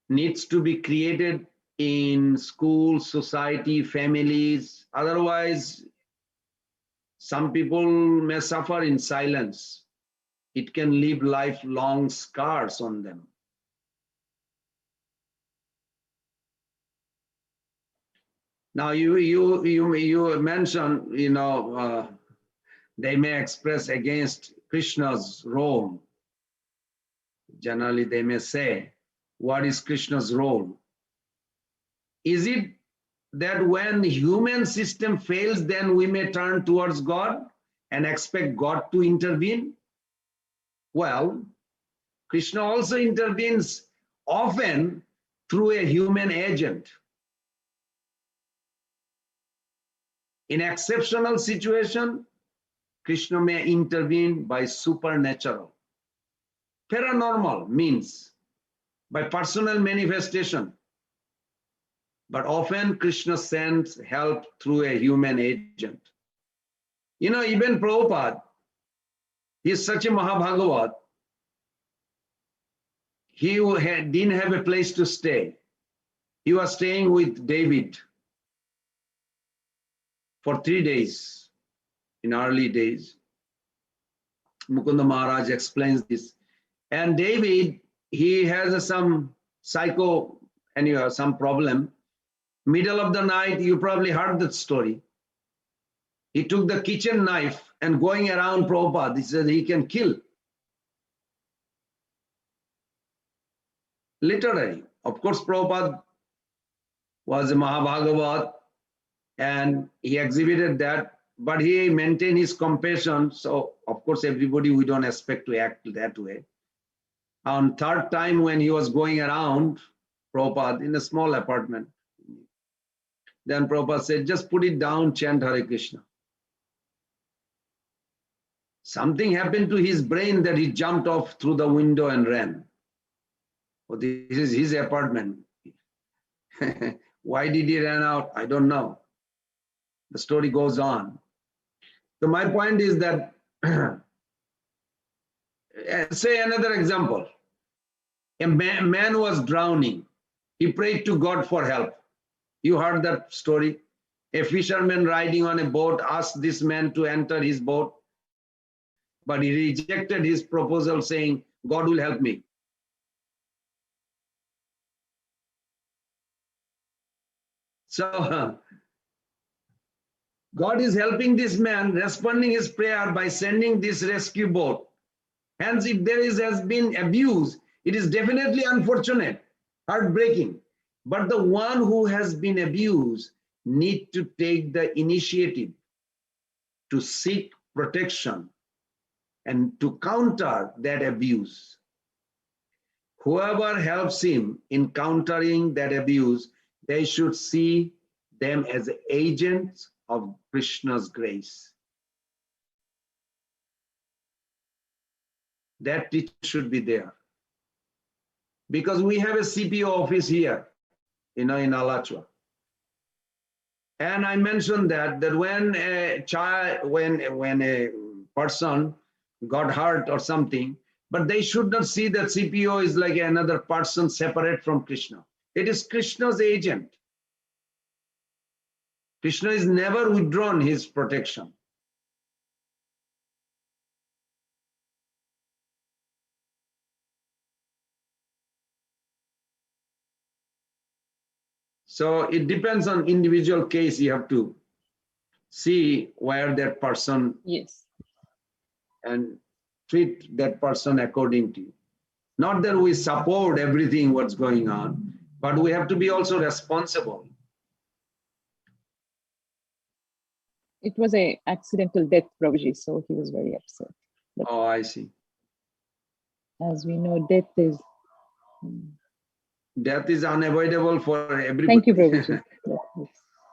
needs to be created in schools, society, families. Otherwise, some people may suffer in silence. It can leave lifelong scars on them. Now you mentioned, they may express against Krishna's role. Generally, they may say, what is Krishna's role? Is it that when human system fails, then we may turn towards God and expect God to intervene? Well, Krishna also intervenes often through a human agent. In exceptional situation, Krishna may intervene by supernatural. Paranormal means by personal manifestation. But often Krishna sends help through a human agent. Even Prabhupada, he is such a Mahabhagavat. He didn't have a place to stay. He was staying with David for 3 days in early days. Mukunda Maharaj explains this. And David, he has some some problem. Middle of the night, you probably heard that story. He took the kitchen knife and going around Prabhupada, he said he can kill. Literally. Of course, Prabhupada was a Mahabhagavat and he exhibited that, but he maintained his compassion. So, of course, everybody, we don't expect to act that way. On third time when he was going around Prabhupada in a small apartment, then Prabhupada said, just put it down, chant Hare Krishna. Something happened to his brain that he jumped off through the window and ran. Oh, this is his apartment. Why did he run out? I don't know. The story goes on. So my point is that, say another example. A man was drowning. He prayed to God for help. You heard that story. A fisherman riding on a boat asked this man to enter his boat, but he rejected his proposal saying, God will help me. So God is helping this man, responding his prayer by sending this rescue boat. Hence, if there has been abuse, it is definitely unfortunate, heartbreaking. But the one who has been abused needs to take the initiative to seek protection and to counter that abuse. Whoever helps him in countering that abuse, they should see them as agents of Krishna's grace. That teaching should be there. Because we have a CPO office here, in Alachua. And I mentioned that when a child, when a person got hurt or something, but they should not see that CPO is like another person separate from Krishna. It is Krishna's agent. Krishna is never withdrawn his protection. So it depends on individual case. You have to see where that person and treat that person according to you. Not that we support everything what's going on, but we have to be also responsible. It was a accidental death, Prabhuji, so he was very upset. But oh, I see. As we know, death is... Death is unavoidable for everybody. Thank you, Prabhuji.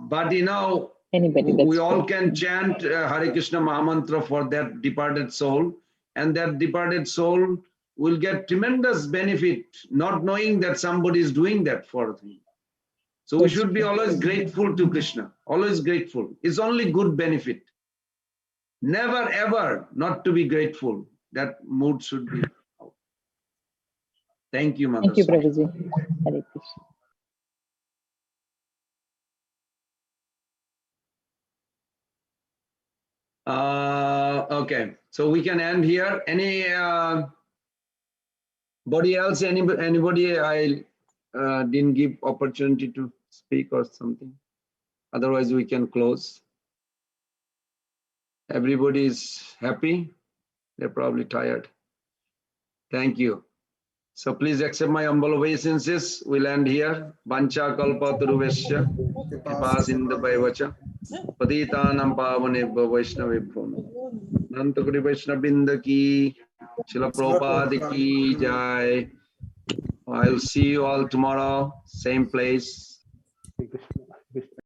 But you know, anybody, we all can chant Hare Krishna Mahamantra for that departed soul, and that departed soul will get tremendous benefit, not knowing that somebody is doing that for him. So we should be always grateful to Krishna, always grateful. It's only good benefit. Never ever not to be grateful. That mood should be out. Thank you, Mother. Thank you, Prabhuji. Hare Krishna. Okay, so we can end here. Anybody else? Anybody? I didn't give opportunity to speak or something. Otherwise, we can close. Everybody is happy. They're probably tired. Thank you. So please accept my humble obeisances. We'll end here. Vancha kalpa taruvesya kripasinda bhaivacha patitanam pavanebhyo vaishnavebhyo Nantaguri Vaishnavabinda ki Srila Prabhupada ki jai. I'll see you all tomorrow, same place.